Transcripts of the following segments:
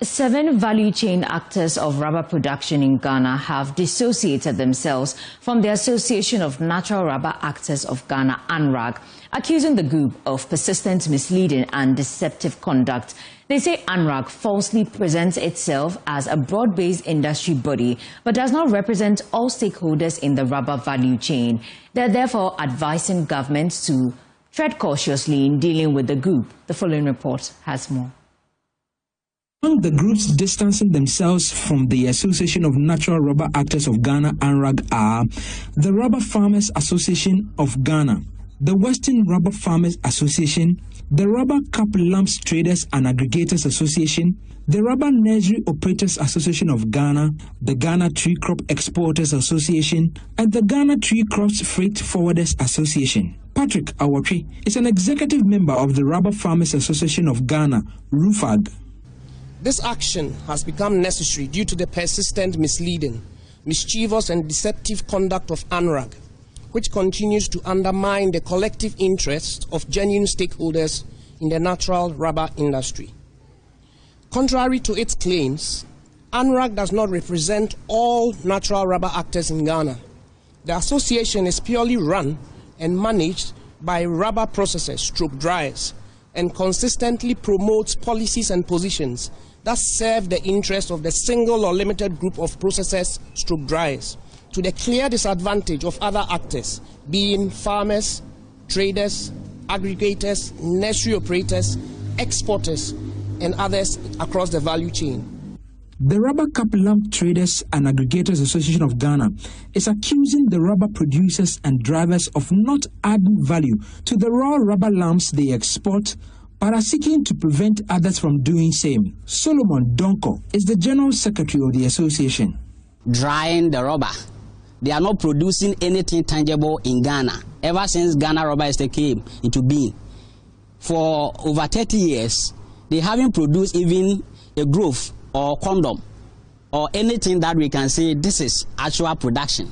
7 value chain actors of rubber production in Ghana have dissociated themselves from the Association of Natural Rubber Actors of Ghana, ANRAG, accusing the group of persistent misleading and deceptive conduct. They say ANRAG falsely presents itself as a broad-based industry body but does not represent all stakeholders in the rubber value chain. They're therefore advising governments to tread cautiously in dealing with the group. The following report has more. Among the groups distancing themselves from the Association of Natural Rubber Actors of Ghana, ANRAG, are the Rubber Farmers Association of Ghana, the Western Rubber Farmers Association, the Rubber Cap Lumps Traders and Aggregators Association, the Rubber Nursery Operators Association of Ghana, the Ghana Tree Crop Exporters Association, and the Ghana Tree Crops Freight Forwarders Association. Patrick Awotwe is an executive member of the Rubber Farmers Association of Ghana, RUFAG. This action has become necessary due to the persistent misleading, mischievous and deceptive conduct of ANRAG, which continues to undermine the collective interest of genuine stakeholders in the natural rubber industry. Contrary to its claims, ANRAG does not represent all natural rubber actors in Ghana. The association is purely run and managed by rubber processors, dryers, and consistently promotes policies and positions that serve the interests of the single or limited group of processors, dryers, to the clear disadvantage of other actors, being farmers, traders, aggregators, nursery operators, exporters, and others across the value chain. The Rubber Cap Lump Traders and Aggregators Association of Ghana is accusing the rubber producers and drivers of not adding value to the raw rubber lumps they export, but are seeking to prevent others from doing same. Solomon Donko is the General Secretary of the association. Drying the rubber. They are not producing anything tangible in Ghana. Ever since Ghana Rubber Estate came into being, for over 30 years, they haven't produced even a glove or condom or anything that we can say this is actual production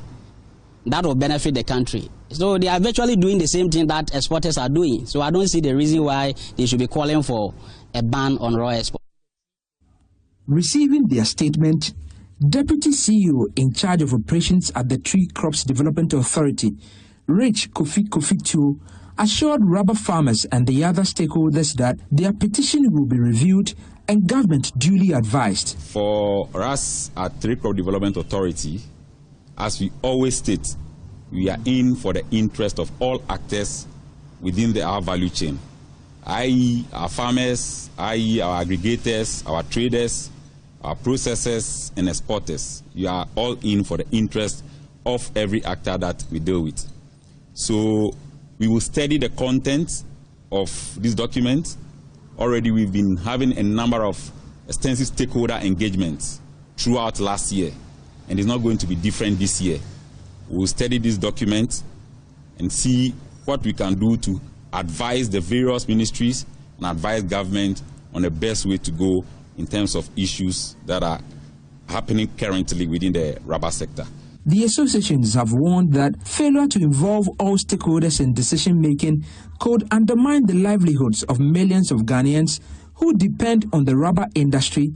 that will benefit the country. So they are virtually doing the same thing that exporters are doing. So I don't see the reason why they should be calling for a ban on raw export. Receiving their statement, Deputy CEO in charge of operations at the Tree Crops Development Authority, Rich Kofi assured rubber farmers and the other stakeholders that their petition will be reviewed and government duly advised. For us at Tree Crop Development Authority, as we always state, we are in for the interest of all actors within our value chain, i.e. our farmers, i.e. our aggregators, our traders, our processors and exporters. You are all in for the interest of every actor that we deal with. So we will study the content of this document. Already we've been having a number of extensive stakeholder engagements throughout last year, and it's not going to be different this year. We'll study this document and see what we can do to advise the various ministries and advise government on the best way to go in terms of issues that are happening currently within the rubber sector. The associations have warned that failure to involve all stakeholders in decision-making could undermine the livelihoods of millions of Ghanaians who depend on the rubber industry,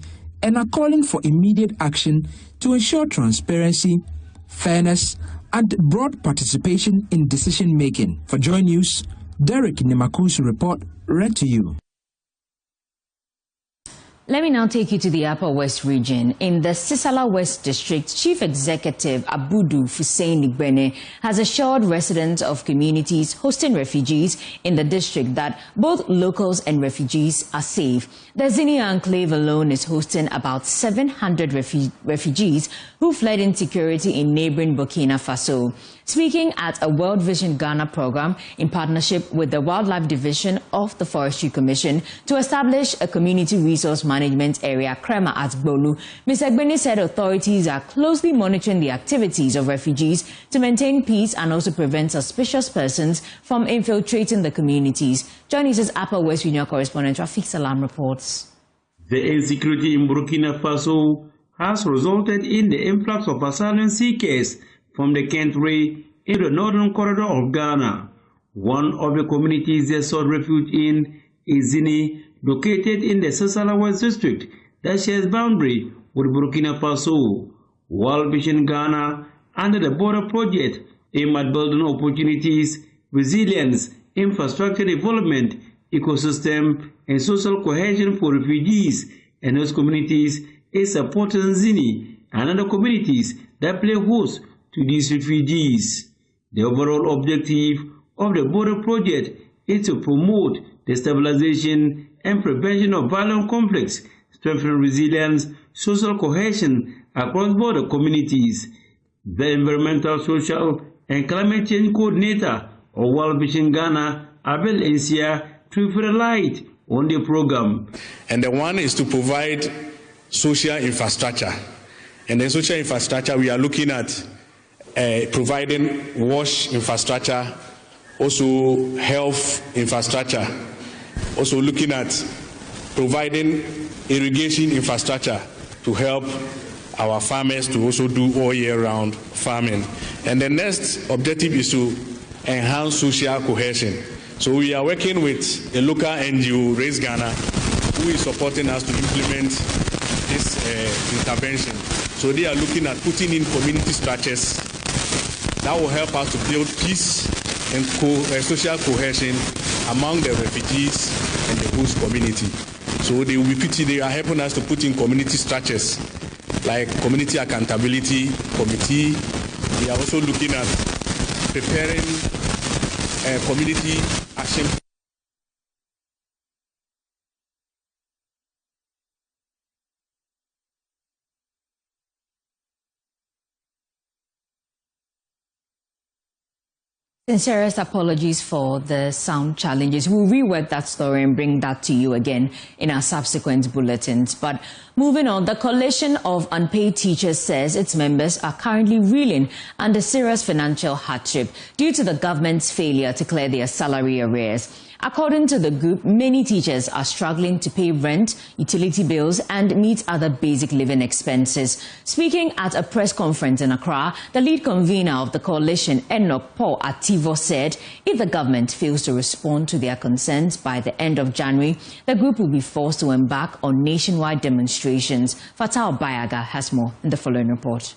and are calling for immediate action to ensure transparency, fairness, and broad participation in decision-making. For Joy News, Derek Nemaku's report read to you. Let me now take you to the Upper West region. In the Sisala West District, Chief Executive Abudu Fusein Igbene has assured residents of communities hosting refugees in the district that both locals and refugees are safe. The Zinia enclave alone is hosting about 700 refugees who fled insecurity in neighboring Burkina Faso. Speaking at a World Vision Ghana program in partnership with the Wildlife Division of the Forestry Commission to establish a community resource management area, Krema, at Bolu, Ms. Egbene said authorities are closely monitoring the activities of refugees to maintain peace and also prevent suspicious persons from infiltrating the communities. Joining us, Upper West Regional correspondent Rafik Salam reports. The insecurity in Burkina Faso has resulted in the influx of asylum seekers from the country in the northern corridor of Ghana. One of the communities they sought refuge in is Zini, located in the Sisala West District that shares boundary with Burkina Faso. World Vision Ghana, under the border project, aim at building opportunities, resilience, infrastructure development, ecosystem, and social cohesion for refugees and host communities, is supporting Zini and other communities that play host to these refugees. The overall objective of the border project is to promote the stabilization and prevention of violent conflicts, strengthen resilience, social cohesion across border communities. The Environmental, Social, and Climate Change Coordinator of World Vision Ghana, Abel Ensia, to shed light on the program. And the one is to provide social infrastructure. And the social infrastructure, we are looking at providing wash infrastructure, also health infrastructure, also looking at providing irrigation infrastructure to help our farmers to also do all year round farming. And the next objective is to enhance social cohesion. So we are working with a local NGO, Raise Ghana, who is supporting us to implement this intervention. So they are looking at putting in community structures that will help us to build peace and social cohesion among the refugees and the host community. So they are helping us to put in community structures like community accountability committee. We are also looking at preparing community action. Sincerest apologies for the sound challenges. We'll rework that story and bring that to you again in our subsequent bulletins. But moving on, the Coalition of Unpaid Teachers says its members are currently reeling under serious financial hardship due to the government's failure to clear their salary arrears. According to the group, many teachers are struggling to pay rent, utility bills, and meet other basic living expenses. Speaking at a press conference in Accra, the lead convener of the coalition, Enoch Paul Ativo, said if the government fails to respond to their concerns by the end of January, the group will be forced to embark on nationwide demonstrations. Fatal Bayaga has more in the following report.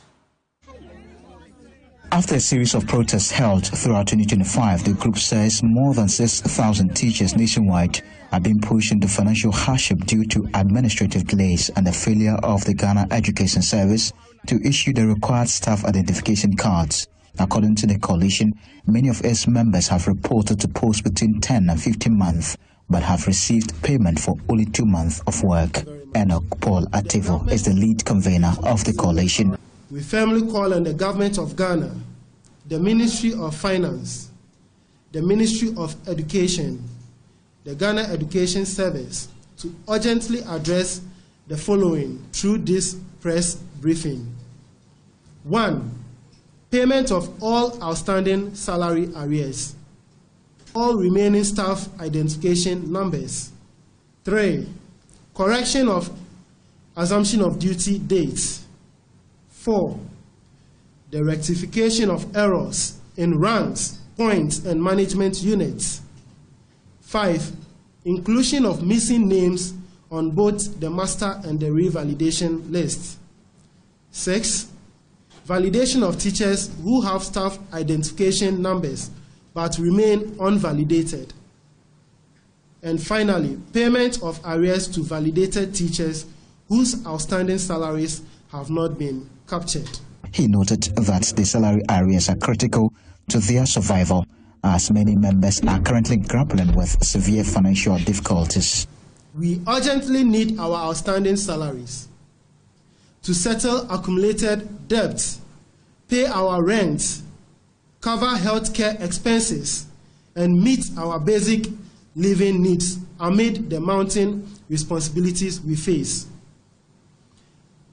After a series of protests held throughout 2025, the group says more than 6,000 teachers nationwide are being pushed into financial hardship due to administrative delays and the failure of the Ghana Education Service to issue the required staff identification cards. According to the coalition, many of its members have reported to post between 10 and 15 months, but have received payment for only 2 months of work. Enoch Paul Ativo is the lead convener of the coalition. We firmly call on the government of Ghana, the Ministry of Finance, the Ministry of Education, the Ghana Education Service to urgently address the following through this press briefing. 1. Payment of all outstanding salary arrears. All remaining staff identification numbers. 3. Correction of assumption of duty dates. 4. The rectification of errors in ranks, points, and management units. 5. Inclusion of missing names on both the master and the revalidation list. 6. Validation of teachers who have staff identification numbers but remain unvalidated. And finally, payment of arrears to validated teachers whose outstanding salaries have not been captured. He noted that the salary arrears are critical to their survival, as many members are currently grappling with severe financial difficulties. We urgently need our outstanding salaries to settle accumulated debts, pay our rent, cover healthcare expenses, and meet our basic living needs amid the mounting responsibilities we face.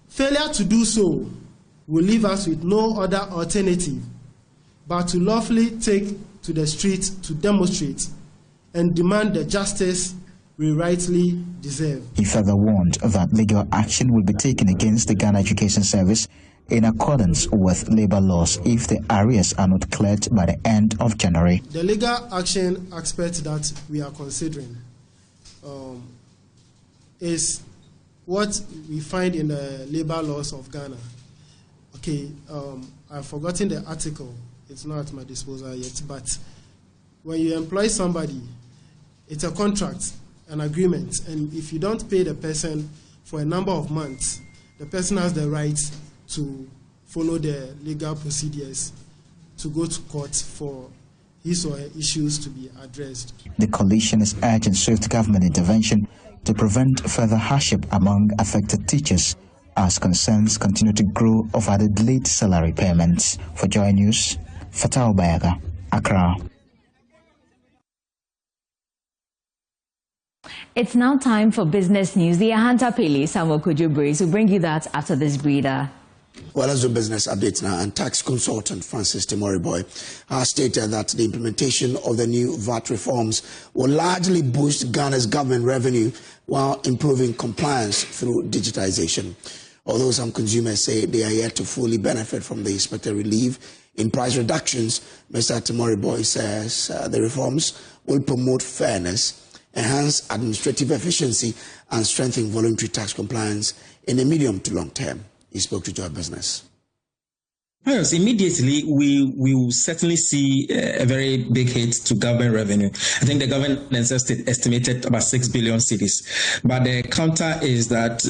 Failure to do so will leave us with no other alternative but to lawfully take to the streets to demonstrate and demand the justice we rightly deserve. He further warned that legal action will be taken against the Ghana Education Service in accordance with labor laws if the arrears are not cleared by the end of January. The legal action aspect that we are considering is what we find in the labor laws of Ghana. Okay, I've forgotten the article. It's not at my disposal yet, but when you employ somebody, it's a contract, an agreement, and if you don't pay the person for a number of months, the person has the right to follow the legal procedures to go to court for his or her issues to be addressed. The coalition is urging swift government intervention to prevent further hardship among affected teachers as concerns continue to grow over the delayed salary payments. For Joy News, Fatah Obayaga, Accra. It's now time for business news. The Ahanta Pele Samuel Kojo will bring you that after this breather. Well, as a business update now, and tax consultant Francis Timoriboy has stated that the implementation of the new VAT reforms will largely boost Ghana's government revenue while improving compliance through digitization. Although some consumers say they are yet to fully benefit from the expected relief in price reductions, Mr. Timoriboy says the reforms will promote fairness, enhance administrative efficiency, and strengthen voluntary tax compliance in the medium to long term. He spoke to Joy Business. Yes, immediately we will certainly see a very big hit to government revenue. I think the government estimated about 6 billion cedis. But the counter is that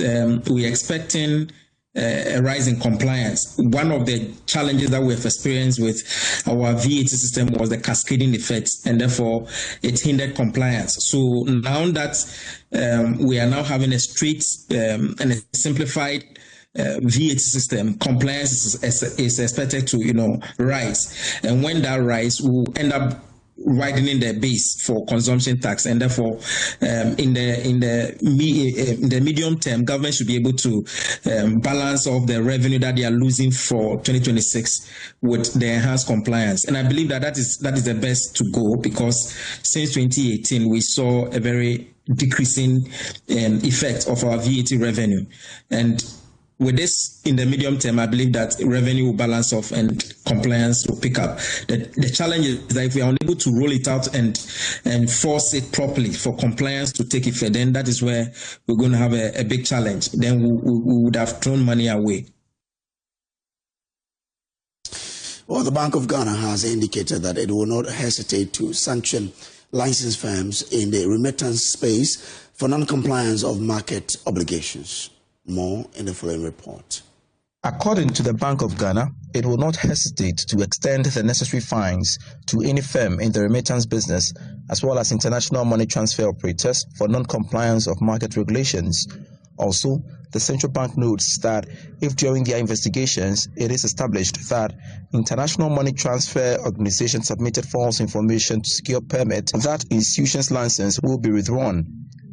we're expecting a rise in compliance. One of the challenges that we've experienced with our VAT system was the cascading effect, and therefore it hindered compliance. So now that we are now having a straight and a simplified VAT system, compliance is expected to rise, and when that rise, we'll end up widening the base for consumption tax, and therefore in the medium term, government should be able to balance off the revenue that they are losing for 2026 with the enhanced compliance. And I believe that is the best to go, because since 2018 we saw a very decreasing effect of our VAT revenue, and with this in the medium term, I believe that revenue will balance off and compliance will pick up. The challenge is that if we are unable to roll it out and force it properly for compliance to take effect, then that is where we're going to have a big challenge. Then we would have thrown money away. Well, the Bank of Ghana has indicated that it will not hesitate to sanction licensed firms in the remittance space for non-compliance of market obligations. More in the following report. According to the Bank of Ghana, it will not hesitate to extend the necessary fines to any firm in the remittance business, as well as international money transfer operators for non-compliance of market regulations. Also, the central bank notes that if during their investigations it is established that international money transfer organizations submitted false information to secure permit, that institution's license will be withdrawn.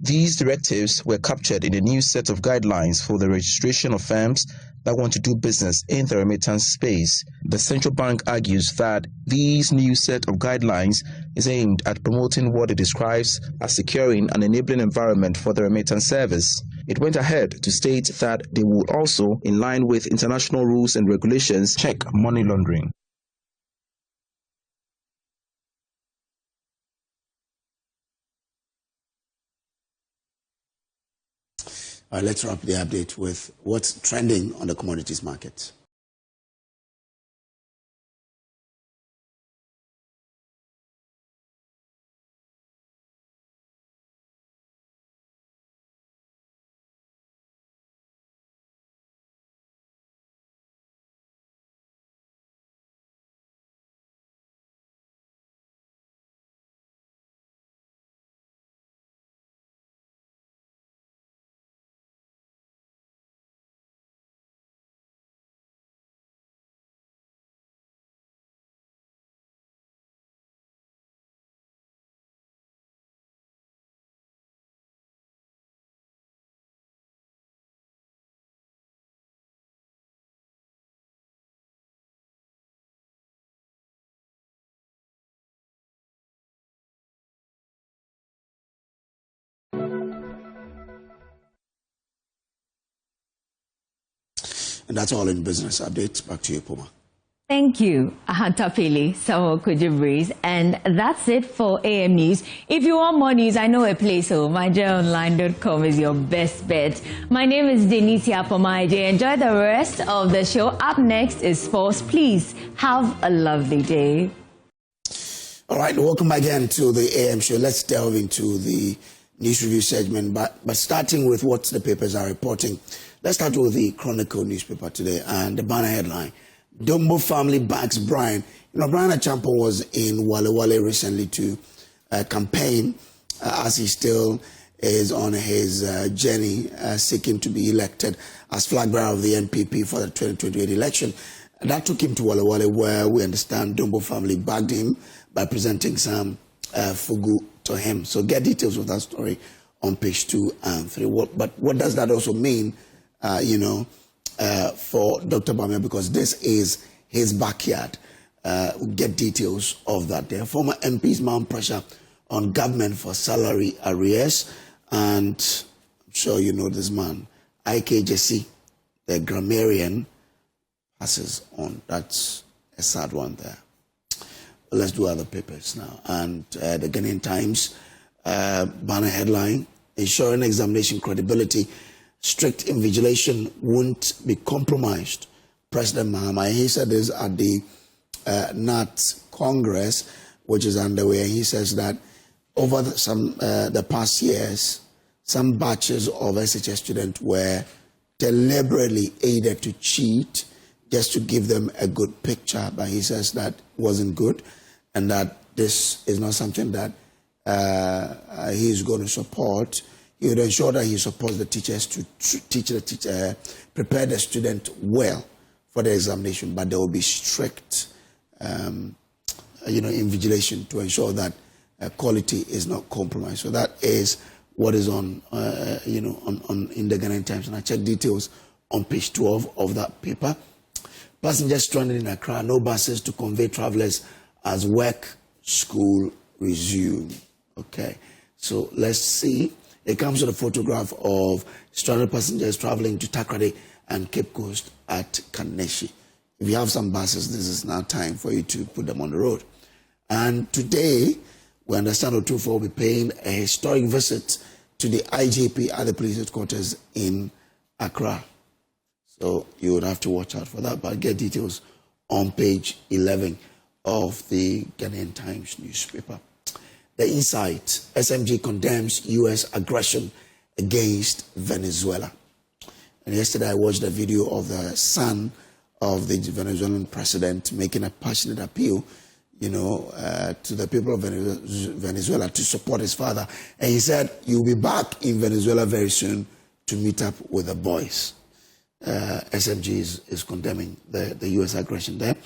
These directives were captured in a new set of guidelines for the registration of firms that want to do business in the remittance space. The central bank argues that these new set of guidelines is aimed at promoting what it describes as securing an enabling environment for the remittance service. It went ahead to state that they will also, in line with international rules and regulations, check money laundering. Let's wrap the update with what's trending on the commodities market. And that's all in business updates. Back to you, Puma. Thank you, Ahantapele Samokujibriz. And that's it for AM News. If you want more news, I know a place, so myjoyonline.com is your best bet. My name is Denise Apomaide. Enjoy the rest of the show. Up next is sports. Please have a lovely day. All right, welcome again to the AM show. Let's delve into the news review segment, but starting with what the papers are reporting. Let's start with the Chronicle newspaper today and the banner headline. Dombo family backs Brian. You know, Brian Achampong was in Wale Wale recently to campaign as he still is on his journey seeking to be elected as flag bearer of the NPP for the 2028 election. And that took him to Wale Wale, where we understand Dombo family backed him by presenting some fugu to him. So get details of that story on page 2 and 3. But what does that also mean, for Dr. Bamia, because this is his backyard? We'll get details of that there. Former MPs mount pressure on government for salary arrears, and I'm sure you know this man, IKJC, the grammarian, passes on. That's a sad one there. But let's do other papers now. And the Ghanaian Times banner headline, ensuring examination credibility, strict invigilation won't be compromised. President Mahama, he said this at the NAT Congress, which is underway. He says that over the past years, some batches of SHS students were deliberately aided to cheat just to give them a good picture. But he says that wasn't good, and that this is not something that he's going to support. He would ensure that he supports the teachers to prepare the student well for the examination, but there will be strict, invigilation to ensure that quality is not compromised. So that is what is on, in the Ghanaian Times, and I checked details on page 12 of that paper. Passengers stranded in Accra, no buses to convey travelers as work, school resume. Okay, so let's see. It comes with a photograph of stranded passengers traveling to Takrady and Cape Coast at Kaneshi. If you have some buses, this is now time for you to put them on the road. And today, we understand Otufa will be paying a historic visit to the IGP at the police headquarters in Accra. So you would have to watch out for that, but get details on page 11 of the Ghanaian Times newspaper. The Insight, SMG condemns U.S. aggression against Venezuela. And yesterday I watched a video of the son of the Venezuelan president making a passionate appeal, to the people of Venezuela to support his father. And he said, you'll be back in Venezuela very soon to meet up with the boys. SMG is condemning the U.S. aggression there.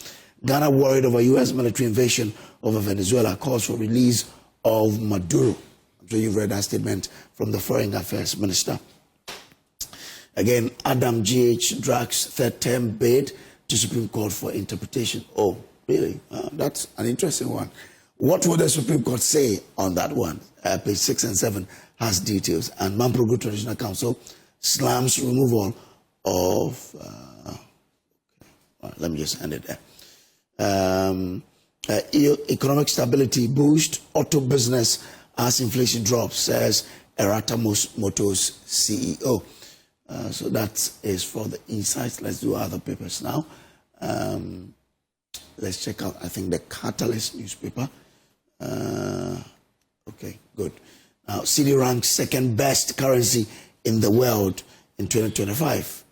Ghana worried over U.S. military invasion over Venezuela, calls for release of Maduro. I'm sure you've read that statement from the Foreign Affairs Minister. Again, Adam G.H. drags third term bid to Supreme Court for interpretation. Oh, really? That's an interesting one. What will the Supreme Court say on that one? Page 6 and 7 has details. And Mamprogo Traditional Council slams removal of... let me just end it there. Economic stability boost auto business as inflation drops, says Erata Motors CEO. So that is for the Insights. Let's do other papers now. Let's check out, I think, the Catalyst newspaper. Okay, good. Now, cedi ranks second best currency in the world in 2025.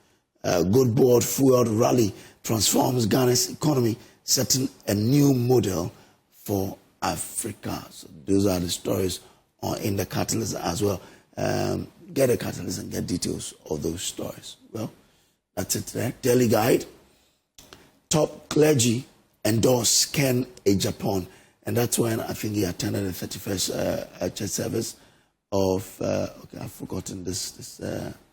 Good board fueled rally transforms Ghana's economy, setting a new model for Africa. So those are the stories in the Catalyst as well. Get a Catalyst and get details of those stories. Well, that's it there. Daily Guide. Top clergy endorse Ken Ejapon. And that's when I think he attended the 31st church service of, I've forgotten this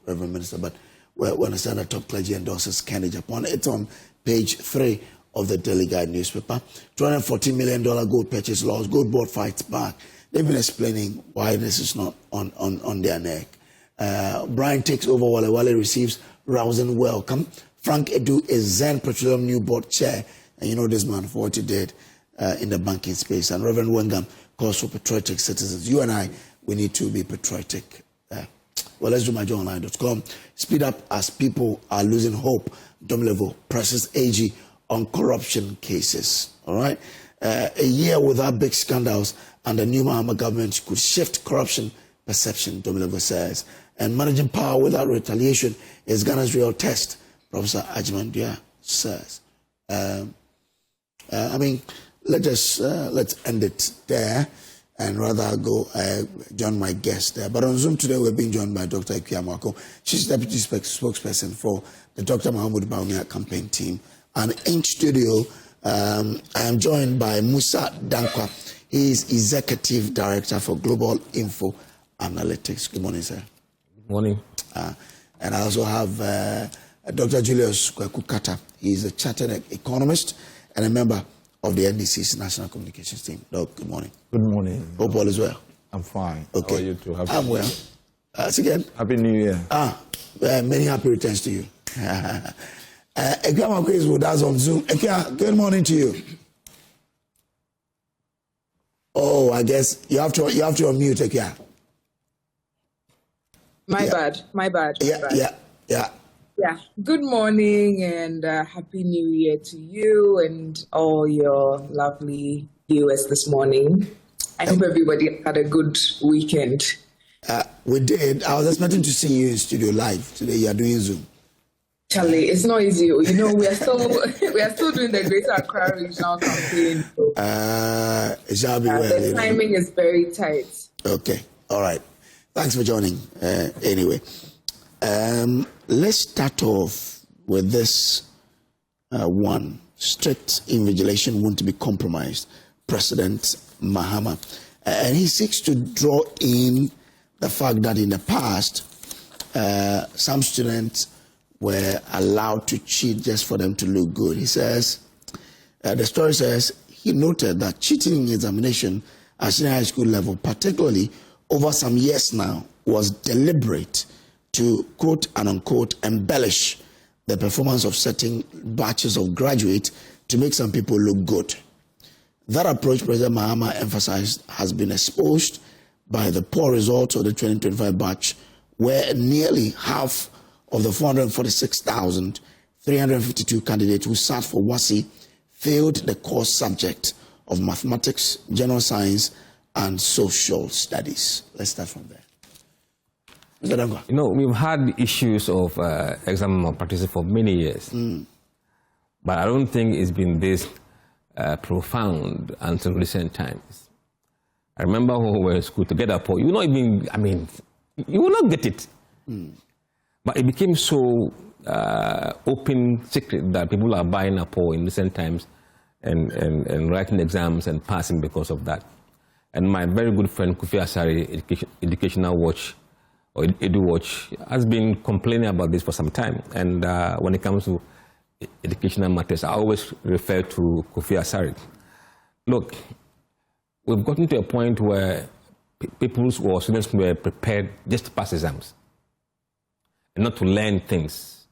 Reverend Minister, but when I said that top clergy endorses Ken Ejapon, it's on page 3 of the Daily Guide newspaper. $240 million gold purchase laws. Gold board fights back. They've been explaining why this is not on their neck. Brian takes over Wale Wale, receives rousing welcome. Frank Edu is Zen Petroleum new board chair, And you know this man for what he did in the banking space. And Reverend Wengam calls for patriotic citizens. You and I, we need to be patriotic. Well, let's do myjoyonline.com. Speed up as people are losing hope. Domlevo presses AG on corruption cases. All right? A year without big scandals and the new Mahama government could shift corruption perception, Domlevo says. And managing power without retaliation is Ghana's real test, Professor Ajimandia says. I mean, let's end it there and rather go join my guest there. But on Zoom today, we're being joined by Dr. Ikuyamwako. She's Deputy Spokesperson for the Dr. Mahmoud Bawumia campaign team. And in studio, I am joined by Musa Dankwa. He is Executive Director for Global Info Analytics. Good morning, sir. Good morning. And I also have Dr. Julius Kwekukata. He is a chartered economist and a member of the NDC's National Communications team. Doc, good morning. Good morning. Hope all is well. I'm fine. Okay. How are you too? I'm well. Again. Happy New Year. Many happy returns to you. Ekuyamwako is with us on Zoom. Ekia, good morning to you. Oh, I guess you have to unmute, Ekia. My bad. Yeah. Good morning and Happy New Year to you and all your lovely viewers this morning. I hope everybody had a good weekend. We did. I was expecting to see you in studio live. Today you are doing Zoom. Charlie, it's not easy. You know, we are still doing the Greater Accra Regional campaign. So, it shall be well. The timing is very tight. Okay. All right. Thanks for joining. Anyway, let's start off with this one. Strict invigilation won't be compromised. President Mahama. And he seeks to draw in the fact that in the past, some students were allowed to cheat just for them to look good. He says, the story says, he noted that cheating in examination at senior high school level, particularly over some years now, was deliberate to, quote and unquote, embellish the performance of certain batches of graduates to make some people look good. That approach, President Mahama emphasized, has been exposed by the poor results of the 2025 batch, where nearly half of the 446,352 candidates who sat for WASI failed the core subject of mathematics, general science, and social studies. Let's start from there. Mr. Dangwa. You know, we've had issues of exam malpractice for many years, but I don't think it's been this profound until recent times. I remember when we were in school together, Paul, you will not even, you will not get it. But it became so open secret that people are buying a poll in recent times and writing exams and passing because of that. And my very good friend Kofi Asare, Educational Watch, or Edu Watch, has been complaining about this for some time. And when it comes to educational matters, I always refer to Kofi Asare. Look, we've gotten to a point where people or students were prepared just to pass exams and not to learn things.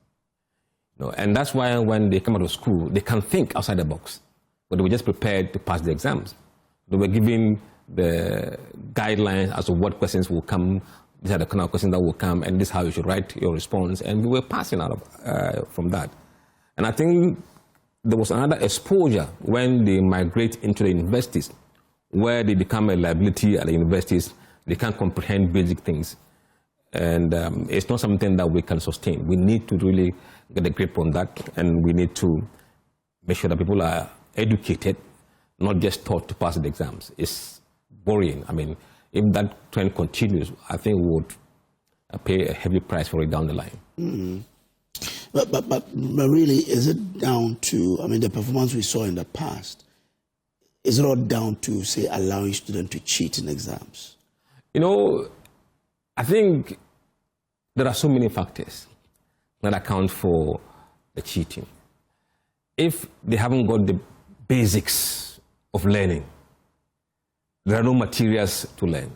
You know, and that's why when they come out of school, they can think outside the box, but they were just prepared to pass the exams. They were given the guidelines as to what questions will come, these are the kind of questions that will come, and this is how you should write your response, and we were passing out of, from that. And I think there was another exposure when they migrate into the universities, where they become a liability at the universities, they can't comprehend basic things. And it's not something that we can sustain. We need to really get a grip on that, and we need to make sure that people are educated, not just taught to pass the exams. It's worrying. I mean, if that trend continues, I think we would pay a heavy price for it down the line. But really, is it down to, the performance we saw in the past, is it all down to, say, allowing students to cheat in exams? You know, I think there are so many factors that account for the cheating. If they haven't got the basics of learning, there are no materials to learn.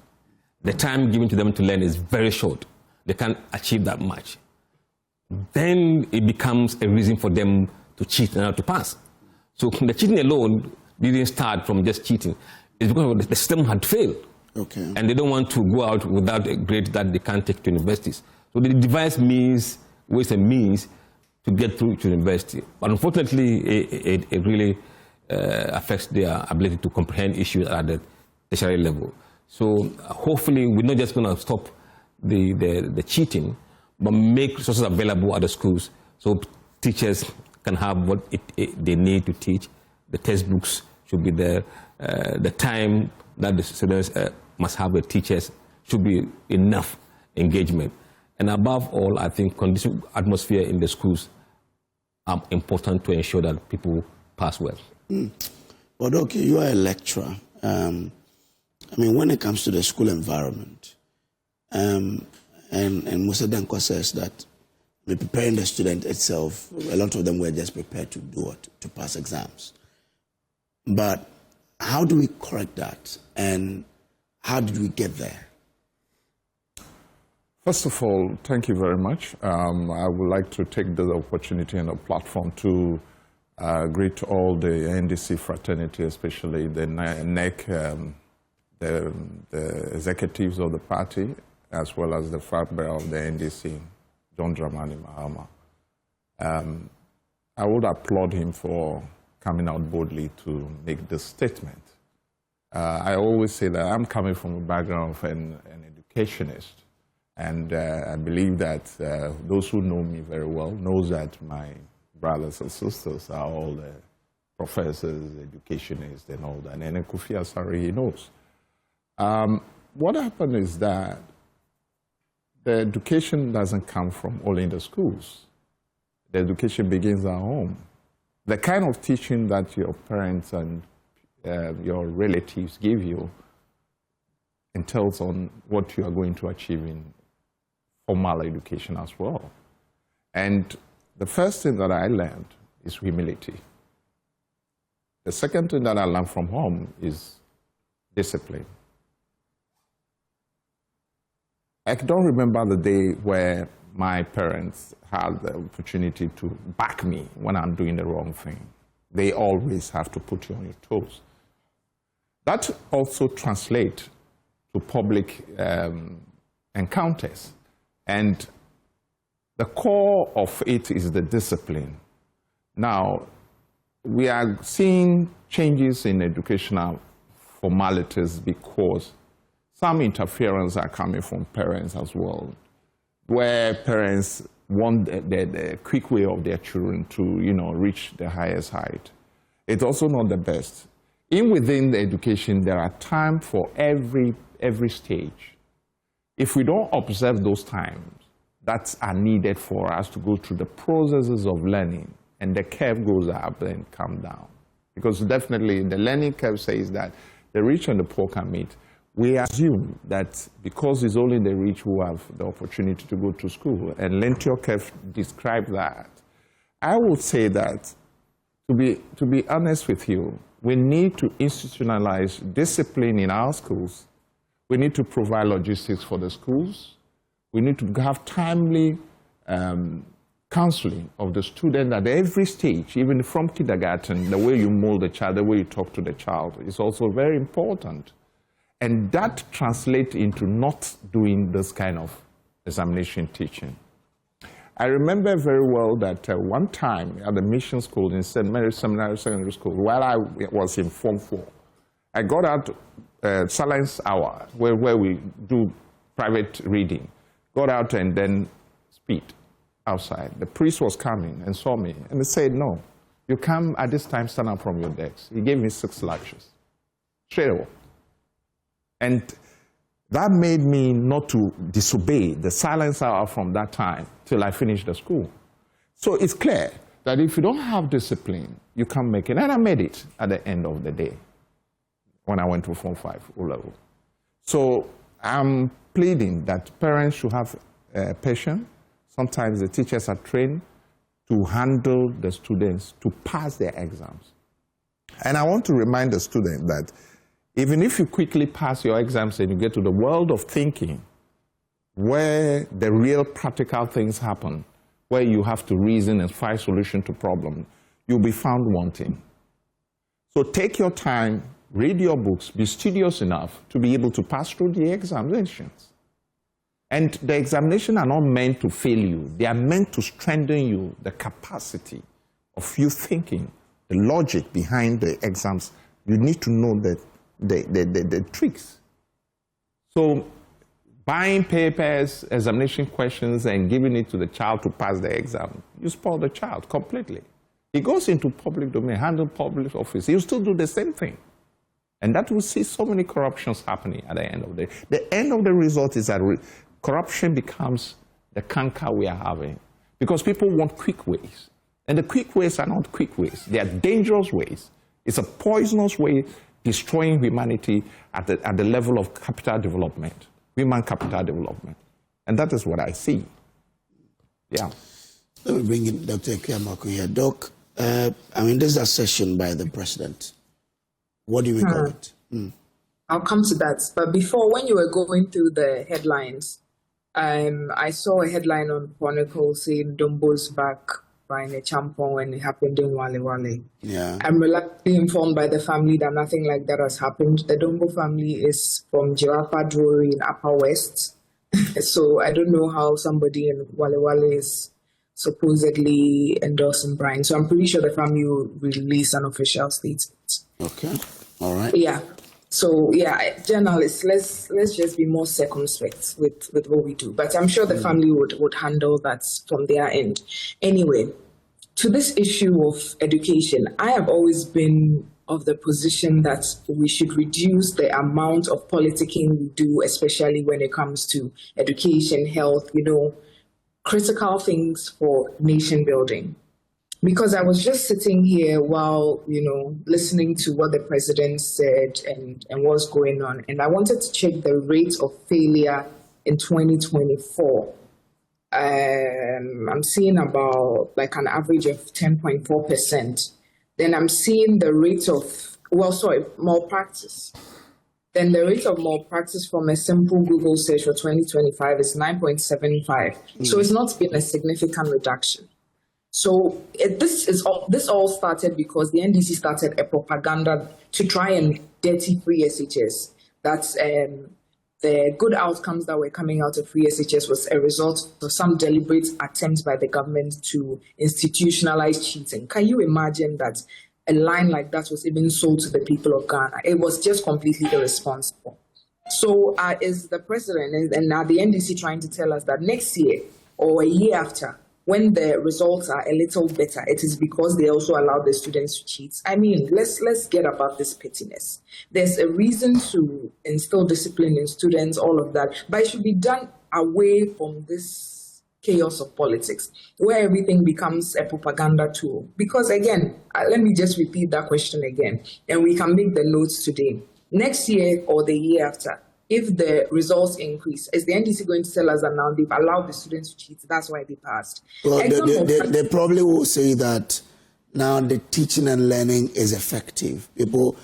The time given to them to learn is very short. They can't achieve that much. Then it becomes a reason for them to cheat in order to pass. So the cheating alone didn't start from just cheating. It's because the system had failed. Okay. And they don't want to go out without a grade that they can't take to universities. So they devise ways and means to get through to university. But unfortunately, it really affects their ability to comprehend issues at the tertiary level. So hopefully, we're not just going to stop the cheating, but make resources available at the schools so teachers can have what they need to teach. The textbooks should be there. The time that the students must have with teachers should be enough engagement. And above all, I think conducive atmosphere in the schools are important to ensure that people pass well. But okay, you are a lecturer. I mean, when it comes to the school environment, and Musa Danko says that preparing the student itself, a lot of them were just prepared to do it, to pass exams. But how do we correct that, and how did we get there? First of all, thank you very much. I would like to take the opportunity and the platform to greet all the NDC fraternity, especially the NEC, the executives of the party, as well as the frat bearer of the NDC, John Dramani Mahama. I would applaud him for coming out boldly to make this statement. I always say that I'm coming from a background of an educationist, and I believe that those who know me very well knows that my brothers and sisters are all professors, educationists, and all that. And Kofi Asare, he knows. What happened is that the education doesn't come from only in the schools. The education begins at home. The kind of teaching that your parents and your relatives give you entails on what you are going to achieve in formal education as well. And the first thing that I learned is humility. The second thing that I learned from home is discipline. I don't remember the day where my parents had the opportunity to back me when I'm doing the wrong thing. They always have to put you on your toes. That also translates to public encounters. And the core of it is the discipline. Now, we are seeing changes in educational formalities because some interference are coming from parents as well, where parents want the quick way of their children to, reach the highest height. It's also not the best. Within the education, there are times for every stage. If we don't observe those times that are needed for us to go through the processes of learning, and the curve goes up and come down. Because definitely the learning curve says that the rich and the poor can meet. We assume that because it's only the rich who have the opportunity to go to school, and Lentio curve describes that. I would say that, to be honest with you, we need to institutionalize discipline in our schools. We need to provide logistics for the schools. We need to have timely counseling of the student at every stage, even from kindergarten. The way you mold the child, the way you talk to the child is also very important. And that translates into not doing this kind of examination teaching. I remember very well that one time at the mission school in St. Mary's Seminary Secondary School, while I was in Form 4, I got out silence hour where we do private reading. Got out and then speak outside. The priest was coming and saw me and he said, "No, you come at this time, stand up from your decks." He gave me 6 lectures, straight away. And that made me not to disobey the silence hour from that time till I finished the school. So it's clear that if you don't have discipline, you can't make it. And I made it at the end of the day when I went to Form 5 O-level. So I'm pleading that parents should have patience. Sometimes the teachers are trained to handle the students to pass their exams. And I want to remind the student that even if you quickly pass your exams and you get to the world of thinking, where the real practical things happen, where you have to reason and find solution to problems, you'll be found wanting. So take your time, read your books, be studious enough to be able to pass through the examinations. And the examinations are not meant to fail you. They are meant to strengthen you, the capacity of you thinking, the logic behind the exams. You need to know the tricks. So buying papers, examination questions, and giving it to the child to pass the exam, you spoil the child completely. He goes into public domain, handle public office, he'll still do the same thing. And that will see so many corruptions happening at the end of the day. The end of the result is that corruption becomes the canker we are having because people want quick ways. And the quick ways are not quick ways. They are dangerous ways. It's a poisonous way destroying humanity at the level of capital development, human capital development. And that is what I see. Yeah. Let me bring in Dr. Kiamako here. Doc, this is a session by the president. What do you make of it? I'll come to that. But before, when you were going through the headlines, I saw a headline on Chronicle saying Dombo's back buying a champon when it happened in Wale Wale. Yeah. I'm reluctantly informed by the family that nothing like that has happened. The Dombo family is from Jirapa Brewery in Upper West. So I don't know how somebody in Wale Wale is supposedly endorsing Brian. So I'm pretty sure the family will release an official statement. Okay. All right. Yeah. So yeah, journalists, let's just be more circumspect with what we do. But I'm sure the family would handle that from their end. Anyway, to this issue of education, I have always been of the position that we should reduce the amount of politicking we do, especially when it comes to education, health, critical things for nation building. Because I was just sitting here while, listening to what the president said and what's going on. And I wanted to check the rate of failure in 2024. I'm seeing about like an average of 10.4%. Then I'm seeing the rate of, malpractice. Then the rate of malpractice from a simple Google search for 2025 is 9.75. So it's not been a significant reduction. So this all started because the NDC started a propaganda to try and dirty free SHS. That's the good outcomes that were coming out of free SHS was a result of some deliberate attempts by the government to institutionalize cheating. Can you imagine that a line like that was even sold to the people of Ghana? It was just completely irresponsible. So is the president and now the NDC trying to tell us that next year or a year after, when the results are a little better, it is because they also allow the students to cheat. Let's get about this pettiness. There's a reason to instill discipline in students, all of that, but it should be done away from this chaos of politics, where everything becomes a propaganda tool. Because again, let me just repeat that question again, and we can make the notes today. Next year or the year after, if the results increase, is the NDC going to tell us that now they've allowed the students to cheat? That's why they passed. Well, they probably will say that now the teaching and learning is effective.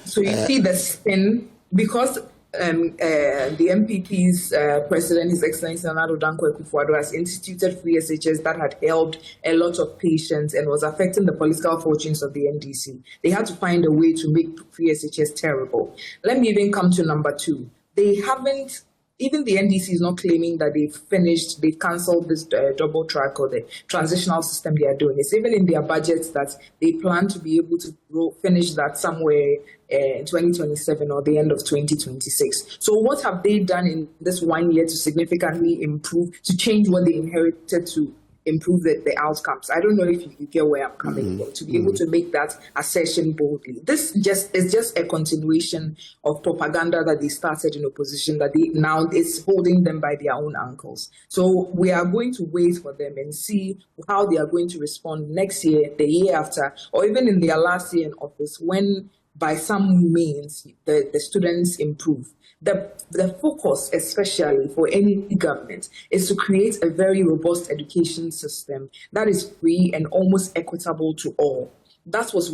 So you see the spin, because the MPP's president, His Excellency Nana Dankwa Akufo-Addo, has instituted free SHS that had helped a lot of patients and was affecting the political fortunes of the NDC. They had to find a way to make free SHS terrible. Let me even come to number 2. They haven't, even the NDC is not claiming that they've cancelled this double track or the transitional system they are doing. It's even in their budgets that they plan to be able to finish that somewhere in 2027 or the end of 2026. So what have they done in this 1 year to significantly improve, to change what they inherited to improve the outcomes? I don't know if you get where I'm coming from, to be able to make that assertion boldly. This is just a continuation of propaganda that they started in opposition, that now it's holding them by their own ankles. So we are going to wait for them and see how they are going to respond next year, the year after, or even in their last year in office, when by some means the students improve. The focus, especially for any government, is to create a very robust education system that is free and almost equitable to all. That was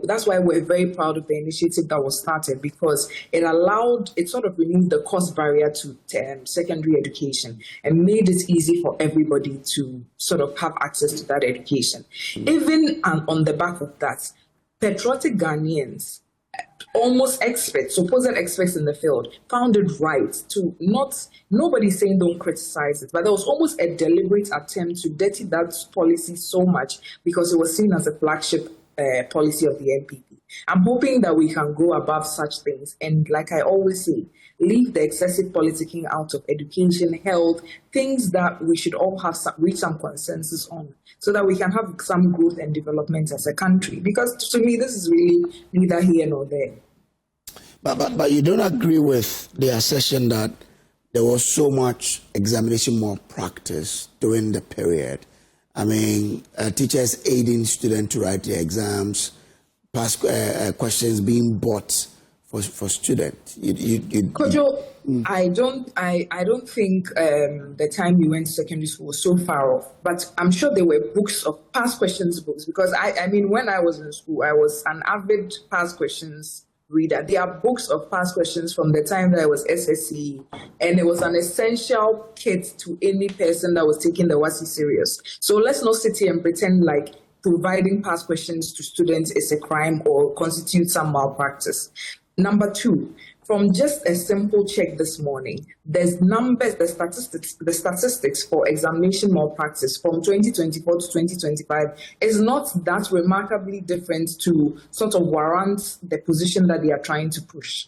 that's why we're very proud of the initiative that was started, because it sort of removed the cost barrier to secondary education and made it easy for everybody to sort of have access to that education. Even on the back of that, patriotic Ghanaians, almost experts, supposed experts in the field, found it right to nobody's saying don't criticize it, but there was almost a deliberate attempt to dirty that policy so much because it was seen as a flagship policy of the NPP. I'm hoping that we can go above such things and, like I always say, leave the excessive politicking out of education, health, things that we should all have reach some consensus on so that we can have some growth and development as a country. Because to me, this is really neither here nor there. But you don't agree with the assertion that there was so much examination malpractice during the period. I mean, teachers aiding students to write their exams, past questions being bought for students. Kojo, I don't think the time you went to secondary school was so far off. But I'm sure there were books of past questions books because I mean, when I was in school, I was an avid past questions reader. There are books of past questions from the time that I was SSC, and it was an essential kit to any person that was taking the WASI serious. So let's not sit here and pretend like providing past questions to students is a crime or constitutes some malpractice. Number two, from just a simple check this morning, there's numbers, the statistics for examination malpractice from 2024 to 2025 is not that remarkably different to sort of warrant the position that they are trying to push.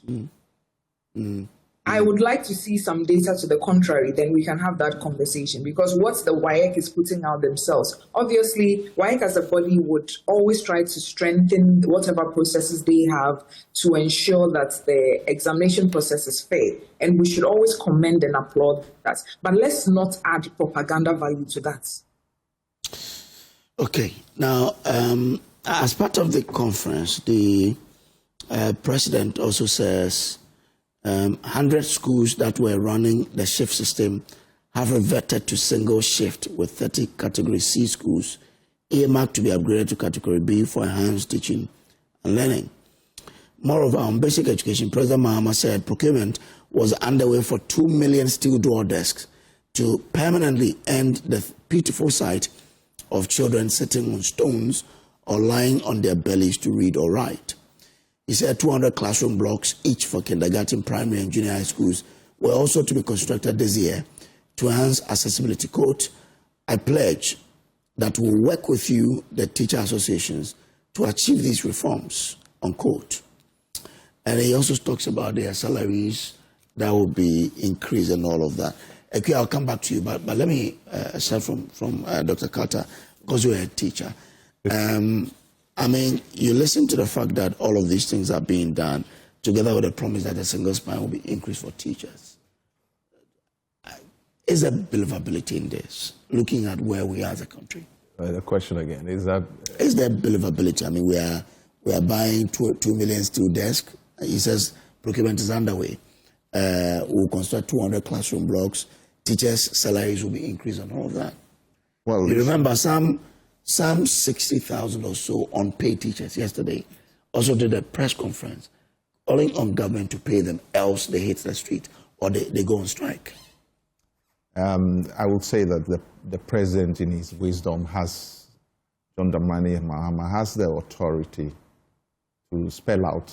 I would like to see some data to the contrary, then we can have that conversation, because what the WAEC is putting out themselves, obviously WAEC as a body would always try to strengthen whatever processes they have to ensure that the examination process is fair, and we should always commend and applaud that. But let's not add propaganda value to that. Okay, now as part of the conference, the president also says 100 schools that were running the shift system have reverted to single shift, with 30 Category C schools earmarked to be upgraded to Category B for enhanced teaching and learning. Moreover, on basic education, President Mahama said procurement was underway for 2 million steel door desks to permanently end the pitiful sight of children sitting on stones or lying on their bellies to read or write. He said 200 classroom blocks each for kindergarten, primary and junior high schools were also to be constructed this year to enhance accessibility. Quote, I pledge that we'll work with you, the teacher associations, to achieve these reforms, unquote. And he also talks about their salaries that will be increased and all of that. Okay, I'll come back to you, but let me start from Dr. Carter, because you're a teacher. I mean, you listen to the fact that all of these things are being done together with the promise that a single spine will be increased for teachers. Is there believability in this, looking at where we are as a country? The question again, is there believability? I mean, we are buying 2 million steel desks. He says procurement is underway. We'll construct 200 classroom blocks. Teachers' salaries will be increased and all of that. Well, you remember some 60,000 or so unpaid teachers yesterday also did a press conference calling on government to pay them, else they hit the street or they go on strike. I would say that the president, in his wisdom, has, John Dramani Mahama, has the authority to spell out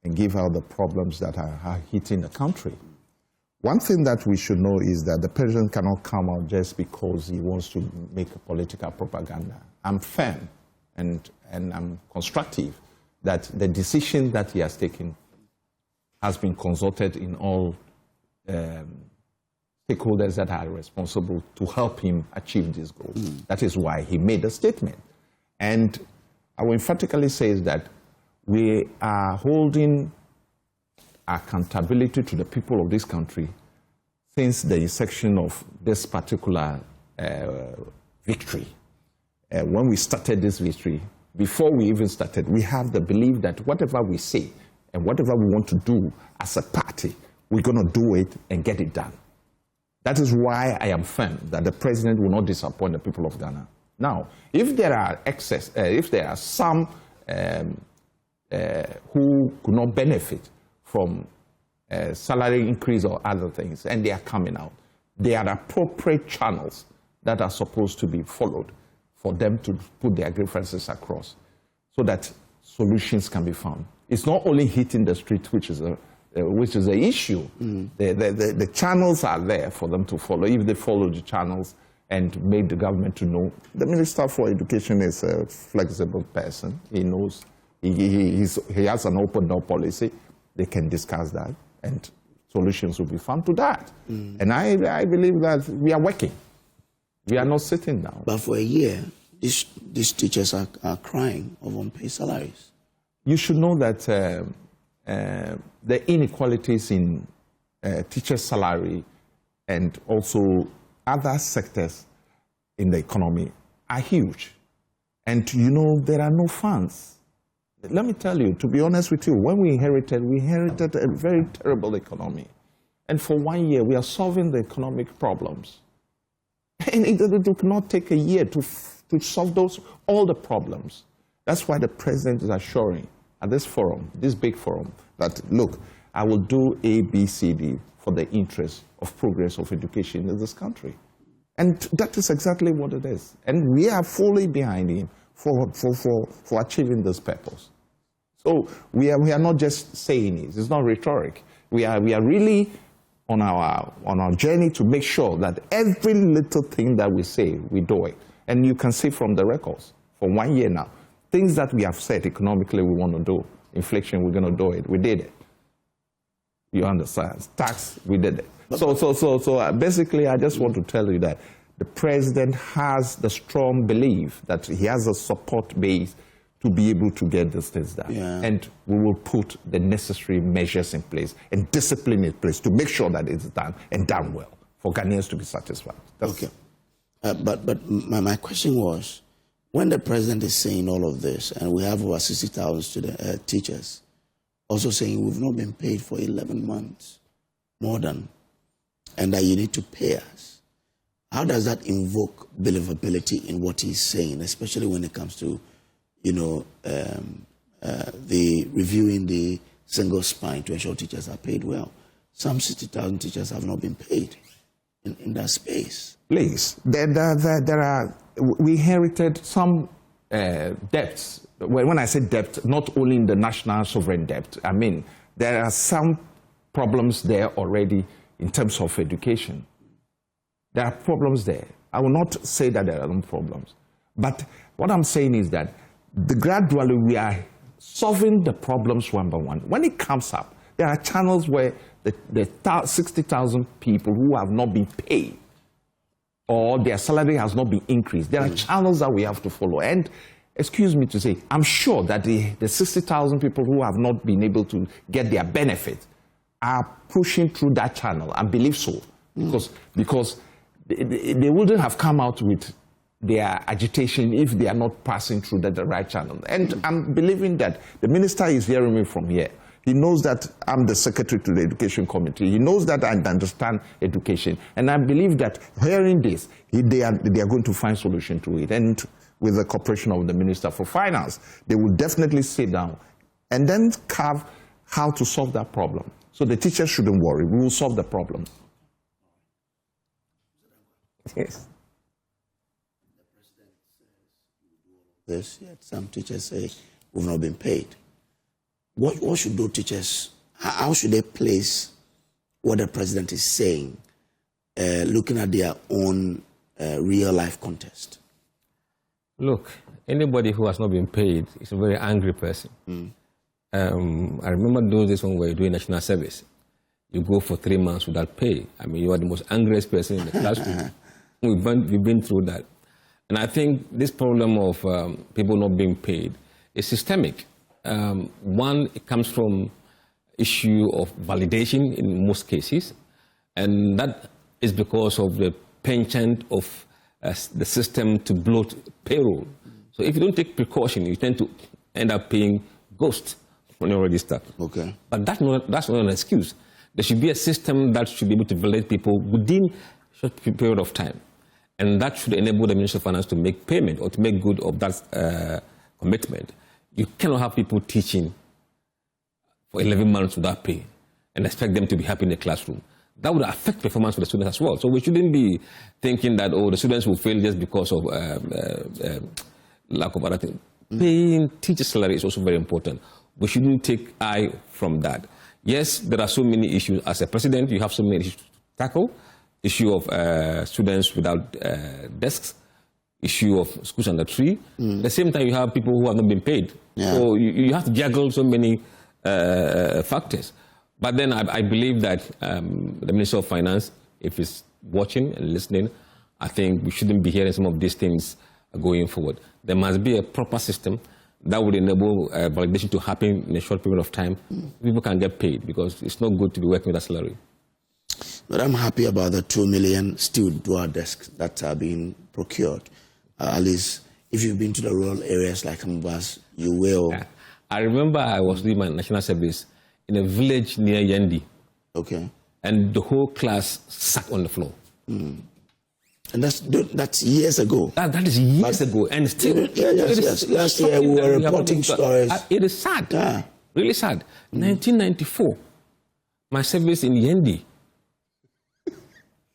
and give out the problems that are hitting the country. One thing that we should know is that the president cannot come out just because he wants to make a political propaganda. I'm firm and I'm constructive that the decision that he has taken has been consulted in all stakeholders that are responsible to help him achieve this goal. That is why he made a statement. And I will emphatically say that we are holding accountability to the people of this country since the inception of this particular victory. When we started this victory, before we even started, we have the belief that whatever we say and whatever we want to do as a party, we're going to do it and get it done. That is why I am firm that the president will not disappoint the people of Ghana. Now, if there are if there are some who could not benefit from salary increase or other things, and they are coming out, there are appropriate channels that are supposed to be followed for them to put their grievances across, so that solutions can be found. It's not only hitting the street, which is the issue. The channels are there for them to follow. If they follow the channels and make the government to know, the Minister for Education is a flexible person. He knows, he has an open door policy. They can discuss that, and solutions will be found to that. And I believe that we are working. We are not sitting down. But for a year, these teachers are crying of unpaid salaries. You should know that the inequalities in teacher salary and also other sectors in the economy are huge. And you know, there are no funds. Let me tell you, to be honest with you, when we inherited a very terrible economy. And for 1 year, we are solving the economic problems. And it will not take a year to solve all the problems. That's why the president is assuring at this forum, this big forum, that, look, I will do A, B, C, D for the interest of progress of education in this country. And that is exactly what it is. And we are fully behind him for achieving this purpose. So we are not just saying it. It's not rhetoric. We are really on our journey to make sure that every little thing that we say, we do it. And you can see from the records, for 1 year now, things that we have said economically we want to do. Inflation, we're going to do it. We did it. You understand? Tax, we did it. So basically, I just want to tell you that the president has the strong belief that he has a support base to be able to get these things done. Yeah. And we will put the necessary measures in place and discipline in place to make sure that it's done and done well for Ghanaians to be satisfied. Okay. But my question was, when the president is saying all of this, and we have over 60,000 teachers also saying we've not been paid for 11 months, more than, and that you need to pay us, how does that invoke believability in what he's saying, especially when it comes to, you know, the reviewing the single spine to ensure teachers are paid well? Some 60,000 teachers have not been paid in that space. Please, we inherited some debts. When I say debt, not only in the national sovereign debt, I mean, there are some problems there already in terms of education. There are problems there. I will not say that there are no problems. But what I'm saying is that gradually we are solving the problems one by one. When it comes up, there are channels where the 60,000 people who have not been paid or their salary has not been increased, there are channels that we have to follow. And excuse me to say, I'm sure that the 60,000 people who have not been able to get their benefit are pushing through that channel. I believe so. Because they wouldn't have come out with their agitation if they are not passing through the right channel. And I'm believing that the minister is hearing me from here. He knows that I'm the secretary to the Education Committee. He knows that I understand education. And I believe that hearing this, they are going to find solution to it. And with the cooperation of the Minister for Finance, they will definitely sit down and then carve how to solve that problem. So the teachers shouldn't worry. We will solve the problem. Yes. This, yet some teachers say we've not been paid. What should those teachers, how should they place what the president is saying, looking at their own real life context? Look, anybody who has not been paid is a very angry person. I remember those days when we were doing national service. You go for 3 months without pay. I mean, you are the most angriest person in the classroom. We've been through that. And I think this problem of people not being paid is systemic. One, it comes from issue of validation in most cases, and that is because of the penchant of the system to bloat payroll. So if you don't take precaution, you tend to end up paying ghost when you already start. Okay. But that's not an excuse. There should be a system that should be able to validate people within a short period of time. And that should enable the Ministry of Finance to make payment or to make good of that commitment. You cannot have people teaching for 11 months without pay and expect them to be happy in the classroom. That would affect performance for the students as well. So we shouldn't be thinking that, oh, the students will fail just because of lack of other things. Paying teacher salary is also very important. We shouldn't take eye from that. Yes, there are so many issues. As a president, you have so many issues to tackle. Issue of students without desks, issue of schools under tree. At the same time, you have people who have not been paid. Yeah. So you have to juggle so many factors. But then I believe that the Minister of Finance, if he's watching and listening, I think we shouldn't be hearing some of these things going forward. There must be a proper system that would enable validation to happen in a short period of time. People can get paid, because it's not good to be working with a salary. But I'm happy about the 2 million student dual desks that are being procured. At least if you've been to the rural areas like Ambas, you will. Yeah. I remember I was doing my national service in a village near Yendi. Okay. And the whole class sat on the floor. And that's years ago. That is years ago. And still, yes. Last year we were reporting stories. It is sad. Yeah. Really sad. 1994, my service in Yendi.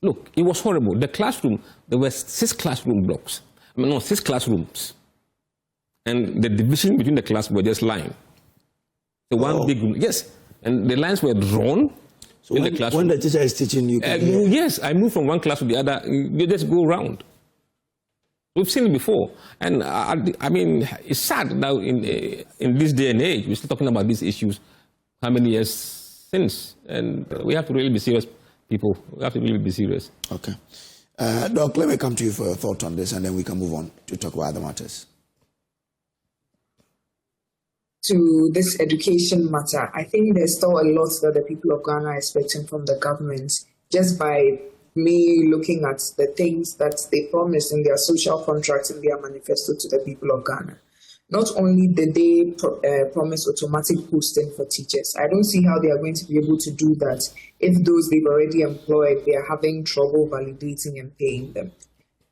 Look, it was horrible. The classroom, there were 6 classroom blocks. 6 classrooms. And the division between the class were just line. So one big room. Yes. And the lines were drawn. So in the classroom. When the teacher is teaching you, yes, I moved from one class to the other. You just go around. We've seen it before, and I mean, it's sad now in this day and age. We're still talking about these issues. How many years since? And we have to really be serious, people. We have to really be serious. Okay, Doc, let me come to you for a thought on this, and then we can move on to talk about other matters. To this education matter, I think there's still a lot that the people of Ghana are expecting from the government, just by me looking at the things that they promised in their social contracts in their manifesto to the people of Ghana. Not only did they promise automatic posting for teachers, I don't see how they are going to be able to do that if those they've already employed, they are having trouble validating and paying them.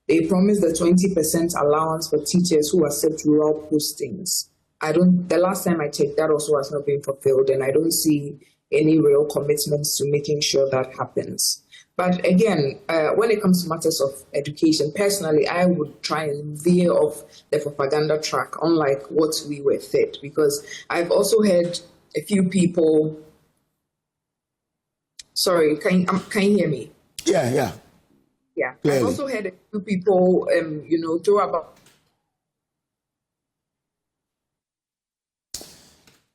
They promised the 20% allowance for teachers who accept rural postings. The last time I checked, that also has not been fulfilled, and I don't see any real commitments to making sure that happens. But again, when it comes to matters of education, personally, I would try and veer off the propaganda track, unlike what we were fed, because I've also heard a few people. Sorry, can you hear me? Yeah. Clearly. I've also heard a few people, throw about.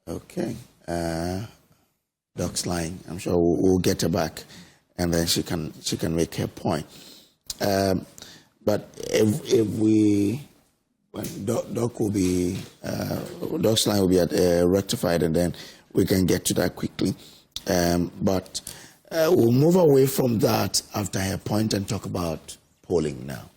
Okay, Doc's line. I'm sure we'll get her back, and then she can make her point. But if we, Doc will be, Doc's line will be rectified, and then we can get to that quickly. But we'll move away from that after her point and talk about polling now.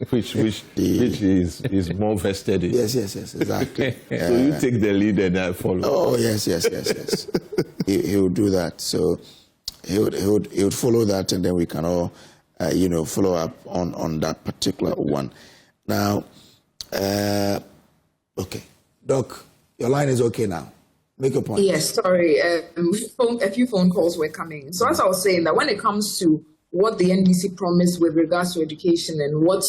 Which is more vested in. Yes, exactly. So you take the lead and I follow. Oh, yes. He would do that. So he would follow that, and then we can all, follow up on that particular one. Now, okay. Doc, your line is okay now. Make a point. Yes, sorry. A few phone calls were coming. So as I was saying, that when it comes to what the NDC promised with regards to education and what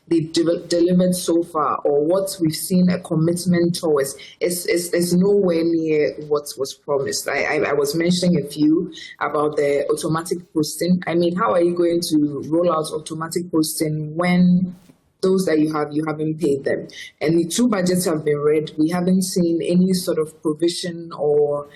they've delivered so far, or what we've seen a commitment towards, is nowhere near what was promised. I was mentioning a few about the automatic posting. I mean, how are you going to roll out automatic posting when those that you haven't paid them? And the 2 budgets have been read. We haven't seen any sort of provision or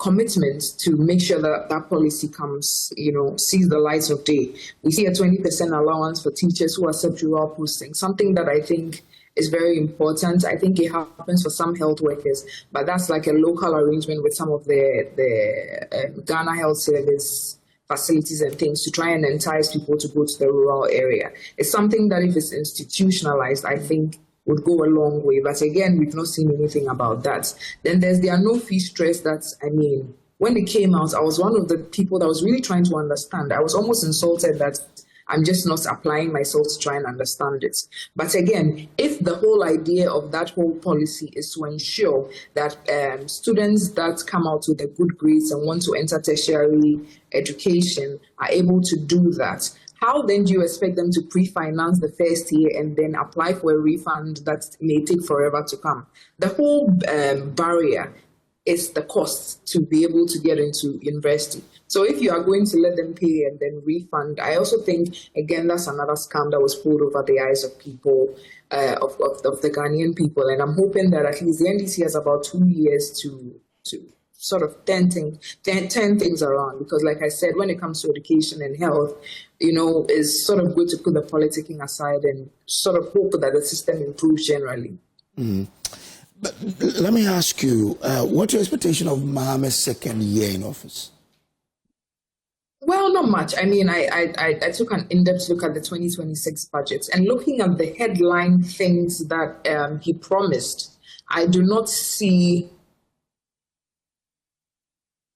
commitment to make sure that that policy comes, sees the light of day. We see a 20% allowance for teachers who accept rural posting, something that I think is very important. I think it happens for some health workers, but that's like a local arrangement with some of the Ghana Health Service facilities and things to try and entice people to go to the rural area. It's something that if it's institutionalized, I think would go a long way. But again, we've not seen anything about that. Then there's the no fee stress. When it came out, I was one of the people that was really trying to understand. I was almost insulted that I'm just not applying myself to try and understand it. But again, if the whole idea of that whole policy is to ensure that students that come out with a good grades and want to enter tertiary education are able to do that, how then do you expect them to pre-finance the first year and then apply for a refund that may take forever to come? The whole barrier is the cost to be able to get into university. So if you are going to let them pay and then refund, I also think, again, that's another scam that was pulled over the eyes of people, of the Ghanaian people. And I'm hoping that at least the NDC has about 2 years to sort of turn things around. Because like I said, when it comes to education and health, it's sort of good to put the politicking aside and sort of hope that the system improves generally. Mm. But let me ask you, what's your expectation of Mohammed's second year in office? Well, not much. I mean, I took an in-depth look at the 2026 budget, and looking at the headline things that he promised, I do not see...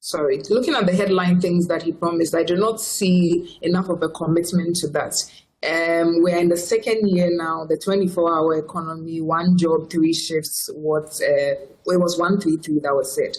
Sorry, looking at the headline things that he promised, I do not see enough of a commitment to that. We're in the second year now, the 24-hour economy, 1 job, 3 shifts, it was 133 that was said.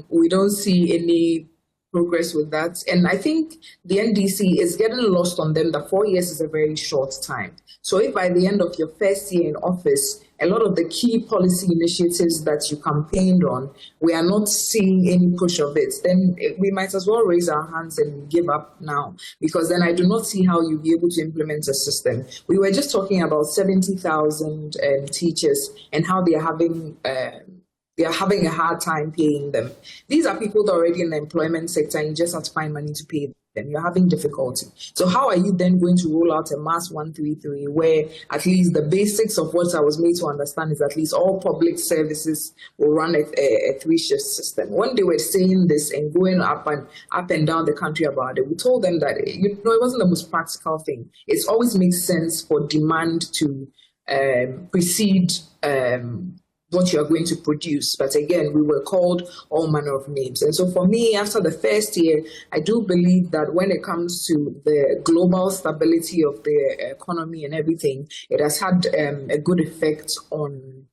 We don't see any progress with that. And I think the NDC is getting lost on them that 4 years is a very short time. So if by the end of your first year in office, a lot of the key policy initiatives that you campaigned on, we are not seeing any push of it, then we might as well raise our hands and give up now, because then I do not see how you'll be able to implement a system. We were just talking about 70,000 teachers and how they are having a hard time paying them. These are people that are already in the employment sector and you just have to find money to pay them. You're having difficulty. So how are you then going to roll out a mass 133 where at least the basics of what I was made to understand is at least all public services will run a 3-shift system? When they were saying this and going up and down the country about it, we told them that it wasn't the most practical thing. It always makes sense for demand to precede what you are going to produce. But again, we were called all manner of names. And so for me, after the first year, I do believe that when it comes to the global stability of the economy and everything, it has had a good effect on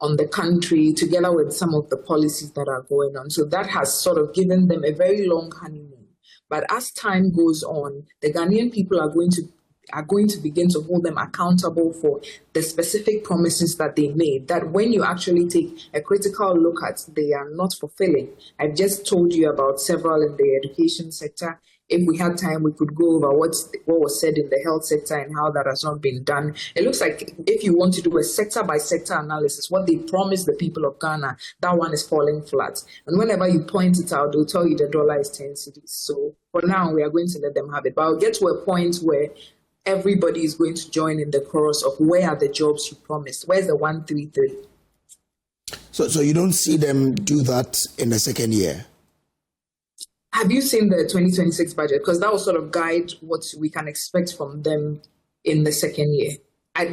the country, together with some of the policies that are going on. So that has sort of given them a very long honeymoon. But as time goes on, the Ghanaian people are going to begin to hold them accountable for the specific promises that they made, that when you actually take a critical look at, they are not fulfilling. I've just told you about several in the education sector. If we had time, we could go over what was said in the health sector and how that has not been done. It looks like if you want to do a sector-by-sector analysis, what they promised the people of Ghana, that one is falling flat. And whenever you point it out, they'll tell you the dollar is 10 cedis. So for now, we are going to let them have it. But I'll get to a point where everybody is going to join in the chorus of where are the jobs you promised? Where's the 133? So you don't see them do that in the second year? Have you seen the 2026 budget? Because that will sort of guide what we can expect from them in the second year.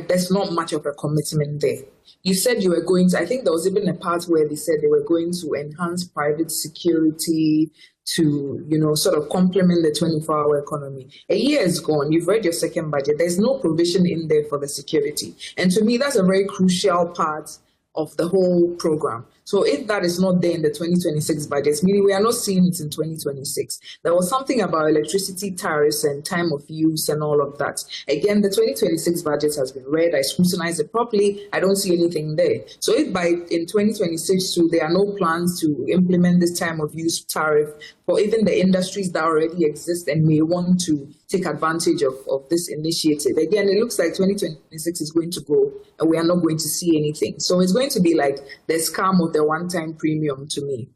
There's not much of a commitment there. You said you were going to, I think there was even a part where they said they were going to enhance private security to, sort of complement the 24-hour economy. A year is gone. You've read your second budget. There's no provision in there for the security. And to me, that's a very crucial part of the whole program. So if that is not there in the 2026 budget, meaning we are not seeing it in 2026. There was something about electricity tariffs and time of use and all of that. Again, the 2026 budget has been read. I scrutinized it properly. I don't see anything there. So if in 2026 too, there are no plans to implement this time of use tariff for even the industries that already exist and may want to take advantage of this initiative. Again, it looks like 2026 is going to go and we are not going to see anything. So it's going to be like the scam of the one-time premium to me.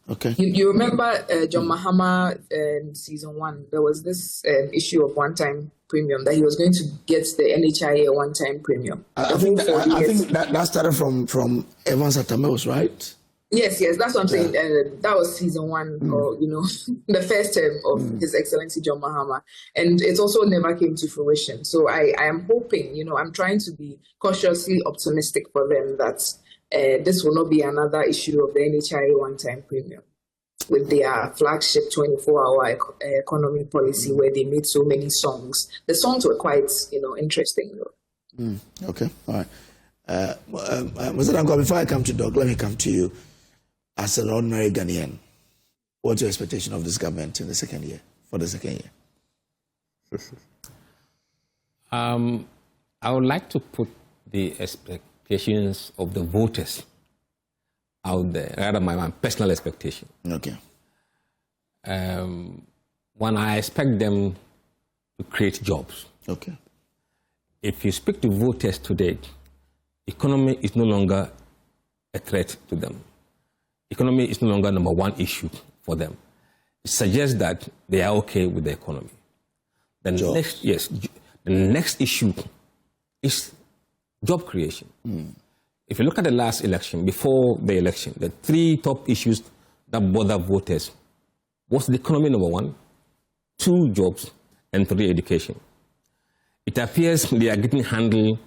Okay. You remember John Mahama in season 1, there was this issue of one-time premium that he was going to get the NHIA one-time premium. I think that started from Evans Atamels, right? Yes, that's what I'm saying. That was season 1, or the first term of His Excellency John Mahama, and it also never came to fruition. So I am hoping, I'm trying to be cautiously optimistic for them that this will not be another issue of the NHIA one-time premium with their flagship 24-hour economy policy, where they made so many songs. The songs were quite, interesting, though. Okay, all right. Mr. Danko, before I come to Doc, let me come to you. As an ordinary Ghanaian, what's your expectation of this government in the second year, for the second year? I would like to put the expectations of the voters out there, rather my personal expectation. Okay. When I expect them to create jobs. Okay. If you speak to voters today, economy is no longer a threat to them. Economy is no longer number one issue for them. It suggests that they are okay with the economy. The next issue is job creation. If you look at the last election, before the election, the three top issues that bother voters was the economy, number one, 2, jobs, and 3, education. It appears they are getting handle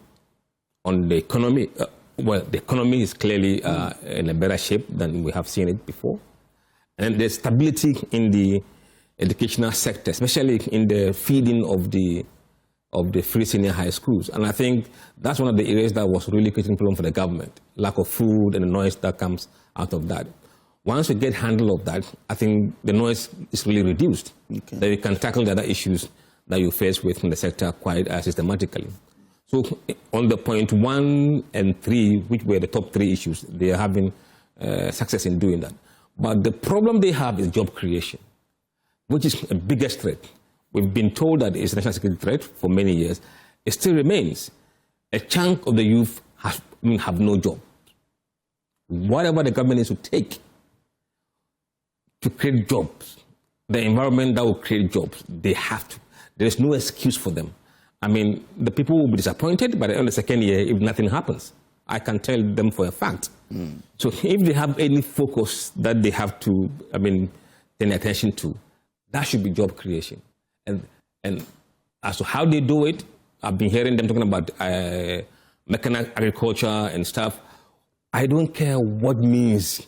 on the economy. Well, the economy is clearly in a better shape than we have seen it before. And there's stability in the educational sector, especially in the feeding of the free senior high schools. And I think that's one of the areas that was really creating problem for the government, lack of food and the noise that comes out of that. Once we get handle of that, I think the noise is really reduced. Okay. Then we can tackle the other issues that you face within the sector quite systematically. So on the point 1 and 3, which were the top 3 issues, they are having success in doing that. But the problem they have is job creation, which is a biggest threat. We've been told that it's a national security threat for many years. It still remains. A chunk of the youth have no job. Whatever the government needs to take to create jobs, the environment that will create jobs, they have to. There is no excuse for them. I mean, the people will be disappointed by the end of the second year if nothing happens. I can tell them for a fact. So if they have any focus that they have to, pay attention to, that should be job creation. And as to how they do it, I've been hearing them talking about mechanical agriculture and stuff. I don't care what means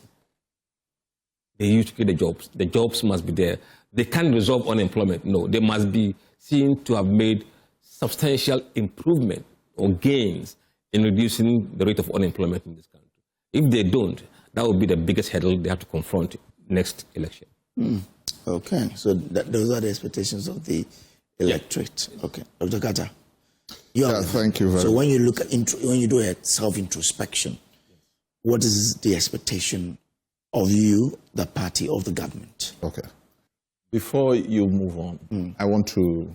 they use to create the jobs. The jobs must be there. They can't resolve unemployment. No, they must be seen to have made substantial improvement or gains in reducing the rate of unemployment in this country. If they don't, that will be the biggest hurdle they have to confront next election. Okay, so those are the expectations of the electorate. Yeah. Okay, Dr. Carter. Thank you very much. So when you look at when you do a self-introspection, what is the expectation of you, the party, of the government? Okay. Before you move on, I want to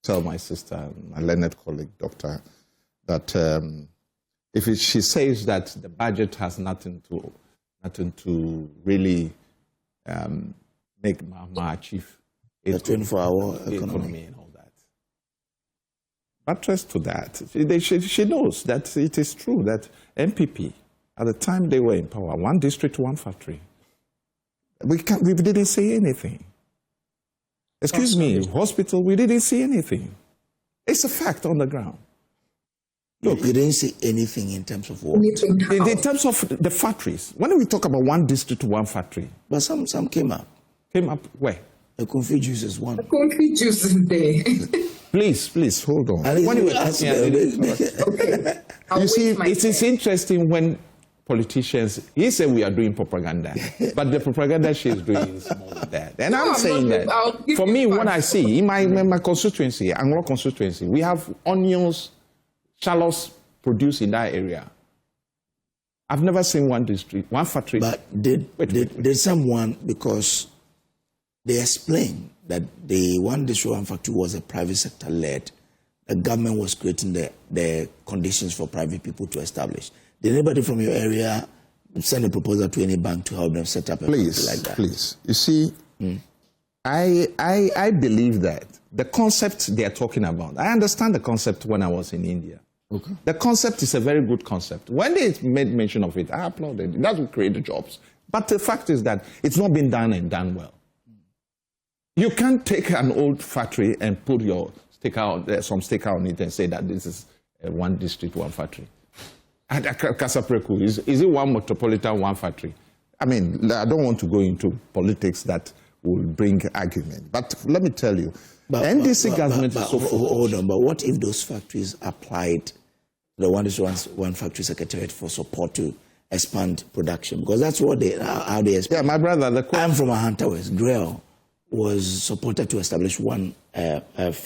tell my sister, my learned colleague, Doctor, that she says that the budget has nothing to really make Mama achieve the 24-hour economy and all that. Buttress to that, she knows that it is true that MPP, at the time they were in power, 1 district, 1 factory. We didn't see anything. Excuse me, hospital, we didn't see anything. It's a fact on the ground. Look, you didn't see anything in terms of what? In terms of the factories. When we talk about 1 district, 1 factory. But some came up. Came up where? The coffee juice is one. The coffee juice is there. Please, hold on. You see, it is interesting when politicians, he said we are doing propaganda, but the propaganda she is doing is more than that. And I'm saying that, for me, what I see, in my constituency, Anglo constituency, we have onions, shallots produced in that area. I've never seen 1 district, 1 factory. But did someone, because they explained that the 1 district, 1 factory was a private sector led, the government was creating the conditions for private people to establish. Did anybody from your area send a proposal to any bank to help them set up a factory like that? Please. You see, I believe that the concept they are talking about, I understand the concept when I was in India. Okay. The concept is a very good concept. When they made mention of it, I applauded it. That will create the jobs. But the fact is that it's not been done and done well. You can't take an old factory and put some sticker on it and say that this is 1 district, 1 factory. At Kasapreku, is it 1 metropolitan, 1 factory? I mean, I don't want to go into politics that will bring argument. But let me tell you, the NDC government is so focused. Hold on, but what if those factories applied the 1 factory secretariat for support to expand production? Because that's what how they expand. Yeah, my brother, I'm from a Hunter West, Grail. was supported to establish one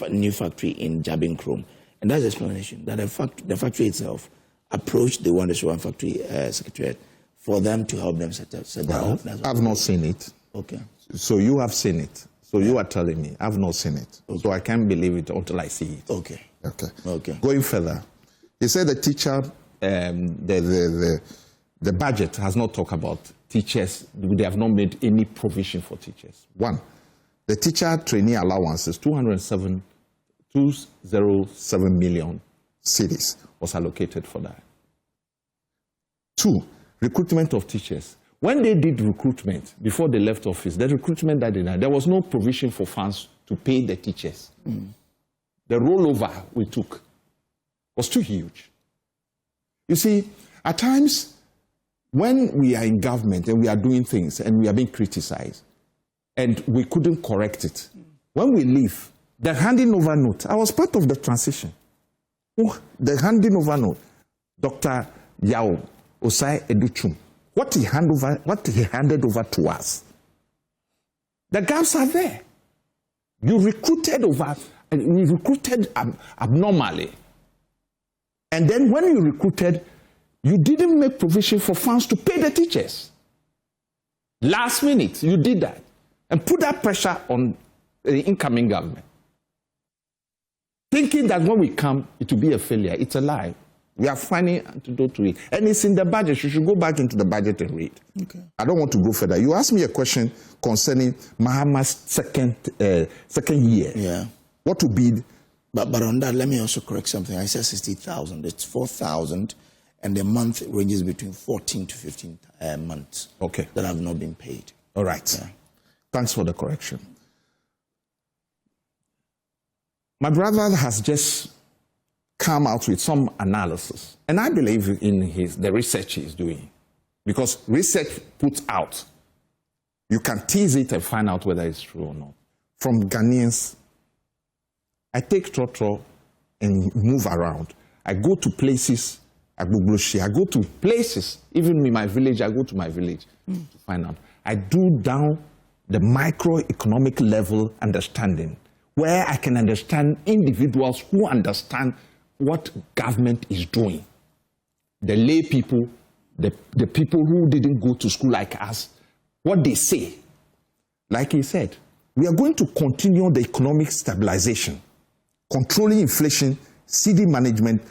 new factory in Jabinkrom. And that's the explanation, that the factory itself approached the Wonders One Factory Secretariat for them to help them set that up. I've not seen it. Okay. So you have seen it. So you are telling me I've not seen it. Okay. So I can't believe it until I see it. Okay. Okay. Okay. Going further, he said the teacher, the budget has not talked about teachers. They have not made any provision for teachers. One, the teacher trainee allowance is 207 million cedis was allocated for that. Two, recruitment of teachers. When they did recruitment, before they left office, the recruitment that they did, there was no provision for funds to pay the teachers. The rollover we took was too huge. You see, at times, when we are in government and we are doing things and we are being criticized and we couldn't correct it, when we leave, the handing over note, I was part of the transition. The handing over note, Dr. Yao Osai Educhum, what he handed over to us, the gaps are there. You recruited abnormally. And then when you recruited, you didn't make provision for funds to pay the teachers. Last minute, you did that and put that pressure on the incoming government. Thinking that when we come, it will be a failure. It's a lie. We are finding antidote to it. And it's in the budget. You should go back into the budget and read. Okay. I don't want to go further. You asked me a question concerning Mahama's second year. Yeah. What would be... But on that, let me also correct something. I said 60,000. It's 4,000, and the month ranges between 14 to 15 months. Okay. That have not been paid. All right. Yeah. Thanks for the correction. My brother has just come out with some analysis, and I believe in the research he's doing, because research puts out, you can tease it and find out whether it's true or not. From Ghanaians, I take trotro and move around. I go to places, I go to places, even in my village, I go to my village to find out. I do down the microeconomic level understanding, where I can understand individuals who understand what government is doing. The lay people, the people who didn't go to school like us, what they say. Like he said, we are going to continue the economic stabilization, controlling inflation, CD management,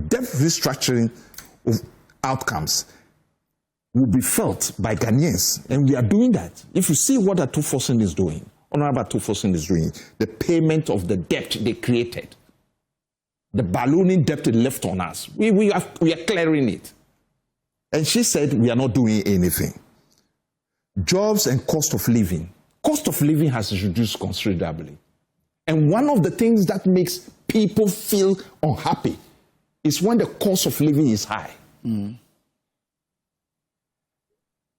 debt restructuring of outcomes will be felt by Ghanaians, and we are doing that. If you see what Atufosin is doing, Honorable Atufosin is doing, the payment of the debt they created, the ballooning debt they left on us, we are clearing it. And she said we are not doing anything. Jobs and cost of living. Cost of living has reduced considerably. And one of the things that makes people feel unhappy is when the cost of living is high.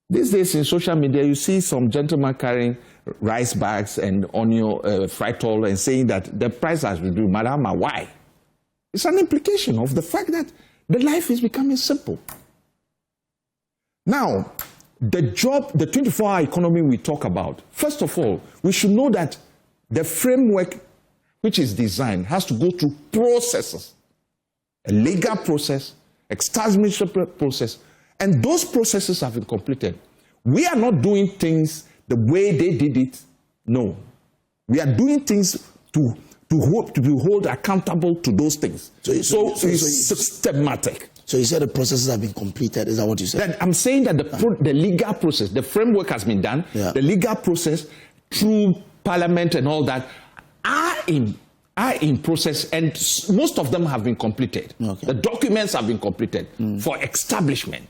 These days in social media, you see some gentleman carrying rice bags and onion, fried oil, and saying that the price has reduced. Madama, why? It's an implication of the fact that the life is becoming simple. Now, the 24-hour economy we talk about, first of all, we should know that the framework which is designed has to go through processes, a legal process, extraordinary process, and those processes have been completed. We are not doing things the way they did it. No. We are doing things to be held accountable to those things. So it's systematic. So you said the processes have been completed. Is that what you said? I'm saying that the legal process, the framework has been done. Yeah. The legal process through Parliament and all that are in process, and most of them have been completed. Okay. The documents have been completed for establishment.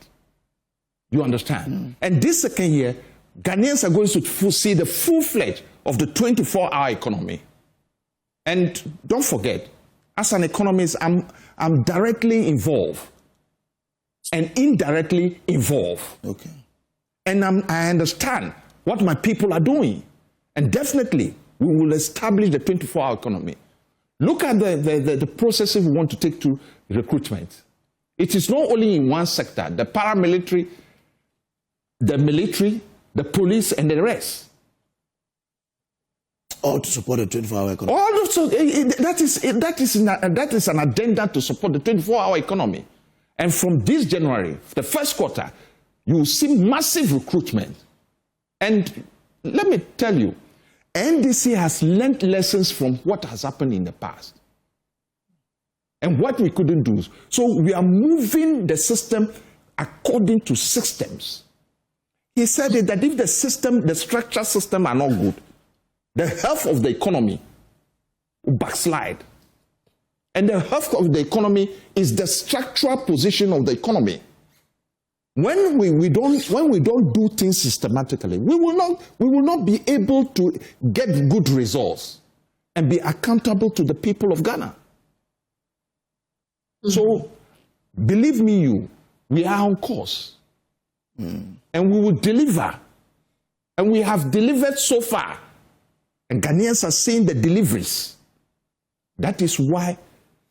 You understand? And this second year, Ghanaians are going to see the full-fledged of the 24-hour economy. And don't forget, as an economist, I'm directly involved and indirectly involved. Okay. And I understand what my people are doing. And definitely, we will establish the 24-hour economy. Look at the processes we want to take to recruitment. It is not only in one sector, the paramilitary, the military, the police, and the rest. All to support the 24-hour economy. That is an addenda to support the 24-hour economy. And from this January, the first quarter, you will see massive recruitment. And let me tell you, NDC has learned lessons from what has happened in the past and what we couldn't do. So we are moving the system according to systems. He said that if the structural system are not good, the health of the economy will backslide. And the health of the economy is the structural position of the economy. When we don't do things systematically, we will not be able to get good results and be accountable to the people of Ghana. So, believe me, we are on course. And we will deliver. And we have delivered so far. And Ghanaians are seeing the deliveries. That is why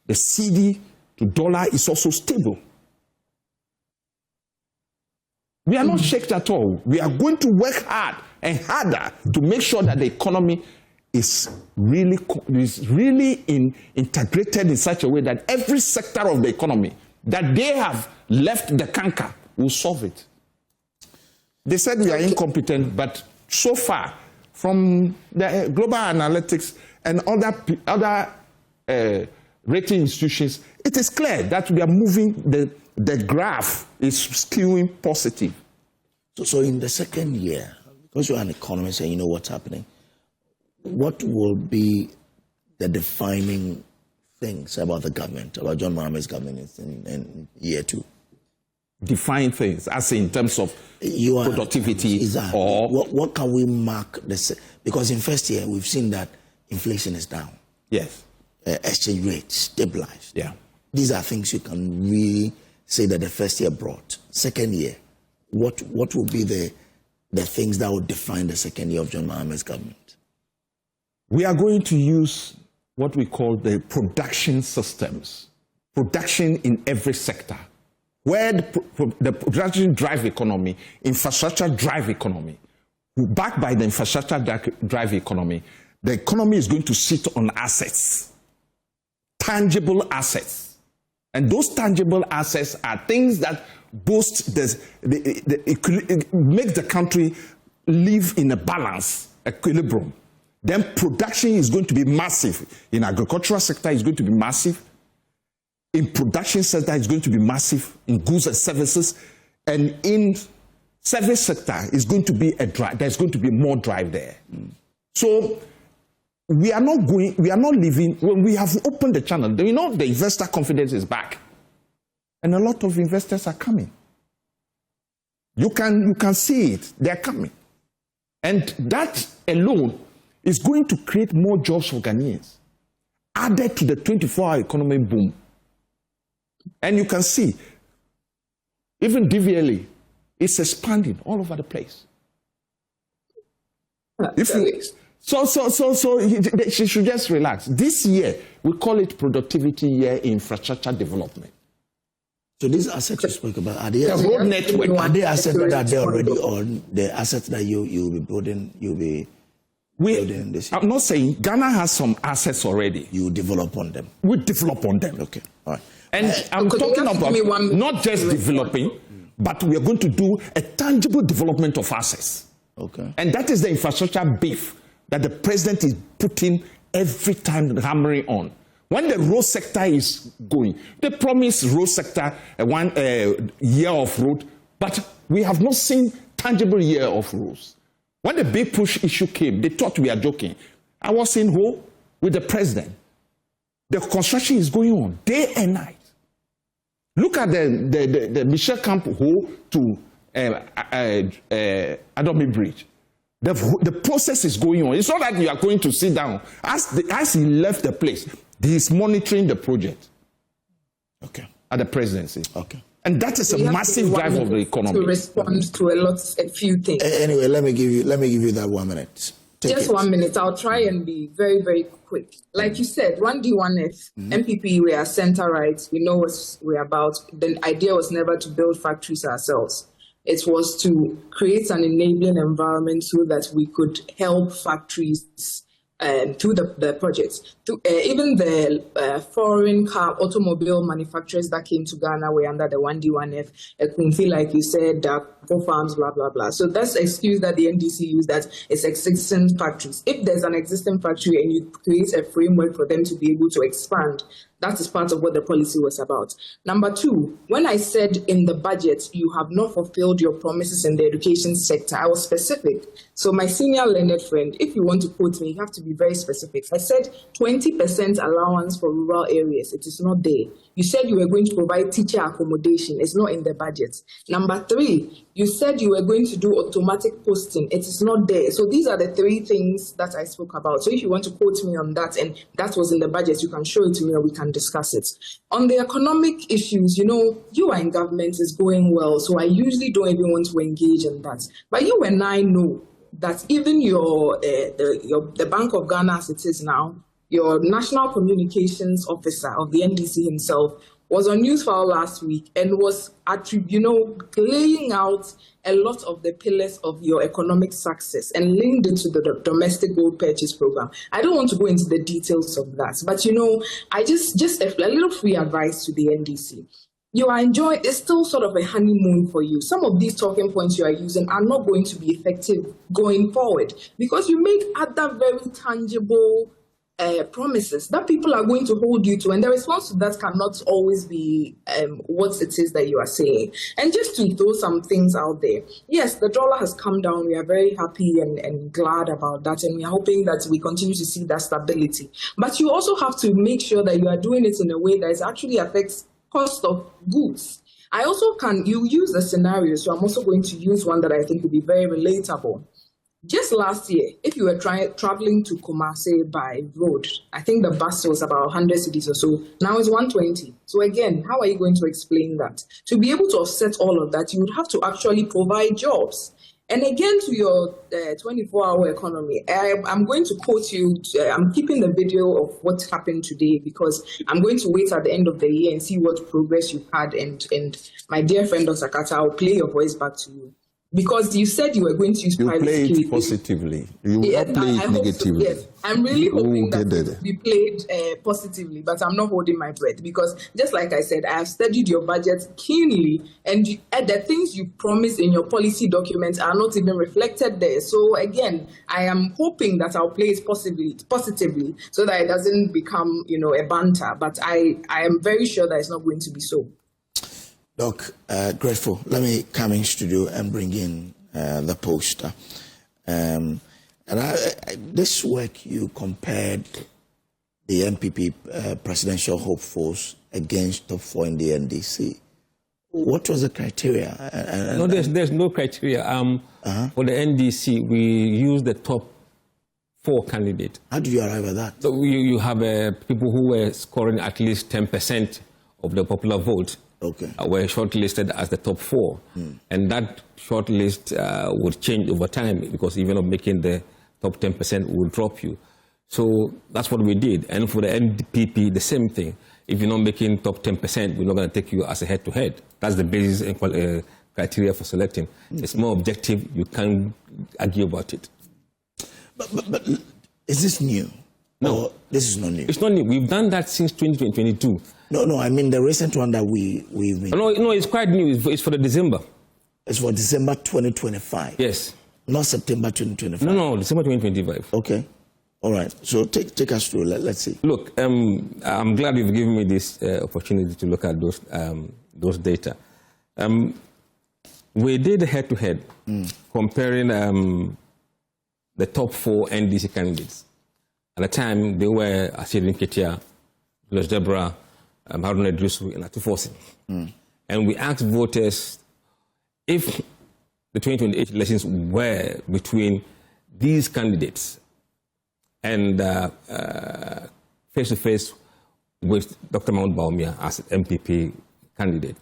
the cedi to dollar is also stable. We are not shaken at all. We are going to work hard and harder to make sure that the economy is really integrated in such a way that every sector of the economy that they have left the canker will solve it. They said we are incompetent, but so far, from the global analytics and other rating institutions, it is clear that we are moving, the graph is skewing positive. So in the second year, because you're an economist and you know what's happening, what will be the defining things about the government, about John Mahama's government in year 2? Define things, as in terms of productivity. Exactly. Or what can we mark this? Because in first year, we've seen that inflation is down. Yes. Exchange rate stabilized. Yeah. These are things you can really say that the first year brought. Second year, what will be the things that will define the second year of John Mahama's government? We are going to use what we call the production systems. Production in every sector. Where the production drive economy, infrastructure drive economy, backed by the infrastructure drive economy, the economy is going to sit on assets, tangible assets. And those tangible assets are things that boost make the country live in a balance, equilibrium. Then production is going to be massive. In agricultural sector, it's going to be massive. In production sector, it's going to be massive. In goods and services, and in service sector, is going to be there's going to be more drive there. So we are not living. When we have opened the channel, you know, the investor confidence is back, and a lot of investors are coming. You can see it; they are coming, and that alone is going to create more jobs for Ghanaians, added to the 24-hour economy boom. And you can see, even DVLA is expanding all over the place. She should just relax. This year, we call it productivity year in infrastructure development. So these assets you spoke about, are they road network? Are they assets that are there already, or the assets that you'll be building? Building this year? I'm not saying Ghana has some assets already. You develop on them. We develop on them. Okay, all right. And I'm talking about not just developing, but we are going to do a tangible development of assets. Okay. And that is the infrastructure beef that the president is putting every time, hammering on. When the road sector is going, they promise road sector 1 year of road, but we have not seen tangible year of roads. When the big push issue came, they thought we are joking. I was in Ho with the president. The construction is going on day and night. Look at the Michel Camp Ho to Adobe Bridge. The process is going on. It's not like you are going to sit down. As he left the place, he is monitoring the project. Okay. At the presidency. Okay. And that is a massive drive of the economy. To respond to a few things. Anyway, let me give you that 1 minute. Just 1 minute. I'll try and be very, very quick. Like you said, 1D1F, MPP, we are center right. We know what we're about. The idea was never to build factories ourselves. It was to create an enabling environment so that we could help factories through the projects. Even the foreign car automobile manufacturers that came to Ghana were under the 1D1F, Quincy, like you said, Go Farms, blah, blah, blah. So that's the excuse that the NDC used, that it's existing factories. If there's an existing factory and you create a framework for them to be able to expand, that is part of what the policy was about. Number two, when I said in the budget, you have not fulfilled your promises in the education sector, I was specific. So my senior learned friend, if you want to quote me, you have to be very specific. I said 20% allowance for rural areas. It is not there. You said you were going to provide teacher accommodation. It's not in the budget. Number three, you said you were going to do automatic posting. It is not there. So these are the three things that I spoke about. So if you want to quote me on that, and that was in the budget, you can show it to me or we can discuss it. On the economic issues, you are in government, is going well. So I usually don't even want to engage in that. But you and I know that even the Bank of Ghana as it is now, your national communications officer of the NDC himself was on Newsfile last week and was laying out a lot of the pillars of your economic success and linked it to the domestic gold purchase program. I don't want to go into the details of that, but I just a little free advice to the NDC. You are enjoying, it's still sort of a honeymoon for you. Some of these talking points you are using are not going to be effective going forward because you make other very tangible promises that people are going to hold you to, and the response to that cannot always be what it is that you are saying. And just to throw some things out there, yes, the dollar has come down. We are very happy and glad about that, and we are hoping that we continue to see that stability. But you also have to make sure that you are doing it in a way that actually affects cost of goods. I also you use a scenario, so I'm also going to use one that I think will be very relatable. Just last year, if you were traveling to Kumasi by road, I think the bus was about 100 cedis or so. Now it's 120. So again, how are you going to explain that? To be able to offset all of that, you would have to actually provide jobs. And again, to your 24-hour economy, I'm going to quote you. I'm keeping the video of what happened today because I'm going to wait at the end of the year and see what progress you've had. And my dear friend, Dr. Kata, I'll play your voice back to you. Because you said you were going to use private security. You play it positively. You will not play it negatively. So, yes. I'm really hoping that it will be played positively, but I'm not holding my breath because just like I said, I have studied your budget keenly and the things you promise in your policy documents are not even reflected there. So again, I am hoping that I'll play it positively so that it doesn't become, a banter, but I am very sure that it's not going to be so. Doc, grateful. Let me come in studio and bring in the poster. This work, you compared the MPP presidential hopefuls against top 4 in the NDC. What was the criteria? No, there's no criteria. For the NDC, we use the top 4 candidates. How did you arrive at that? So you have people who were scoring at least 10% of the popular vote. Okay. Were shortlisted as the top 4. And that shortlist would change over time because even of making the top 10% will drop you. So that's what we did. And for the NPP, the same thing. If you're not making top 10%, we're not going to take you as a head-to-head. That's the basis criteria for selecting. It's more objective. You can't argue about it. But is this new? No. Or this is not new? It's not new. We've done that since 2022. No, I mean the recent one that we've been... No, it's quite new. It's for the December. It's for December 2025? Yes. Not September 2025? No, December 2025. Okay. All right. So take us through. Let's see. Look, I'm glad you've given me this opportunity to look at those data. We did head-to-head comparing the top 4 NDC candidates. At the time, they were Asirin Ketia, Los Debra, Haruna Idrisu, and Atufosi. And we asked voters if the 2028 elections were between these candidates and face-to-face with Dr. Mahmoud Bawumia as MPP candidate,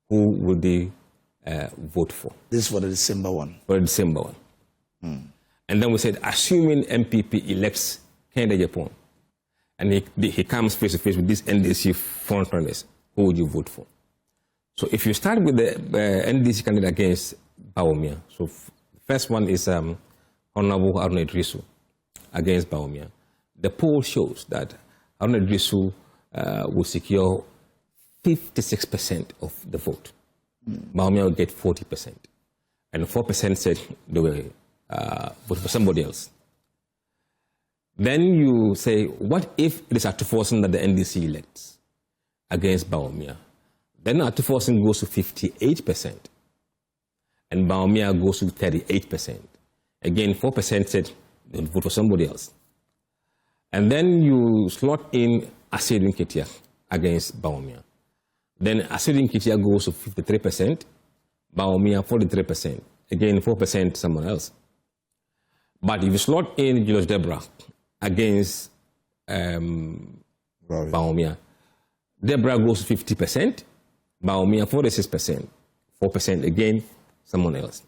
who would they vote for? This is for the December one? For the December one. And then we said, assuming MPP elects Kennedy Japan, and he comes face-to-face with these NDC frontrunners, who would you vote for? So if you start with the NDC candidate against Bawumia, so first one is Honorable Haruna Idrisu. against Bawumia, the poll shows that Haruna Iddrisu will secure 56% of the vote. Bawumia will get 40%. And 4% said they will vote for somebody else. Then you say, what if it is Atuforsen that the NDC elects against Bawumia? Then Atuforsen goes to 58%, and Bawumia goes to 38%. Again, 4% said they'll vote for somebody else. And then you slot in Asedu Nketia against Bawumia. Then Asedu Nketia goes to 53%, Bawumia 43%. Again, 4% someone else. But if you slot in Julius Deborah against Bawumia, Deborah goes to 50%, Bawumia 46%, 4% again, someone else.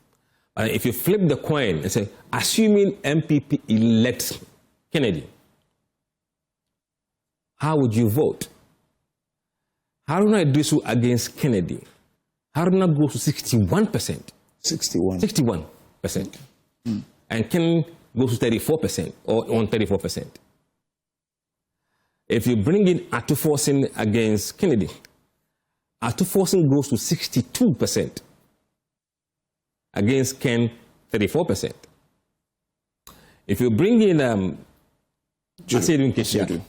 If you flip the coin and say, assuming MPP elects Kennedy, how would you vote? Haruna Iddrisu against Kennedy. Haruna goes to 61%. 61%. And Ken goes to 34%, or on 34%. If you bring in Atuforsen against Kennedy, Atuforsen goes to 62%. Against Ken, 34%. If you bring in Asedu Nketia,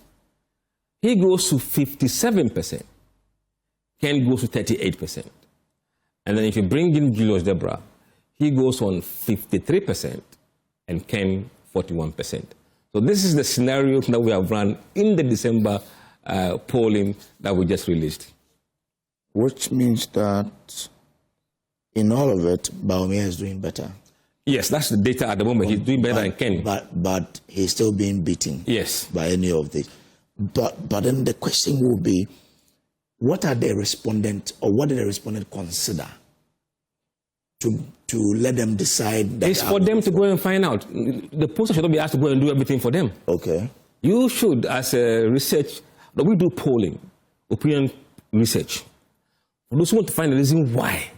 he goes to 57%. Ken goes to 38%. And then if you bring in Julius Deborah, he goes on 53%, and Ken 41%. So this is the scenario that we have run in the December polling that we just released. Which means that in all of it, Bawumia is doing better. Yes, that's the data at the moment. He's doing better than Ken. But he's still being beaten. Yes. By any of this. But then the question will be, what are the respondent, or what did the respondent consider to let them decide that? It's for them to go and find out. The pollster should not be asked to go and do everything for them. Okay. You should, as a research, we do polling, opinion research. For those who want to find the reason why,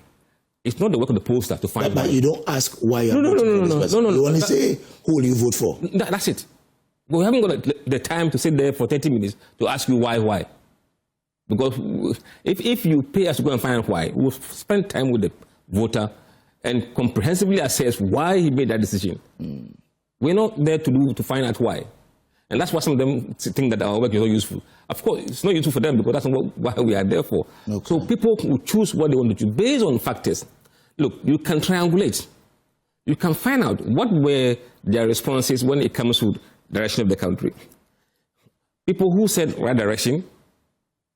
it's not the work of the pollster to find. But you don't ask why you're voting for this person. You only say who will you vote for. That's it. We haven't got the time to sit there for 30 minutes to ask you why. Because if you pay us to go and find out why, we'll spend time with the voter and comprehensively assess why he made that decision. We're not there to find out why. And that's why some of them think that our work is not useful. Of course, it's not useful for them because that's not what we are there for. Okay. So people will choose what they want to choose based on factors. Look, you can triangulate. You can find out what were their responses when it comes to direction of the country. People who said right direction,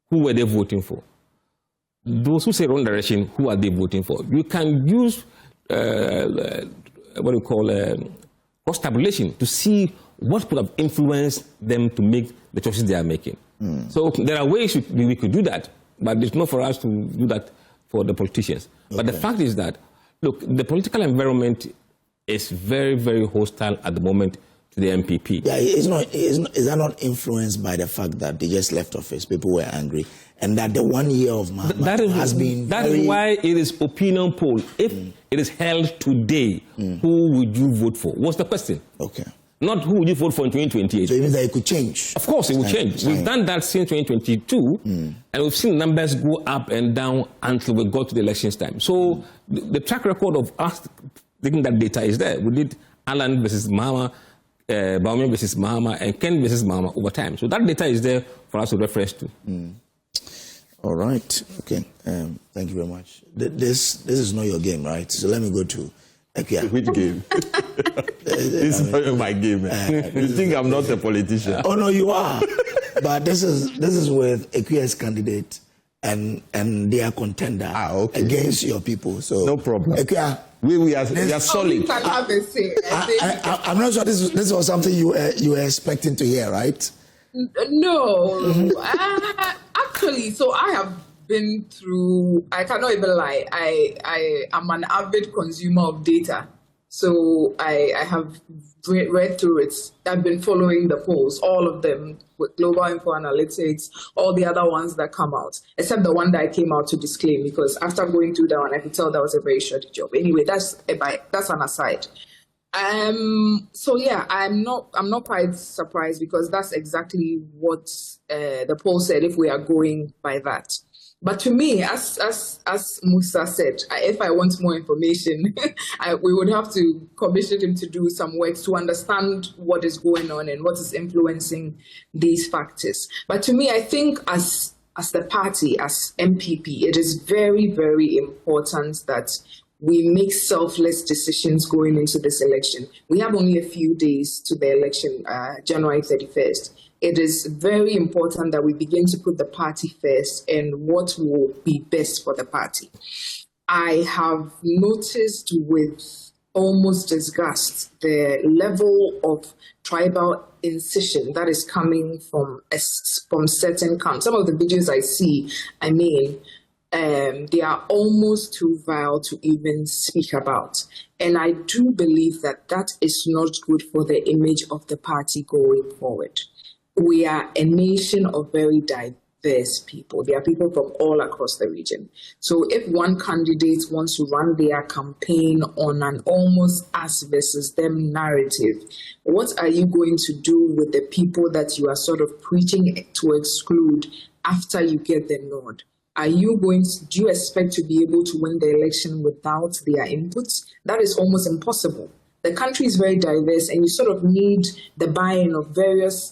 who were they voting for? Those who say wrong direction, who are they voting for? You can use cross-tabulation to see what could have influenced them to make the choices they are making. So there are ways we could do that, but it's not for us to do that for the politicians. Okay. But the fact is that, look, the political environment is very, very hostile at the moment to the MPP. Yeah, is that not influenced by the fact that they just left office, people were angry, and that the 1 year of Mahama has been That is why it is opinion poll. If it is held today, who would you vote for? What's the question? Okay. Not who would you vote for in 2028. So it means that it could change. Of course it will change. We've done that since 2022, and we've seen numbers go up and down until we got to the elections time. So the track record of us taking that data is there. We did Alan versus Mahama, Bawumia versus Mahama, and Ken versus Mahama over time. So that data is there for us to reference to. All right. Okay. Thank you very much. This is not your game, right? So let me go to Ekwia. Which game? It's not my game. You think I'm not a politician? Oh no, you are. But this is with Ekwia's candidate and their contender against your people. So no problem. Ekwia, we are solid. I'm not sure this was something you were expecting to hear, right? No. Actually, so I have been through, I cannot even lie, I am an avid consumer of data. So I have read through it. I've been following the polls, all of them, with Global Info Analytics, all the other ones that come out, except the one that I came out to disclaim, because after going through that one, I could tell that was a very short job. Anyway, that's an aside. So yeah, I'm not quite surprised, because that's exactly what the poll said, if we are going by that. But to me, as Musa said, if I want more information, we would have to commission him to do some work to understand what is going on and what is influencing these factors. But to me, I think as the party, as MPP, it is very, very important that we make selfless decisions going into this election. We have only a few days to the election, January 31st. It is very important that we begin to put the party first and what will be best for the party. I have noticed with almost disgust the level of tribal incision that is coming from certain camps. Some of the videos I see, they are almost too vile to even speak about. And I do believe that that is not good for the image of the party going forward. We are a nation of very diverse people. There are people from all across the region. So if one candidate wants to run their campaign on an almost us versus them narrative, what are you going to do with the people that you are sort of preaching to exclude after you get the nod? Do you expect to be able to win the election without their inputs? That is almost impossible. The country is very diverse, and you sort of need the buy-in of various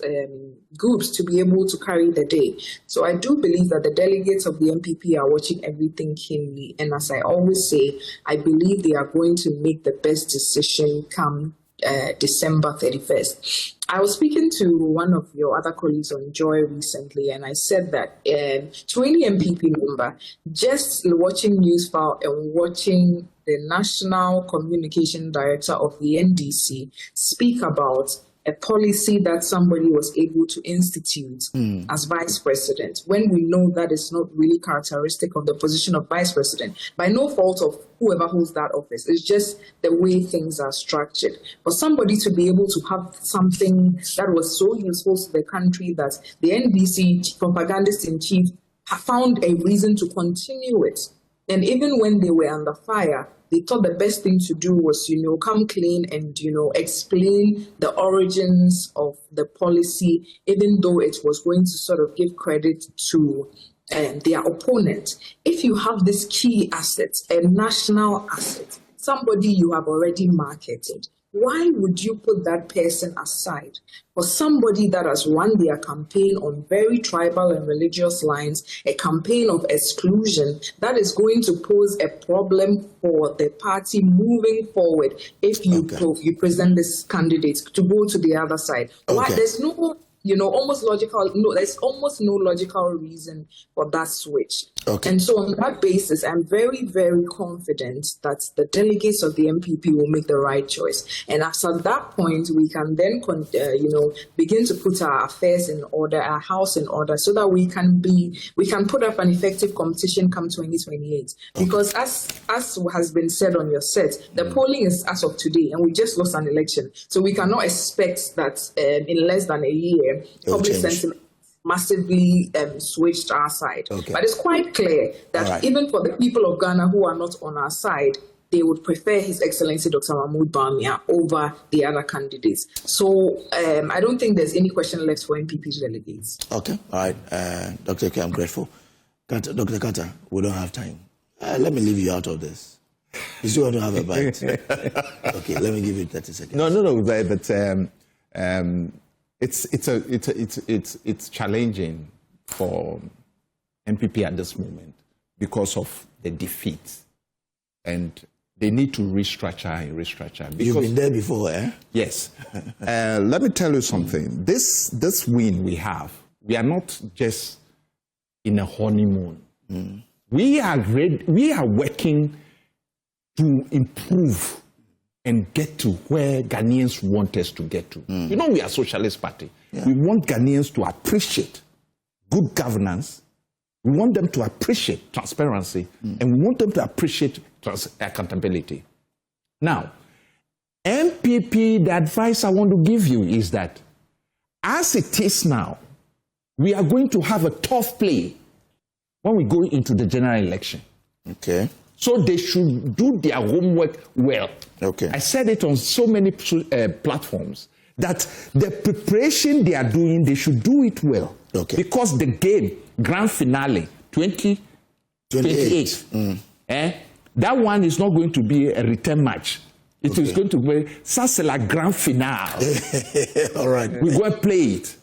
groups to be able to carry the day. So I do believe that the delegates of the MPP are watching everything keenly. And as I always say, I believe they are going to make the best decision come December 31st. I was speaking to one of your other colleagues on Joy recently, and I said that to any MPP member, just watching Newsfile and watching the National Communication Director of the NDC speak about a policy that somebody was able to institute as vice president, when we know that is not really characteristic of the position of vice president, by no fault of whoever holds that office. It's just the way things are structured. For somebody to be able to have something that was so useful to the country that the NDC propagandist in chief found a reason to continue it. And even when they were under fire, they thought the best thing to do was, come clean and, explain the origins of the policy, even though it was going to sort of give credit to their opponent. If you have this key asset, a national asset, somebody you have already marketed, why would you put that person aside for somebody that has run their campaign on very tribal and religious lines, a campaign of exclusion that is going to pose a problem for the party moving forward if you present this candidate to go to the other side? Why? There's no there's almost no logical reason for that switch. And so on that basis, I'm very, very confident that the delegates of the MPP will make the right choice. And as at that point, we can then, begin to put our affairs in order, our house in order, so that we can put up an effective competition come 2028. Because as has been said on your set, the polling is as of today, and we just lost an election. So we cannot expect that in less than a year, public sentiment massively switched our side. But it's quite clear that even for the people of Ghana who are not on our side, they would prefer His Excellency Dr. Mahmoud Bawumia over the other candidates. So I don't think there's any question left for MPP delegates. Okay, all right. Dr. K, I'm grateful. Dr. Carter, we don't have time. Let me leave you out of this. You still want to have a bite? Okay, let me give you 30 seconds. No, but it's challenging for MPP at this moment because of the defeat, and they need to restructure. You've been there before, eh? Yes. Let me tell you something. This win we have, we are not just in a honeymoon. We are working to improve and get to where Ghanaians want us to get to. We are a socialist party. We want Ghanaians to appreciate good governance. We want them to appreciate transparency, and we want them to appreciate accountability. Now, MPP, the advice I want to give you is that as it is now, we are going to have a tough play when we go into the general election. Okay. So they should do their homework well. Okay. I said it on so many platforms that the preparation they are doing, they should do it well. Okay. Because the game, grand finale, 2028, that one is not going to be a return match. It is going to be Sasela grand finale. All right. We're going to play it.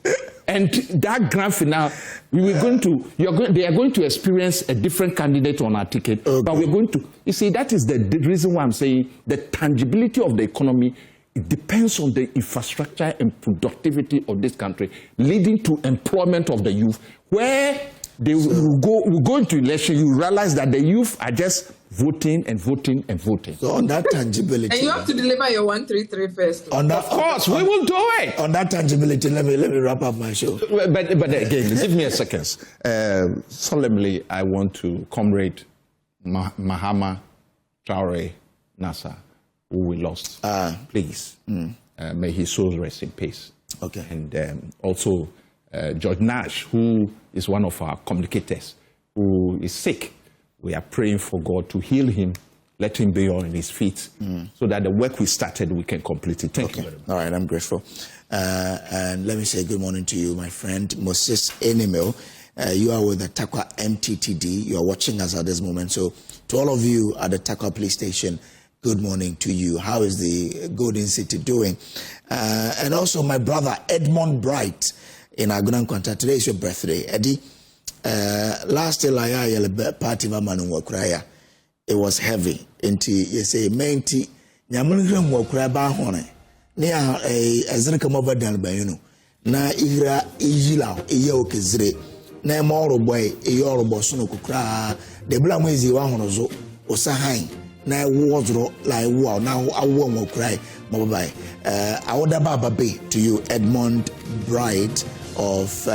And that grand finale, they are going to experience a different candidate on our ticket. Okay. But we're going to, you see, that is the reason why I'm saying the tangibility of the economy, it depends on the infrastructure and productivity of this country, leading to employment of the youth. Where they will go into election, you realize that the youth are just voting and voting and voting. So on that tangibility, and you have to deliver your 133 first. Of course, we will do it. On that tangibility, let me wrap up my show. But again, give me a second. Solemnly, I want to comrade Mahama Traore Nasser, who we lost. Please, may his soul rest in peace. Okay. And also George Nash, who is one of our communicators, who is sick. We are praying for God to heal him, let him be on his feet, so that the work we started, we can complete it. Thank you very much. All right, I'm grateful. And let me say good morning to you, my friend, Kwesi Nyantakyi. You are with the Takwa MTTD. You are watching us at this moment. So to all of you at the Takwa police station, good morning to you. How is the Golden City doing? And also my brother, Edmond Bright, in Agunan Kwanta. Today is your birthday, Eddie. Last year, party it was heavy. You say, Menti, Yamungram Wakraba Hone, near a Zerkamova Dalbayuno, na Ira Ijila, Eokizre, na Moro boy, Eorobo Sunokukra, the Blamwezi Wahonozo, Osahain, na Wardro, like wow, now I won't cry, Mobai. I would have be to you, Edmond Bright of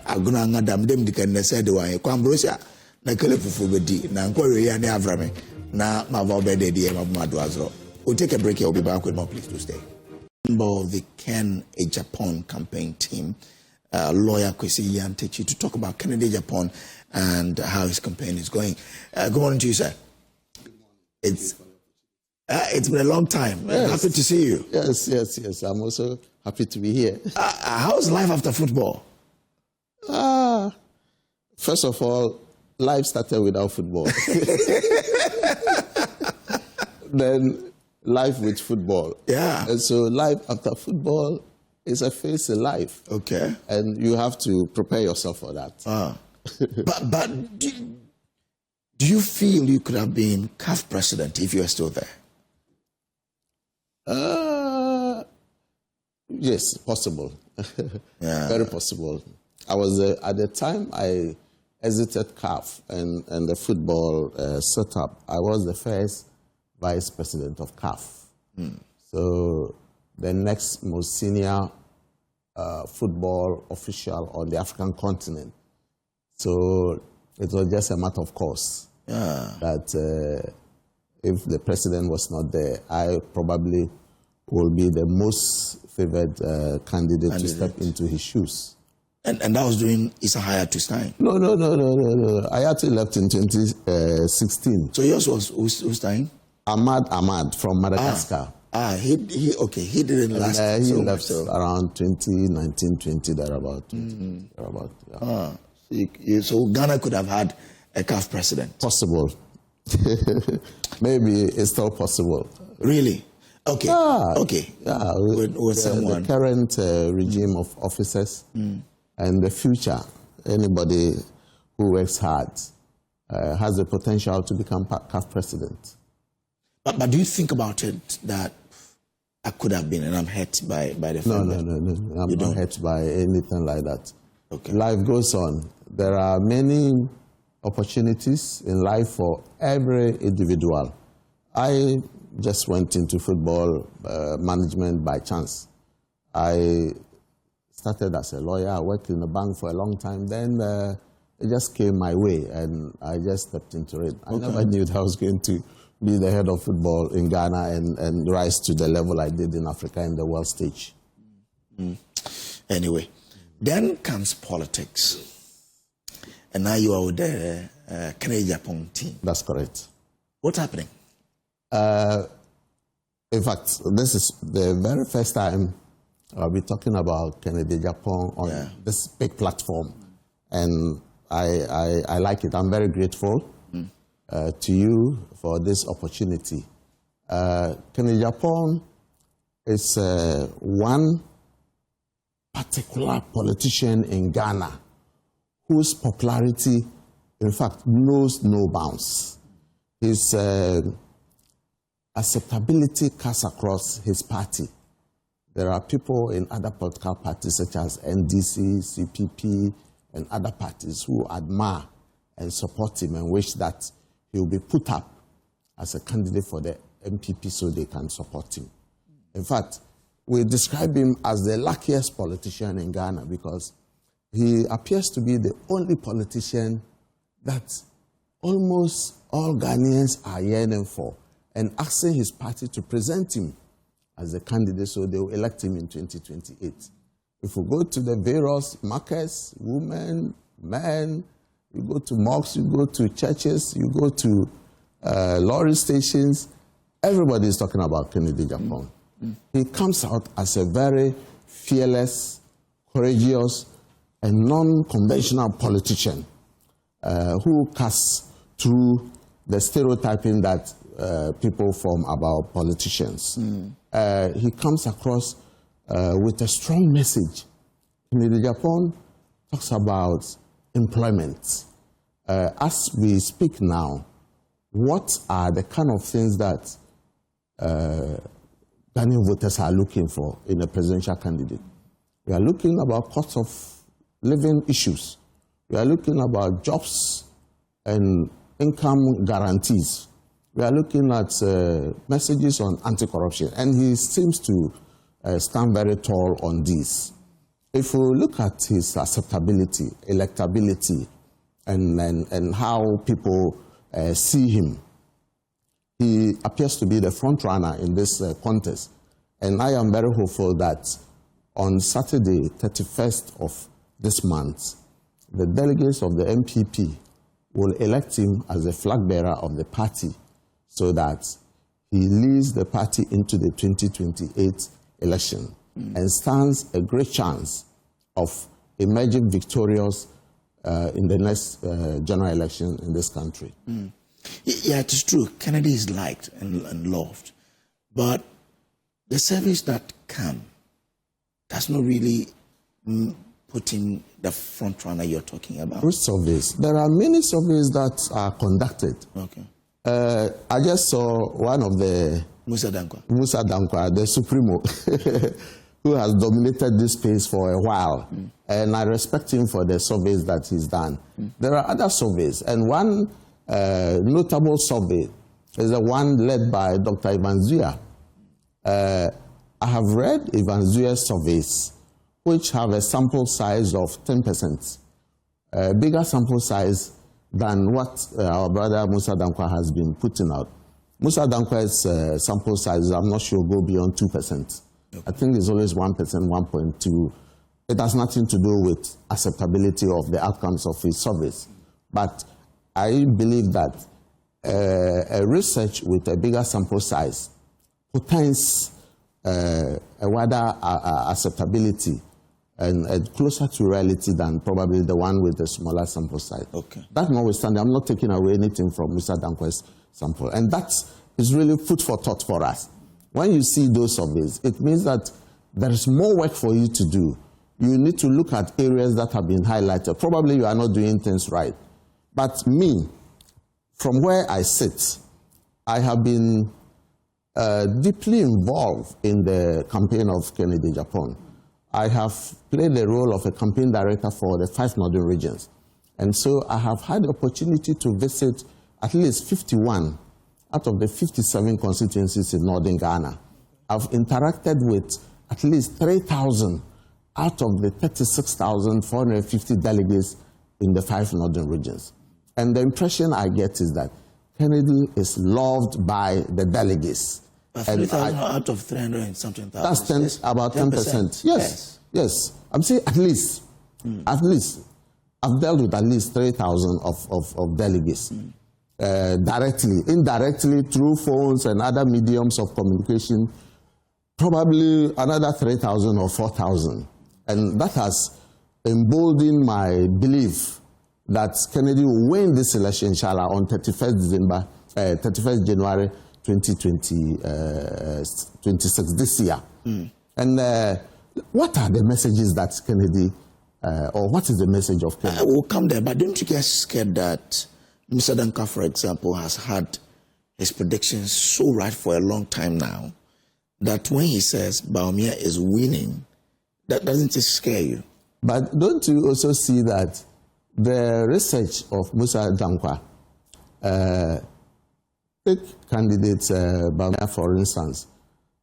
Agunanga Dam Dem Dikan said why Kwambrosia na Kelefu Bedi na Nkwari ya ne Avrame na Mavobede de Mamadwazro. We'll take a break here. We'll be back with more. Please do stay. Member of the Ken a Japan campaign team, lawyer Kwesi Nyantakyi, to talk about Kennedy Japan and how his campaign is going. Good morning to you, sir. It's been a long time. Yes. Happy to see you. Yes. I'm also happy to be here. How's life after football? First of all, life started without football. Then life with football. Yeah. And so life after football is a phase in life. Okay. And you have to prepare yourself for that. But do you feel you could have been CAF president if you were still there? Yes, possible. Yeah. Very possible. I was at the time I exited CAF and the football setup. I was the first vice president of CAF. So the next most senior football official on the African continent. So it was just a matter of course that if the president was not there, I probably will be the most favored candidate to step into his shoes. And that was during Issa Hayatu's time? No. Hayatu left in 2016. So yours was whose time? Ahmad from Madagascar. He didn't last. He left around 2019-20, thereabout. So Ghana could have had a CAF president? Possible. Maybe it's still possible. Really? Okay. Yeah. With someone. The current regime of officers and the future, anybody who works hard has the potential to become CAF president. But do you think about it that I could have been and I'm hurt by the failure? No. I'm not hurt by anything like that. Okay. Life goes on. There are many opportunities in life for every individual. I just went into football management by chance. I started as a lawyer. I worked in the bank for a long time. Then it just came my way, and I just stepped into it. I never knew that I was going to be the head of football in Ghana and rise to the level I did in Africa in the world stage. Anyway, then comes politics. And now you are with the Canadian Japan team. That's correct. What's happening? In fact, this is the very first time I'll be talking about Kennedy Japan on this big platform. And I like it. I'm very grateful to you for this opportunity. Kennedy Japan is one particular politician in Ghana whose popularity, in fact, knows no bounds. His acceptability cuts across his party. There are people in other political parties such as NDC, CPP, and other parties who admire and support him and wish that he will be put up as a candidate for the MPP so they can support him. In fact, we describe him as the luckiest politician in Ghana because he appears to be the only politician that almost all Ghanaians are yearning for and asking his party to present him as a candidate so they will elect him in 2028. If we go to the various markets, women, men, you go to mosques, you go to churches, you go to lorry stations, everybody is talking about Kennedy Japan. He comes out as a very fearless, courageous, and non-conventional politician who cuts through the stereotyping that people form about politicians. He comes across with a strong message. Kennedy Japan talks about employment. As we speak now, what are the kind of things that Ghanaian voters are looking for in a presidential candidate? We are looking about cost of living issues. We are looking about jobs and income guarantees. We are looking at messages on anti-corruption, and he seems to stand very tall on this. If we look at his acceptability, electability, and how people see him, he appears to be the front runner in this contest. And I am very hopeful that on Saturday, 31st of this month, the delegates of the MPP will elect him as the flag bearer of the party so that he leads the party into the 2028 election and stands a great chance of emerging victorious in the next general election in this country. Yeah, it is true. Kennedy is liked and loved. But the service that can does not really put him the front runner you're talking about. Which surveys? There are many surveys that are conducted. Okay. I just saw one of the Musa Dankwa, the Supremo, who has dominated this space for a while. And I respect him for the surveys that he's done. There are other surveys, and one notable survey is the one led by Dr. Ivan Zuya. I have read Ivan Zuya's surveys, which have a sample size of 10%, a bigger sample size than what our brother Musa Dankwa has been putting out. Musa Dankwa's sample size, I'm not sure, go beyond 2%. Okay. I think it's always 1%, 1.2%. It has nothing to do with acceptability of the outcomes of his surveys. But I believe that a research with a bigger sample size portends a wider acceptability and closer to reality than probably the one with the smaller sample size. Okay. That notwithstanding, I'm not taking away anything from Mr. Dankwa's sample. And that is really food for thought for us. When you see those surveys, it means that there is more work for you to do. You need to look at areas that have been highlighted. Probably you are not doing things right. But me, from where I sit, I have been deeply involved in the campaign of Kennedy Japan. I have played the role of a campaign director for the 5 northern regions. And so I have had the opportunity to visit at least 51 out of the 57 constituencies in northern Ghana. I've interacted with at least 3,000 out of the 36,450 delegates in the 5 northern regions. And the impression I get is that Kennedy is loved by the delegates. 3,000 out of 300 and something thousand. That's about 10%. Yes. I'm saying at least. At least. I've dealt with at least 3,000 of delegates. directly, indirectly through phones and other mediums of communication, probably another 3,000 or 4,000. And that has emboldened my belief that Kennedy will win this election, inshallah, on 31st January 2026 this year. And what are the messages that Kennedy, or what is the message of Kennedy? We'll come there, but don't you get scared that Mr. Danka, for example, has had his predictions so right for a long time now that when he says Bawumia is winning, that doesn't just scare you? But don't you also see that the research of Musa Dankwa, take candidate Bawumia, for instance,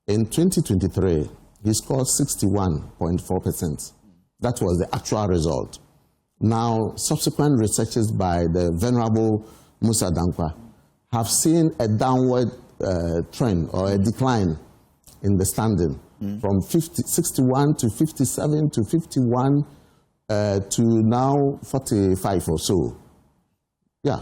in 2023, he scored 61.4%. That was the actual result. Now, subsequent researches by the venerable Musa Dankwa have seen a downward trend or a decline in the standing from 61 to 57 to 51 to now 45 or so. Yeah.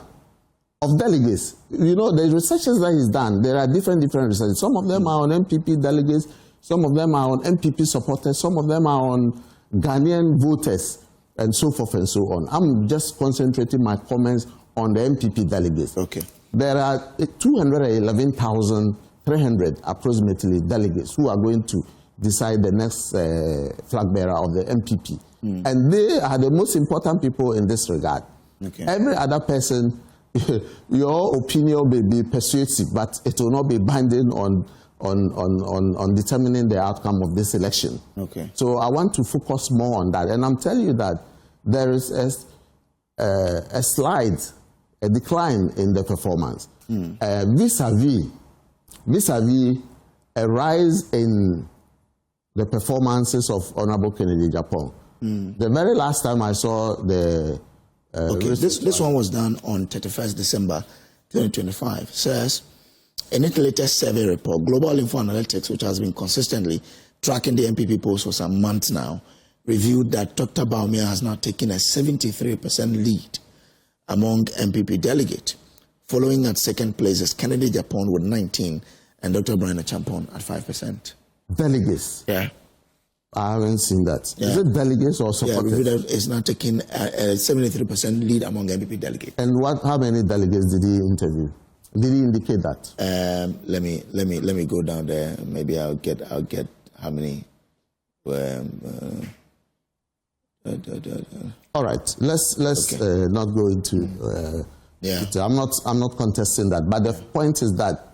Of delegates. You know, the researches that he's done, there are different researches. Some of them are on MPP delegates, some of them are on MPP supporters, some of them are on Ghanaian voters, and so forth and so on. I'm just concentrating my comments on the MPP delegates. Okay. There are 211,300 approximately delegates who are going to decide the next flag bearer of the MPP. And they are the most important people in this regard. Okay. Every other person, your opinion may be persuasive, but it will not be binding on determining the outcome of this election. Okay. So I want to focus more on that. And I'm telling you that there is a slide, a decline in the performance. Vis-a-vis a rise in the performances of Honorable Kennedy Japong. The very last time I saw the... this one was done on 31st December 2025. Says, in its latest survey report, Global Info Analytics, which has been consistently tracking the MPP polls for some months now, reviewed that Dr. Bawumia has now taken a 73% lead among MPP delegates. Following at second place is Kennedy Japong with 19 and Dr. Brian Champon at 5%. Delegates? Yeah. I haven't seen that. Yeah. Is it delegates or supporters? Yeah, it's now taking a 73% lead among MPP delegates. And how many delegates did he interview? Did he indicate that? Let me go down there. Maybe I'll get how many. All right. Let's okay. Not go into. I'm not contesting that, but the point is that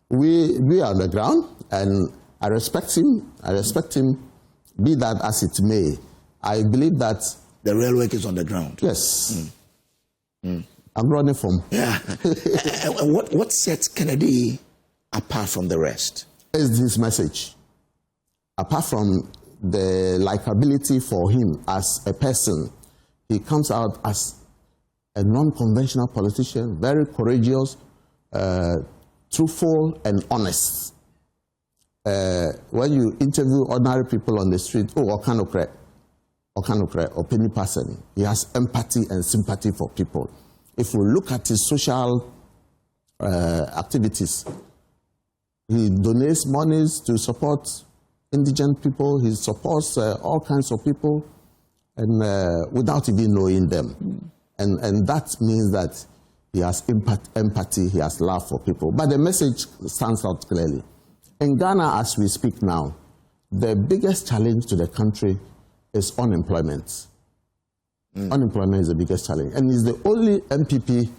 we are on the ground, and I respect him. Be that as it may. I believe that the real work is on the ground. Yes. I'm running from. Yeah. And what sets Kennedy apart from the rest? Is this message. Apart from the likability for him as a person, he comes out as a non-conventional politician, very courageous, truthful, and honest. When you interview ordinary people on the street, or penny person, he has empathy and sympathy for people. If we look at his social activities, he donates monies to support indigent people. He supports all kinds of people, and without even knowing them. And that means that he has empathy, he has love for people. But the message stands out clearly. In Ghana, as we speak now, the biggest challenge to the country is unemployment. Unemployment is the biggest challenge. And he's the only MPP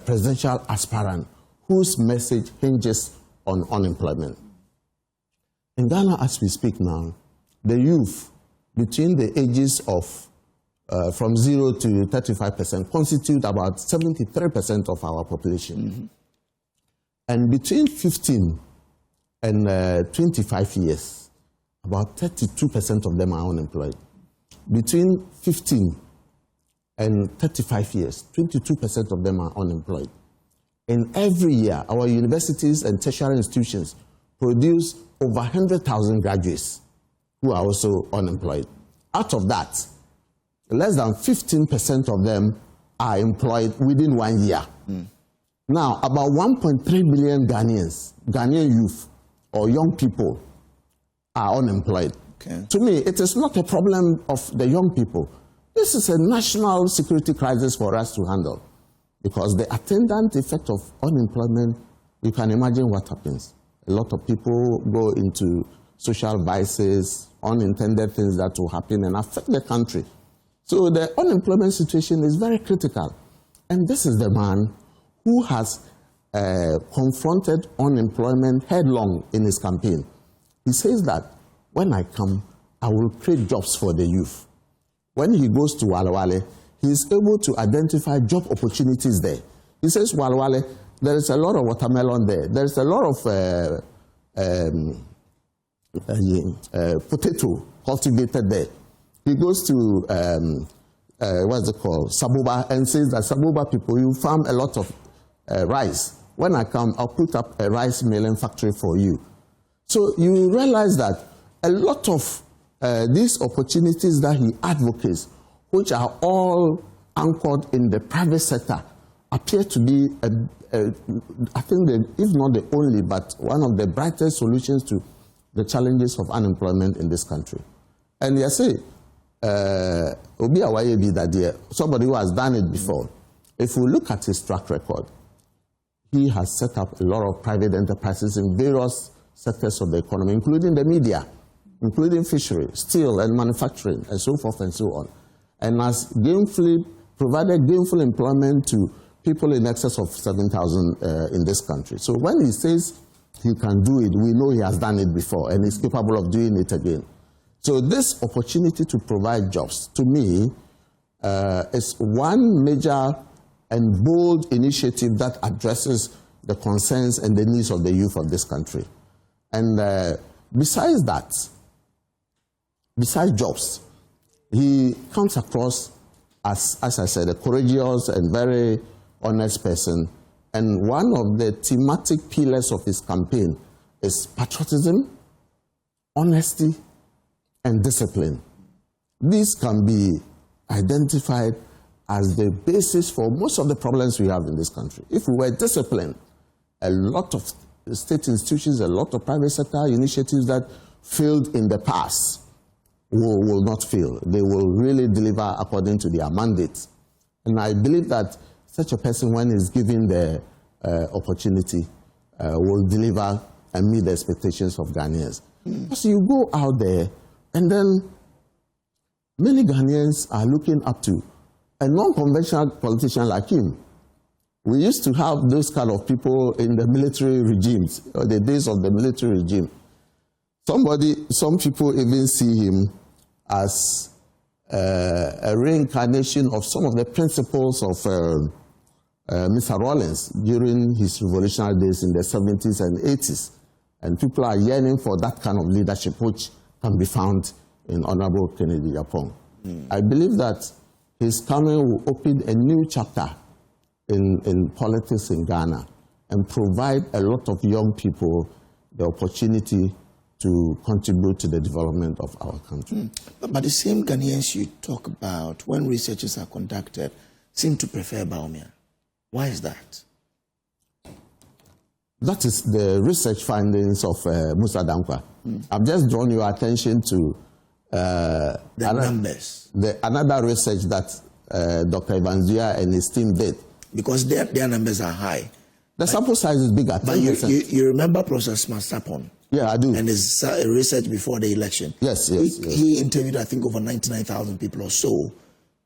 presidential aspirant whose message hinges on unemployment. In Ghana, as we speak now, the youth between the ages of from 0 to 35% constitute about 73% of our population. And between 15 and 25 years, about 32% of them are unemployed. Between 15 and 35 years, 22% of them are unemployed. And every year, our universities and tertiary institutions produce over 100,000 graduates who are also unemployed. Out of that, less than 15% of them are employed within 1 year. Now, about 1.3 million Ghanaian youth or young people are unemployed. Okay. To me, it is not a problem of the young people. This is a national security crisis for us to handle, because the attendant effect of unemployment, you can imagine what happens. A lot of people go into social vices, unintended things that will happen and affect the country. So the unemployment situation is very critical. And this is the man who has confronted unemployment headlong in his campaign. He says that when I come, I will create jobs for the youth. When he goes to Walawale, he is able to identify job opportunities there. He says, Walawale, there is a lot of watermelon there. There is a lot of potato cultivated there. He goes to, what's it called, Saboba, and says that Saboba people, you farm a lot of rice. When I come, I'll put up a rice milling factory for you. So you realize that a lot of these opportunities that he advocates, which are all anchored in the private sector, appear to be, I think, if not the only, but one of the brightest solutions to the challenges of unemployment in this country. And you say, somebody who has done it before, if we look at his track record, he has set up a lot of private enterprises in various sectors of the economy, including the media, including fishery, steel and manufacturing, and so forth and so on. And has provided gainful employment to people in excess of 7,000 in this country. So when he says he can do it, we know he has done it before and is capable of doing it again. So this opportunity to provide jobs, to me, is one major and bold initiative that addresses the concerns and the needs of the youth of this country. And besides that, besides jobs, he comes across as I said, a courageous and very honest person. And one of the thematic pillars of his campaign is patriotism, honesty, and discipline. These can be identified as the basis for most of the problems we have in this country. If we were disciplined, a lot of state institutions, a lot of private sector initiatives that failed in the past will not fail. They will really deliver according to their mandates. And I believe that such a person, when he's given the opportunity, will deliver and meet the expectations of Ghanaians. So you go out there, and then many Ghanaians are looking up to a non-conventional politician like him. We used to have those kind of people in the military regimes, or the days of the military regime. Some people even see him as a reincarnation of some of the principles of Mr. Rawlings during his revolutionary days in the 70s and 80s. And people are yearning for that kind of leadership, which can be found in Honorable Kennedy Yapong. I believe that his coming will open a new chapter in politics in Ghana and provide a lot of young people the opportunity to contribute to the development of our country. But the same Ghanaians you talk about, when researches are conducted, seem to prefer Bawumia. Why is that? That is the research findings of Musa Dankwa. I've just drawn your attention to numbers. Another research that Dr. Evanzia and his team did. Because their numbers are high. The sample size is bigger. But you remember Professor Sapon? Yeah, I do. And his research before the election. Yes. He interviewed, I think, over 99,000 people or so,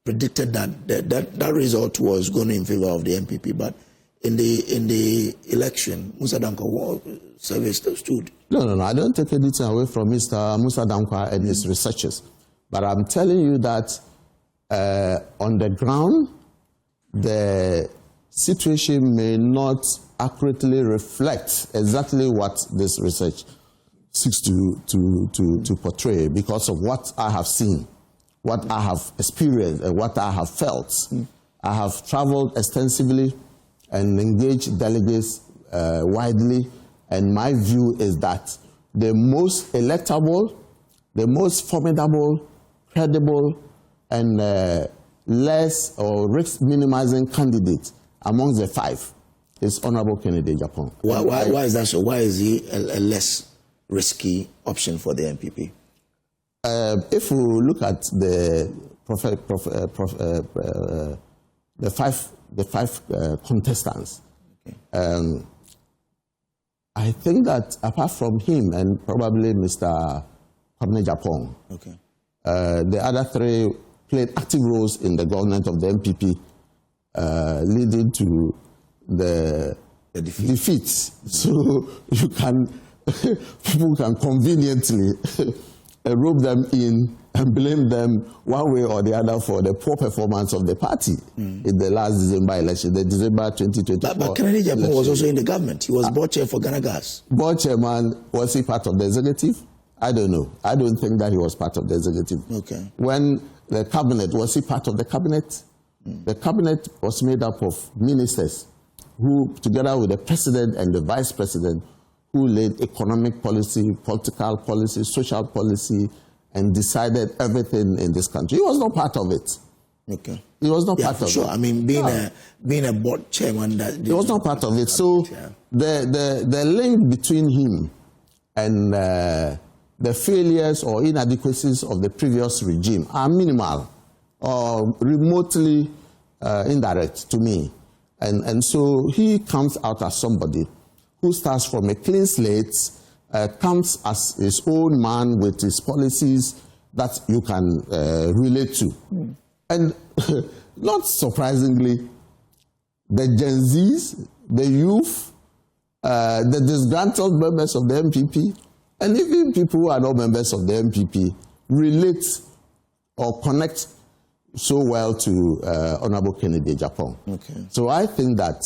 predicted that result was going in favor of the MPP. But in the election, Musa Dankwa survey stood. No, I don't take anything away from Mr. Musa Dankwa and his researchers. But I'm telling you that on the ground, the situation may not accurately reflect exactly what this research seeks to portray because of what I have seen, what I have experienced, and what I have felt. I have traveled extensively and engaged delegates widely, and my view is that the most electable, the most formidable, credible, and less or risk minimizing candidate amongst the 5 is Honorable Kennedy Japan. Why is that so? Why is he a less risky option for the MPP? If we look at the five contestants, okay. I think that apart from him and probably Mr. Kwesi Nyantakyi, okay. The other 3 played active roles in the government of the MPP, leading to the defeat. So you can, people can conveniently rope them in and blame them one way or the other for the poor performance of the party in the last December election, the December 2024. But Kennedy Japan was also in the government. He was board chair for Ghana Gas. Board chairman, was he part of the executive? I don't know. I don't think that he was part of the executive. Okay. When the cabinet, was he part of the cabinet? The cabinet was made up of ministers who, together with the president and the vice president, who laid economic policy, political policy, social policy, and decided everything in this country. He was not part of it. Okay. He was not part of it. I mean, being a board chairman, he was not part of it. So the link between him and the failures or inadequacies of the previous regime are minimal or remotely indirect to me. And so he comes out as somebody who starts from a clean slate, comes as his own man with his policies that you can relate to. And not surprisingly, the Gen Zs, the youth, the disgruntled members of the MPP, and even people who are not members of the MPP relate or connect so well to Honorable Kennedy Japan. Okay. So I think that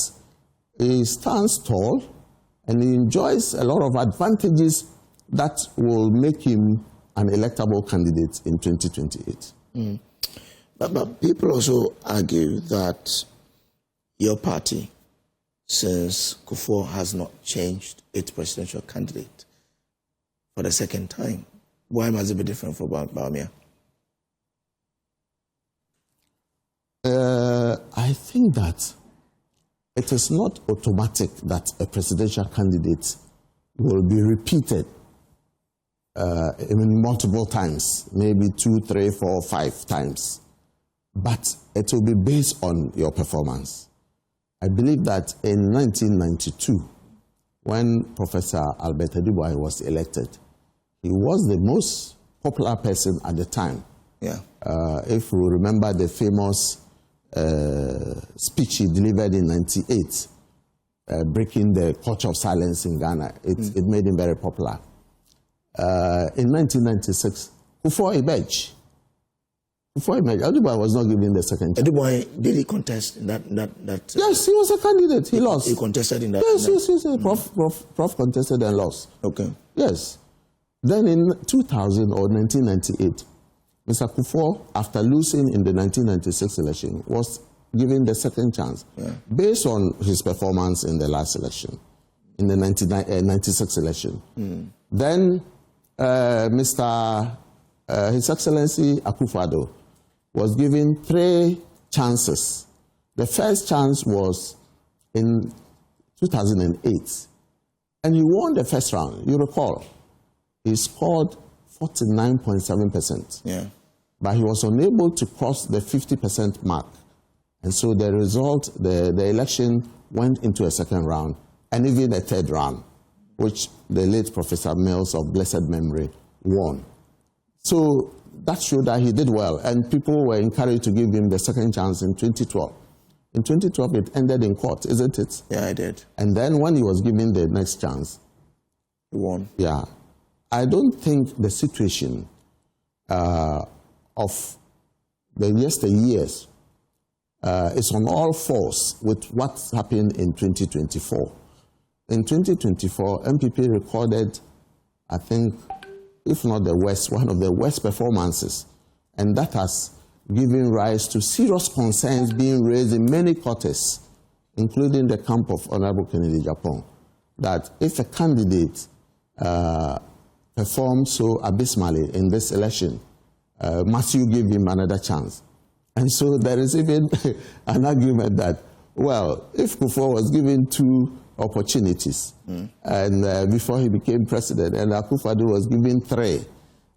he stands tall and he enjoys a lot of advantages that will make him an electable candidate in 2028. But people also argue that your party, since Kufuor has not changed its presidential candidate for the second time, why must it be different for Bawumia? I think that it is not automatic that a presidential candidate will be repeated multiple times, maybe 2, 3, 4, 5 times. But it will be based on your performance. I believe that in 1992, when Professor Albert Adibuaye was elected, he was the most popular person at the time. Yeah. If you remember the famous speech he delivered in 98, breaking the culture of silence in Ghana, it made him very popular. In 1996, Kufuor emerged. Adibuaye was not given the second chance. Adibuaye, did he contest in that? Yes, he was a candidate. He lost. He contested in that? Yes. Prof contested and lost. Okay. Yes. Then in 2000 or 1998, Mr. Kufuor, after losing in the 1996 election, was given the second chance based on his performance in the last election, in the 96 election. Then His Excellency Akufo-Addo was given 3 chances. The first chance was in 2008, and he won the first round. You recall, he scored 49.7%. Yeah. But he was unable to cross the 50% mark. And so the result, the election went into a second round and even a third round, which the late Professor Mills of blessed memory won. So that showed that he did well, and people were encouraged to give him the second chance in 2012. In 2012, it ended in court, isn't it? Yeah, I did. And then when he was given the next chance, he won. Yeah. I don't think the situation of the yesteryears is on all fours with what's happened in 2024. In 2024, MPP recorded, I think, if not the worst, one of the worst performances. And that has given rise to serious concerns being raised in many quarters, including the camp of Honorable Kennedy Japan, that if a candidate performs so abysmally in this election, must you give him another chance? And so there is even an argument that, well, if Kufuor was given 2 opportunities, and before he became president, and Akufo-Addo was given 3,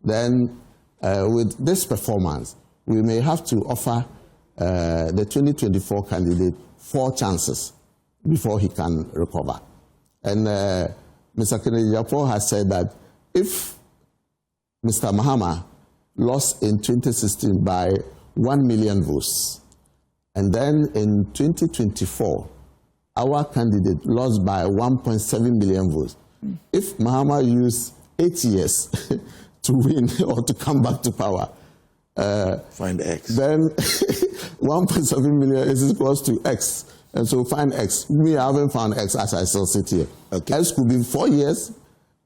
then with this performance, we may have to offer the 2024 candidate 4 chances before he can recover. And Mr. Kennedy Agyapong has said that if Mr. Mahama lost in 2016 by 1 million votes, and then in 2024, our candidate lost by 1.7 million votes. If Mahama used 8 years to win or to come back to power, find X. Then 1.7 million is equal to X. And so find X. Me, I haven't found X as I still sit here. Okay. X could be 4 years,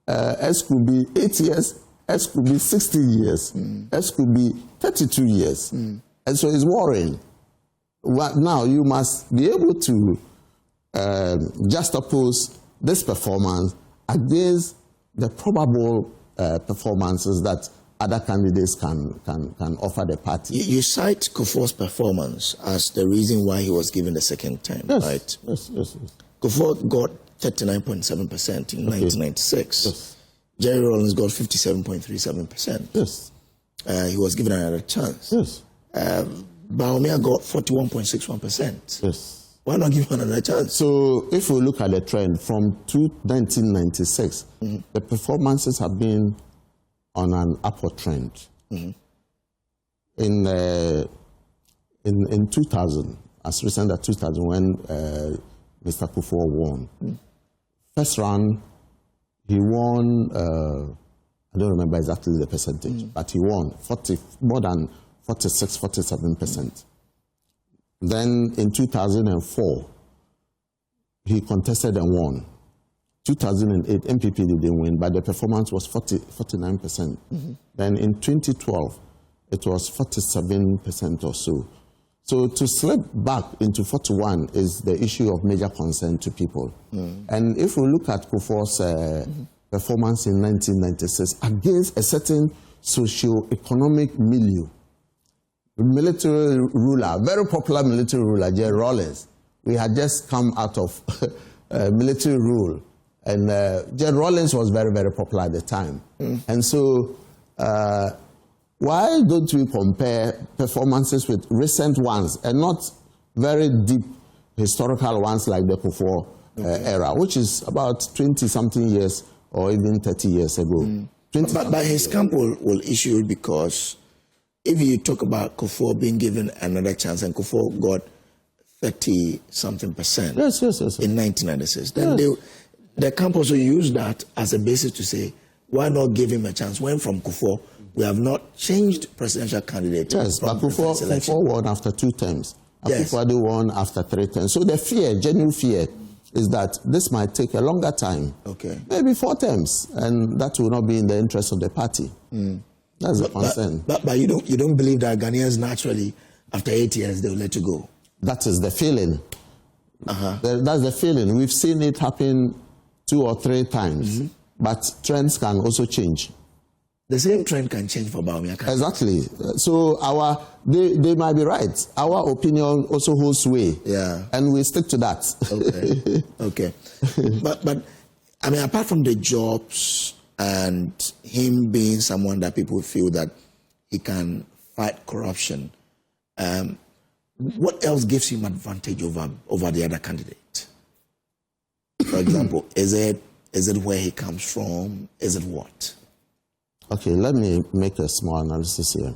X could be 8 years, X could be 60 years, X could be 32 years. And so it's worrying. Now you must be able to juxtapose this performance against the probable performances that other candidates can offer the party. You cite Kufuor's performance as the reason why he was given the second term, right? Yes. Kufuor got 39.7% in 1996. Yes. Jerry Rawlings got 57.37%. Yes. He was given another chance. Yes. Bawumia got 41.61%. Yes. Why not give him another chance? So if we look at the trend from 1996, the performances have been on an upward trend. In 2000, as recent as 2000, when Mr. Kufuor won, first round, he won, I don't remember exactly the percentage, but he won more than 46, 47%. Then in 2004, he contested and won. 2008, MPP didn't win, but the performance was 49%. Then in 2012, it was 47% or so. So to slip back into 41 is the issue of major concern to people. And if we look at Kufuor's performance in 1996 against a certain socio-economic milieu, military ruler, very popular military ruler, Jerry Rawlings. We had just come out of military rule, and Jerry Rawlings was very, very popular at the time. And so why don't we compare performances with recent ones and not very deep historical ones like the Kufuor era, which is about 20-something years or even 30 years ago. But his camp will issue it because if you talk about Kufuor being given another chance, and Kufuor got 30-something% in 1996, then the camp also used that as a basis to say, why not give him a chance? When from Kufuor, we have not changed presidential candidate. Yes, but Kufuor won after 2 terms. Akufo-Addo won after 3 terms. So the fear, genuine fear, is that this might take a longer time. Maybe 4 terms, and that will not be in the interest of the party. That's the concern. But you don't believe that Ghanaians naturally, after 8 years, they will let you go? That is the feeling. That's the feeling. We've seen it happen 2 or 3 times, but trends can also change. The same trend can change for Bawumia. Exactly. So they might be right. Our opinion also holds sway. And we stick to that. Okay. But I mean, apart from the jobs and him being someone that people feel that he can fight corruption, what else gives him advantage over the other candidate? For example, is it where he comes from? Is it what? Okay, let me make a small analysis here.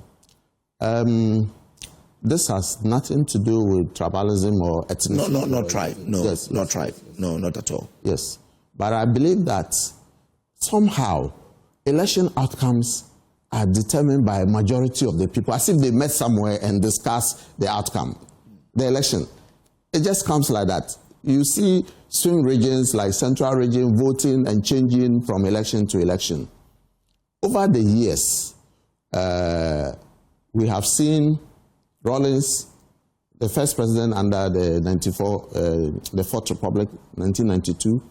This has nothing to do with tribalism or ethnicity. No, not tribe. No, yes, not tribe. No, not at all. Yes. But I believe that somehow election outcomes are determined by a majority of the people, as if they met somewhere and discussed the outcome, the election. It just comes like that. You see swing regions like Central Region voting and changing from election to election. Over the years, we have seen Rawlings, the first president under the Fourth Republic, 1992.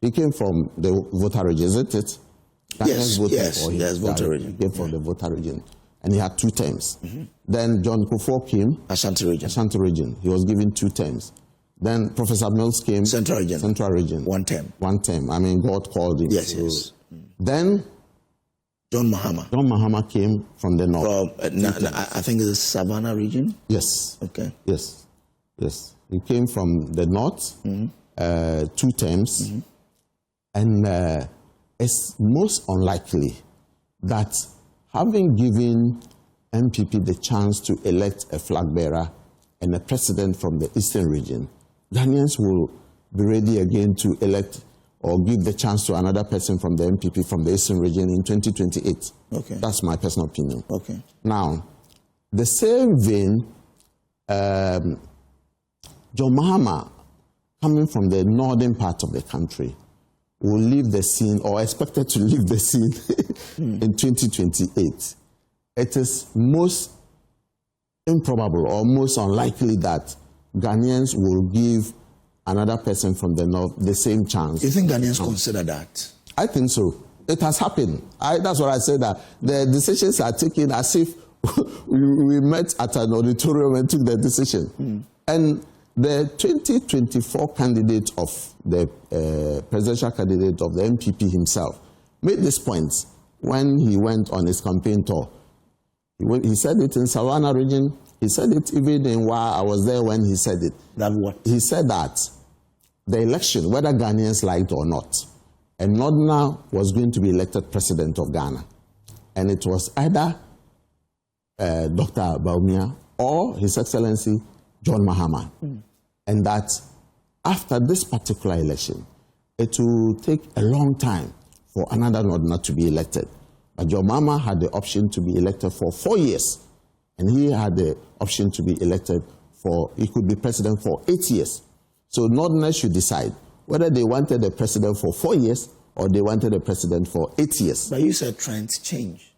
He came from the voter region, isn't it? Yes, voter region. He came from the voter region. and he had 2 terms. Then John Kufuor came. Ashanti region. Ashanti region. He was given 2 terms. Then Professor Mills came. Central region. Central region. 1 term. 1 term. I mean, God called him. Yes, yes. Then John Mahama. John Mahama came from the north. I think it's the Savannah region? Yes. Okay. Yes. Yes. He came from the north, 2 terms. And it's most unlikely that having given MPP the chance to elect a flag bearer and a president from the eastern region, Ghanaians will be ready again to elect or give the chance to another person from the MPP from the eastern region in 2028. Okay. That's my personal opinion. Okay. Now, the same vein, John Mahama, coming from the northern part of the country, will leave the scene or expected to leave the scene in 2028. It is most improbable or most unlikely that Ghanaians will give another person from the north the same chance. You think Ghanaians consider that? I think so. It has happened. That's what I said, that the decisions are taken as if we met at an auditorium and took the decision. And the 2024 candidate of the presidential candidate of the MPP himself made this point when he went on his campaign tour. He said it in Savannah region. He said it even in while I was there when he said it. That what? He said that the election, whether Ghanaians liked or not, a Northerner was going to be elected president of Ghana. And it was either Dr. Bawumia or His Excellency John Mahama. And that after this particular election, it will take a long time for another Northerner to be elected. But John Mahama had the option to be elected for 4 years. And he had the option to be elected he could be president for 8 years. So Northerners should decide whether they wanted a president for 4 years or they wanted a president for 8 years. But you said trends change.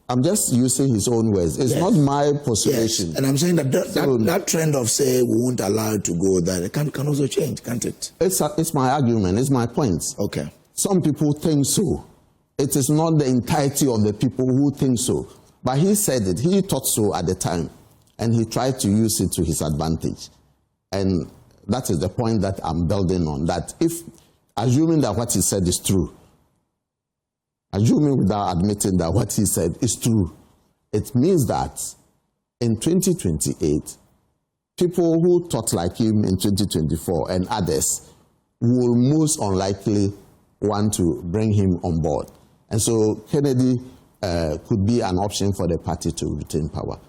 I'm just using his own words. It's not my postulation. Yes. And I'm saying that trend of say we won't allow it to go, that it can also change, can't it? It's my argument. It's my point. Okay. Some people think so. It is not the entirety of the people who think so. But he said it. He thought so at the time. And he tried to use it to his advantage. And that is the point that I'm building on. That if, assuming that what he said is true, assuming without admitting that what he said is true, it means that in 2028, people who thought like him in 2024 and others will most unlikely want to bring him on board. And so Kennedy could be an option for the party to retain power.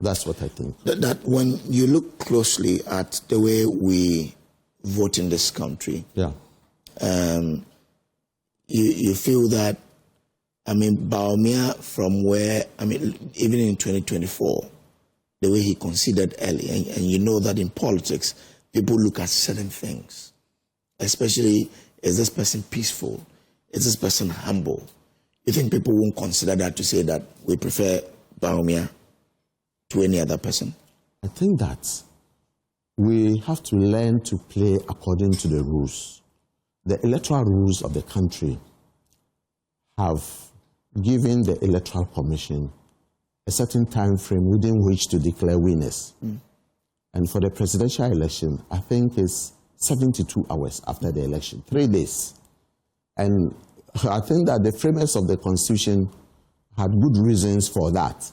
That's what I think. That when you look closely at the way we vote in this country, you feel that, Bawumia from where, even in 2024, the way he conceded early, and you know that in politics, people look at certain things, especially, is this person peaceful? Is this person humble? You think people won't consider that to say that we prefer Bawumia to any other person? I think that we have to learn to play according to the rules. The electoral rules of the country have given the Electoral Commission a certain time frame within which to declare winners. And for the presidential election, I think it's 72 hours after the election, 3 days. And I think that the framers of the Constitution had good reasons for that.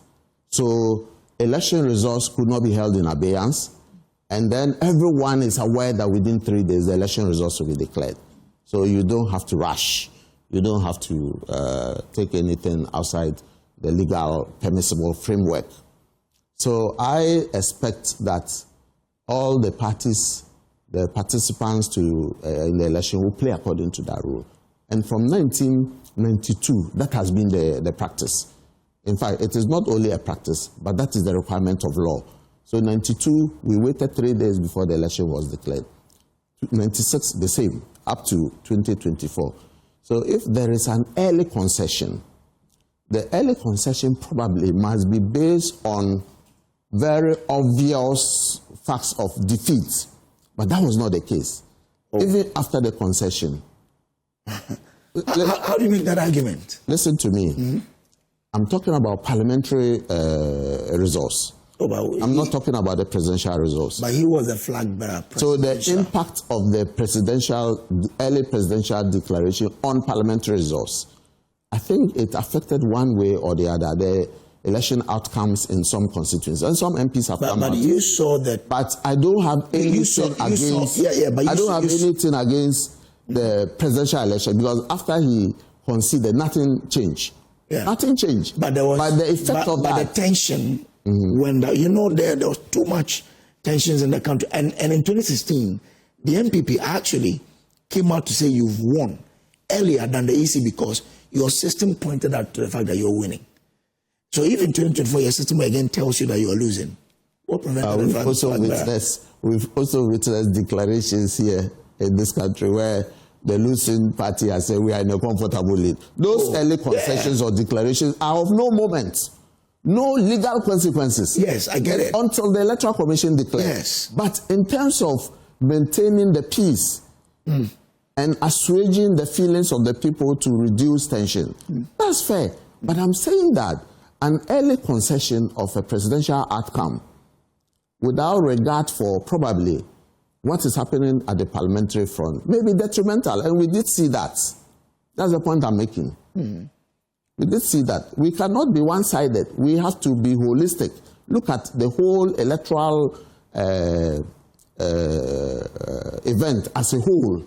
So election results could not be held in abeyance, and then everyone is aware that within 3 days the election results will be declared. So you don't have to rush. You don't have to take anything outside the legal permissible framework. So I expect that all the parties, the participants in the election will play according to that rule. And from 1992, that has been the practice. In fact, it is not only a practice, but that is the requirement of law. So in 92, we waited 3 days before the election was declared. 96, the same, up to 2024. So if there is an early concession, the early concession probably must be based on very obvious facts of defeat. But that was not the case. Even after the concession. How do you make that argument? Listen to me. I'm talking about parliamentary resource. I'm not talking about the presidential resource. But he was a flag bearer. So the impact of the early presidential declaration on parliamentary resource, I think it affected one way or the other the election outcomes in some constituencies, and some MPs have come out. But you saw that. But I don't have anything against. I don't have anything against the presidential election, because after he conceded, nothing changed. Yeah. Nothing changed. But there was. But the effect of that. The tension. When there was too much tensions in the country, and in 2016, the MPP actually came out to say you've won earlier than the EC because your system pointed out to the fact that you're winning. So if in 2024 your system again tells you that you're losing, what prevented we've also witnessed declarations here in this country where the losing party has said we are in a comfortable lead. Those early concessions or declarations are of no moment. No legal consequences. Yes, I get it. Until the Electoral Commission declares. Yes. But in terms of maintaining the peace and assuaging the feelings of the people to reduce tension, that's fair. But I'm saying that an early concession of a presidential outcome without regard for probably what is happening at the parliamentary front may be detrimental. And we did see that. That's the point I'm making. We did see that. We cannot be one-sided. We have to be holistic. Look at the whole electoral event as a whole,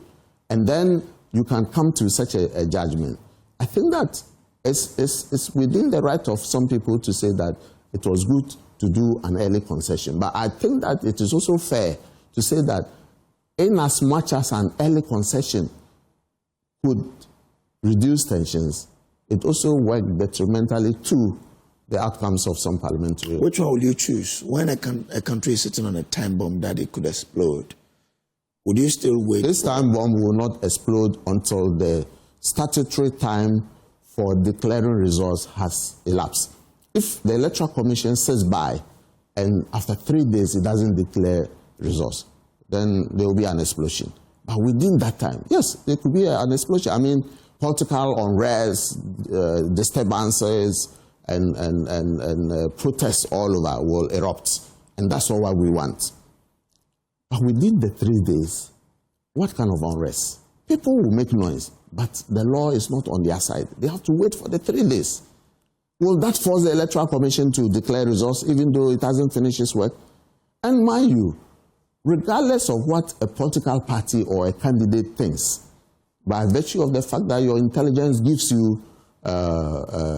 and then you can come to such a judgment. I think that it's within the right of some people to say that it was good to do an early concession. But I think that it is also fair to say that in as much as an early concession could reduce tensions, it also worked detrimentally to the outcomes of some parliamentary. Which one will you choose? When a country is sitting on a time bomb that it could explode, would you still wait? This time bomb will not explode until the statutory time for declaring results has elapsed. If the Electoral Commission sits by and after 3 days it doesn't declare results, then there will be an explosion. But within that time, yes, there could be an explosion. I mean, political unrest, disturbances, and protests all over will erupt. And that's all what we want. But within the 3 days, what kind of unrest? People will make noise, but the law is not on their side. They have to wait for the 3 days. Will that force the Electoral Commission to declare results even though it hasn't finished its work? And mind you, regardless of what a political party or a candidate thinks, by virtue of the fact that your intelligence gives you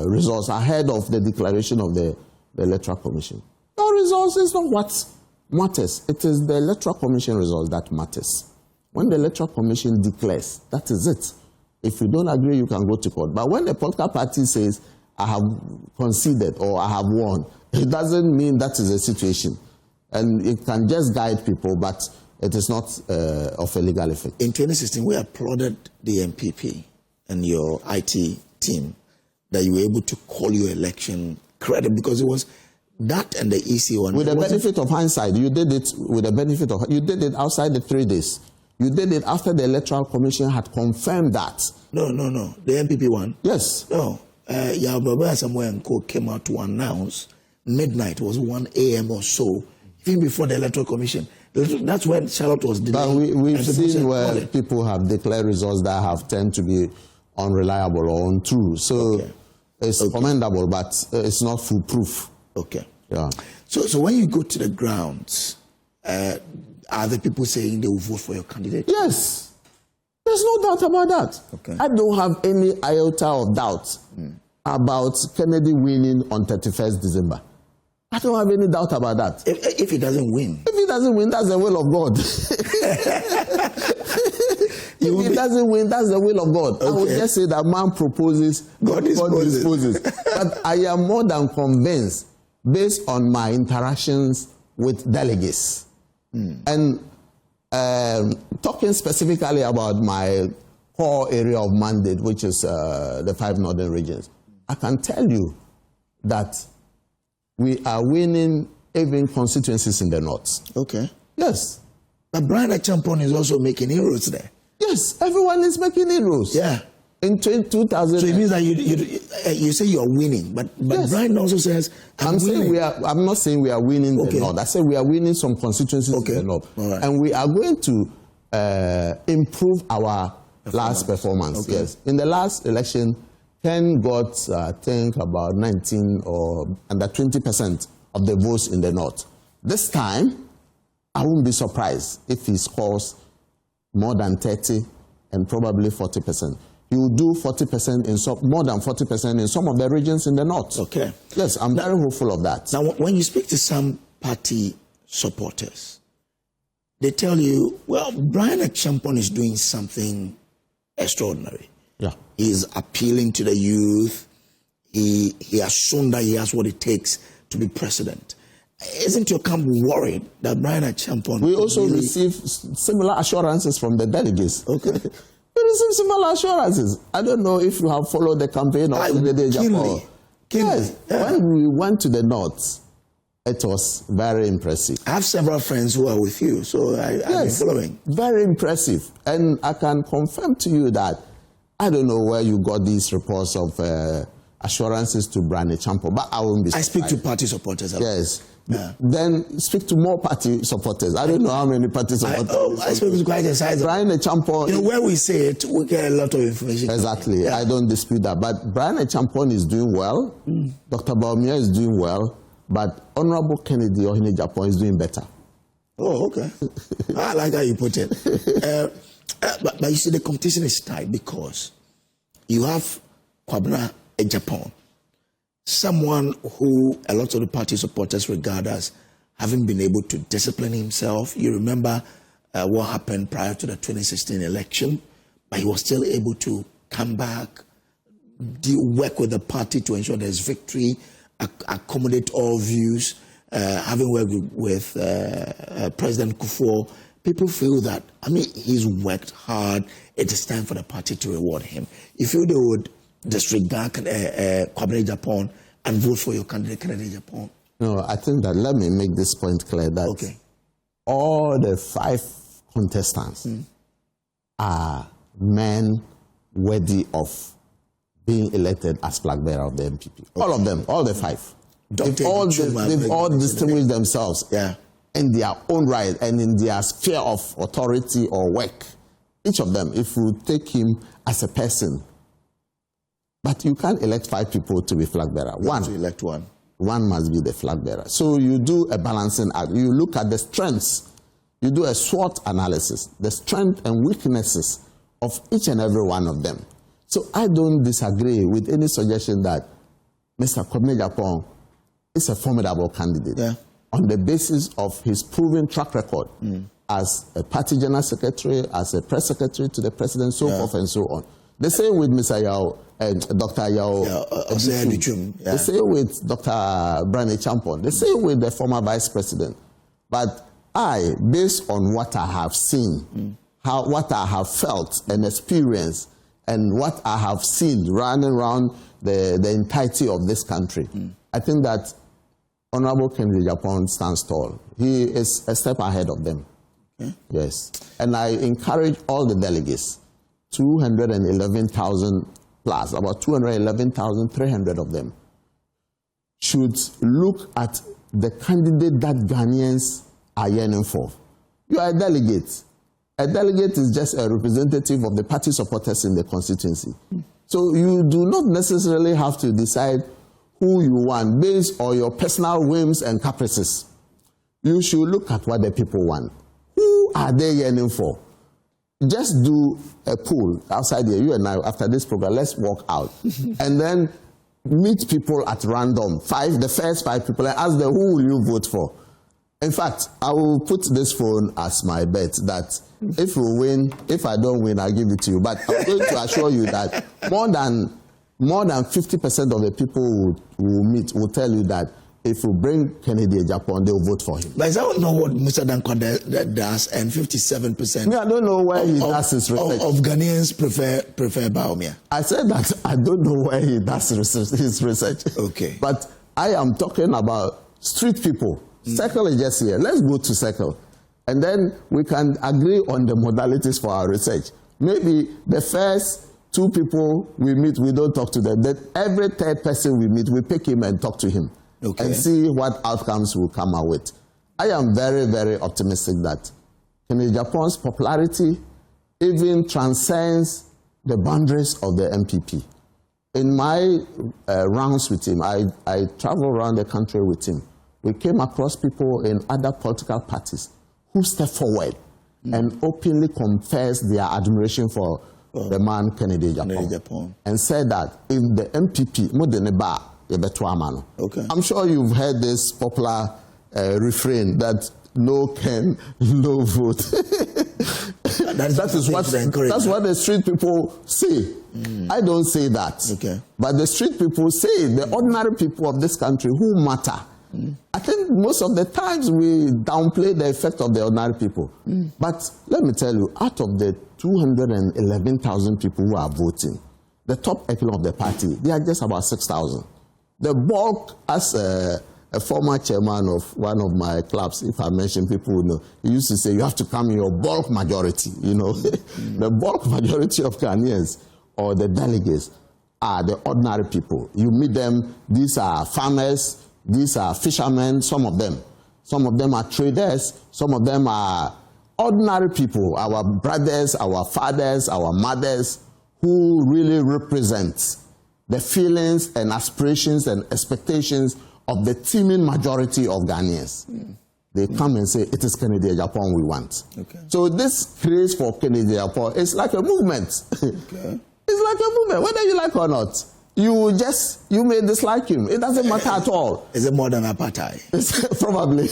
results ahead of the declaration of the Electoral Commission, your results is not what matters. It is the Electoral Commission results that matters. When the Electoral Commission declares, that is it. If you don't agree, you can go to court. But when the political party says, I have conceded or I have won, it doesn't mean that is a situation. And it can just guide people, but it is not of a legal effect. In 2016, we applauded the MPP and your IT team that you were able to call your election credible, because it was that and the EC one. With the benefit of hindsight, you did it with the benefit of, you did it outside the 3 days. You did it after the Electoral Commission had confirmed that. No. The MPP one? Yes. No. Yababa Samuel and Co came out to announce midnight, it was 1 a.m. or so, even before the Electoral Commission. That's when Charlotte was delayed. But we've seen where people have declared results that have tended to be unreliable or untrue. So it's commendable, but it's not foolproof. Okay. Yeah. So when you go to the grounds, are the people saying they will vote for your candidate? Yes. There's no doubt about that. Okay. I don't have any iota of doubt about Kennedy winning on 31st December. I don't have any doubt about that. If he doesn't win? If he doesn't win, that's the will of God. If he doesn't win, that's the will of God. Okay. I would just say that man proposes, God disposes. But I am more than convinced, based on my interactions with delegates, and talking specifically about my core area of mandate, which is the 5 northern regions, I can tell you that we are winning even constituencies in the north. Okay. Yes. But Brian Champon is also making inroads there. Yes, everyone is making inroads. Yeah. In 2000. So it means that you say you're winning, but yes. Brian also says I'm saying I'm not saying we are winning the North. I say we are winning some constituencies in the North, and we are going to improve our last performance. Yes, in the last election, Ken got I think about 19 or under 20% of the votes in the North. This time, I won't be surprised if he scores more than 30 and probably 40%. He will do 40% in some, more than 40% in some of the regions in the North. Okay. Yes, I'm very hopeful of that. Now, when you speak to some party supporters, they tell you, well, Brian Acheampong is doing something extraordinary. Yeah. He's appealing to the youth. He has shown that he has what it takes to be president. Isn't your camp worried that Brian Acheampong... We also receive similar assurances from the delegates. Okay. We receive similar assurances. I don't know if you have followed the campaign of Japan. Yes. Yeah. When we went to the North, it was very impressive. I have several friends who are with you, so I've been following. Very impressive. And I can confirm to you that I don't know where you got these reports of assurances to Brian Acheampong, but I won't be surprised. I speak to party supporters. Yes. Yeah. Then speak to more party supporters. I don't know how many party supporters. I speak to quite a size. Brian Acheampong. You know, where we say it, we get a lot of information. Exactly. Yeah. I don't dispute that. But Brian Acheampong is doing well. Dr. Bawumia is doing well. But Honorable Kennedy Ohinejapan is doing better. Oh, okay. I like how you put it. But you see, the competition is tight because you have Kwabena Acheampong, someone who a lot of the party supporters regard as having been able to discipline himself. You remember what happened prior to the 2016 election, but he was still able to come back, work with the party to ensure there's victory, accommodate all views. Having worked with President Kufuor, people feel that, I mean, he's worked hard. It is time for the party to reward him. You feel they would disregard Kwabena Acheampong and vote for your candidate, Kennedy Acheampong? No, I think that, let me make this point clear, that all the 5 contestants are men worthy of being elected as flag bearer of the MPP. All of them, all the 5. They've all distinguished themselves in their own right and in their sphere of authority or work. Each of them, if you take him as a person. But you can't elect 5 people to be flag bearer. One. To elect one. One must be the flag bearer. So you do a balancing act. You look at the strengths. You do a SWOT analysis, the strengths and weaknesses of each and every one of them. So I don't disagree with any suggestion that Mr. Kwabena Acheampong is a formidable candidate on the basis of his proven track record as a party general secretary, as a press secretary to the president, so forth and so on. The same with Mr. Yao and Dr. Yao. The same with Dr. Brian Acheampong. The same with the former vice president. But I, based on what I have seen, what I have felt and experienced, and what I have seen running around the entirety of this country, I think that Honorable Kennedy Acheampong stands tall. He is a step ahead of them. Yes. And I encourage all the delegates, 211,000 plus, about 211,300 of them, should look at the candidate that Ghanaians are yearning for. You are a delegate. A delegate is just a representative of the party supporters in the constituency. So you do not necessarily have to decide who you want based on your personal whims and caprices. You should look at what the people want. Who are they yearning for? Just do a poll outside here. You and I, after this program, let's walk out. And then meet people at random. The first 5 people, and ask them, who will you vote for? In fact, I will put this phone as my bet that if you win, if I don't win, I'll give it to you. But I'm going to assure you that more than 50% of the people will tell you that if you bring Kennedy Acheampong, they'll vote for him. But is that not what Mr. Danko does? And 57%. I don't know where he does his research. Of Ghanaians prefer Bawumia. I said that I don't know where he does his research. Okay. But I am talking about street people. Circle is just here. Let's go to Circle. And then we can agree on the modalities for our research. Maybe the first 2 people we meet, we don't talk to them. Then every 3rd person we meet, we pick him and talk to him and see what outcomes will come out with. I am very, very optimistic that Kennedy Japon's popularity even transcends the boundaries of the MPP. In my rounds with him, I travel around the country with him. We came across people in other political parties who stepped forward and openly confessed their admiration for the man Kennedy Japan and said that if the MPP, I'm sure you've heard this popular refrain that no can, no vote. That's what the street people say. I don't say that. But the street people say, the ordinary people of this country who matter. I think most of the times we downplay the effect of the ordinary people. But let me tell you, out of the 211,000 people who are voting, the top echelon of the party, they are just about 6,000. The bulk, as a former chairman of one of my clubs, if I mention people who know, he used to say, you have to come in your bulk majority, you know. The bulk majority of Ghanaians or the delegates are the ordinary people. You meet them, these are farmers, these are fishermen, some of them. Some of them are traders, some of them are ordinary people, our brothers, our fathers, our mothers, who really represent the feelings and aspirations and expectations of the teeming majority of Ghanaians. They come and say, it is Kennedy Japan we want. So this craze for Kennedy Japan is like a movement. It's like a movement, whether you like or not. You may dislike him. It doesn't matter at all. Is it more than apartheid? Probably.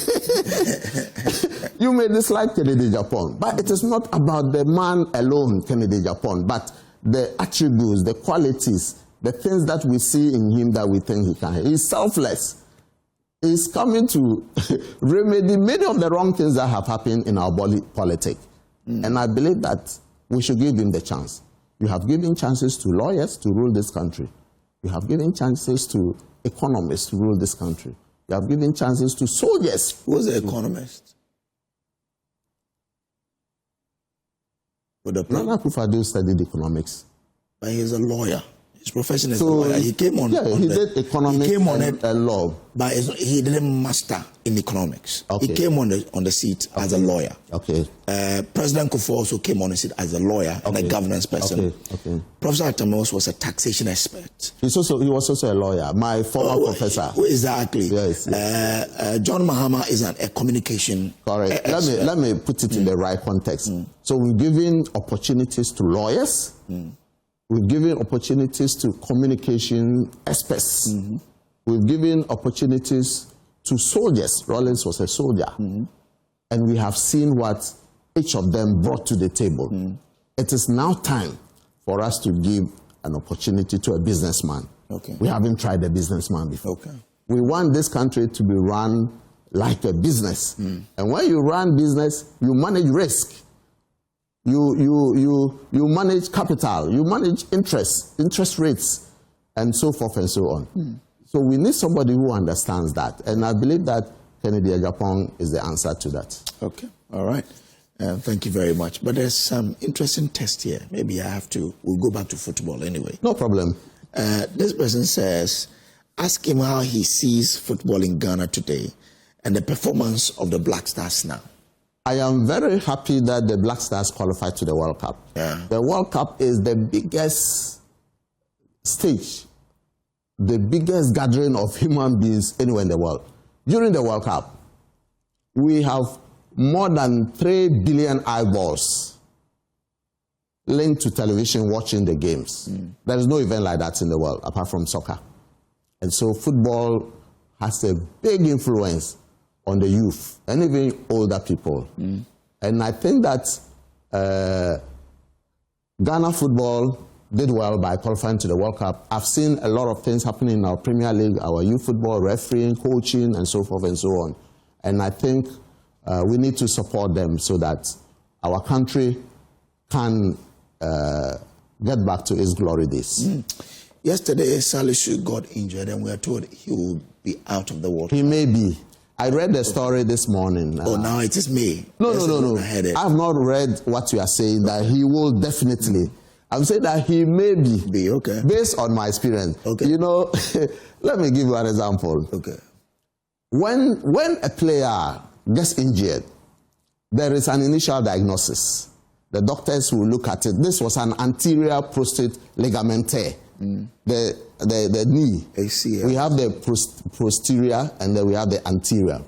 You may dislike Kennedy Japan, but it is not about the man alone, Kennedy Japan, but the attributes, the qualities, the things that we see in him that we think he can. He's selfless. He's coming to remedy many of the wrong things that have happened in our politics. And I believe that we should give him the chance. You have given chances to lawyers to rule this country. You have given chances to economists to rule this country. You have given chances to soldiers. Who was an economist? Nana Akufo-Addo studied economics. But he's a lawyer. His profession is a lawyer. He came on. Yeah, he did economics and law. But he didn't master in economics. He came on the seat as a lawyer. President Kufuor also came on the seat as a lawyer and a governance person. Professor Aremeyaw was a taxation expert. He was also a lawyer. My former professor. Exactly. Yes. John Mahama is a communication. Correct. Let me put it in the right context. So we're giving opportunities to lawyers. We've given opportunities to communication experts. We've given opportunities to soldiers. Rawlings was a soldier. And we have seen what each of them brought to the table. It is now time for us to give an opportunity to a businessman. We haven't tried a businessman before. We want this country to be run like a business. And when you run business, you manage risk. You manage capital, you manage interest rates, and so forth and so on. So we need somebody who understands that. And I believe that Kennedy Japan is the answer to that. All right. Thank you very much. But there's some interesting test here. Maybe we'll go back to football anyway. No problem. This person says, ask him how he sees football in Ghana today and the performance of the Black Stars now. I am very happy that the Black Stars qualified to the World Cup. The World Cup is the biggest stage, the biggest gathering of human beings anywhere in the world. During the World Cup, we have more than 3 billion eyeballs linked to television watching the games. There is no event like that in the world apart from soccer. And so football has a big influence on the youth and even older people. And I think that Ghana football did well by qualifying to the World Cup. I've seen a lot of things happening in our Premier League, our youth football, refereeing, coaching, and so forth and so on. And I think we need to support them so that our country can get back to its glory days. Yesterday, Salisu got injured and we are told he will be out of the World Cup. He may be. I read the story this morning. Now it is me. No. I have not read what you are saying, that he will definitely. I'm saying that he may be okay, based on my experience. Okay. You know, let me give you an example. Okay. When a player gets injured, there is an initial diagnosis. The doctors will look at it. This was an anterior prostate ligament tear. The knee. ACL. We have the posterior and then we have the anterior.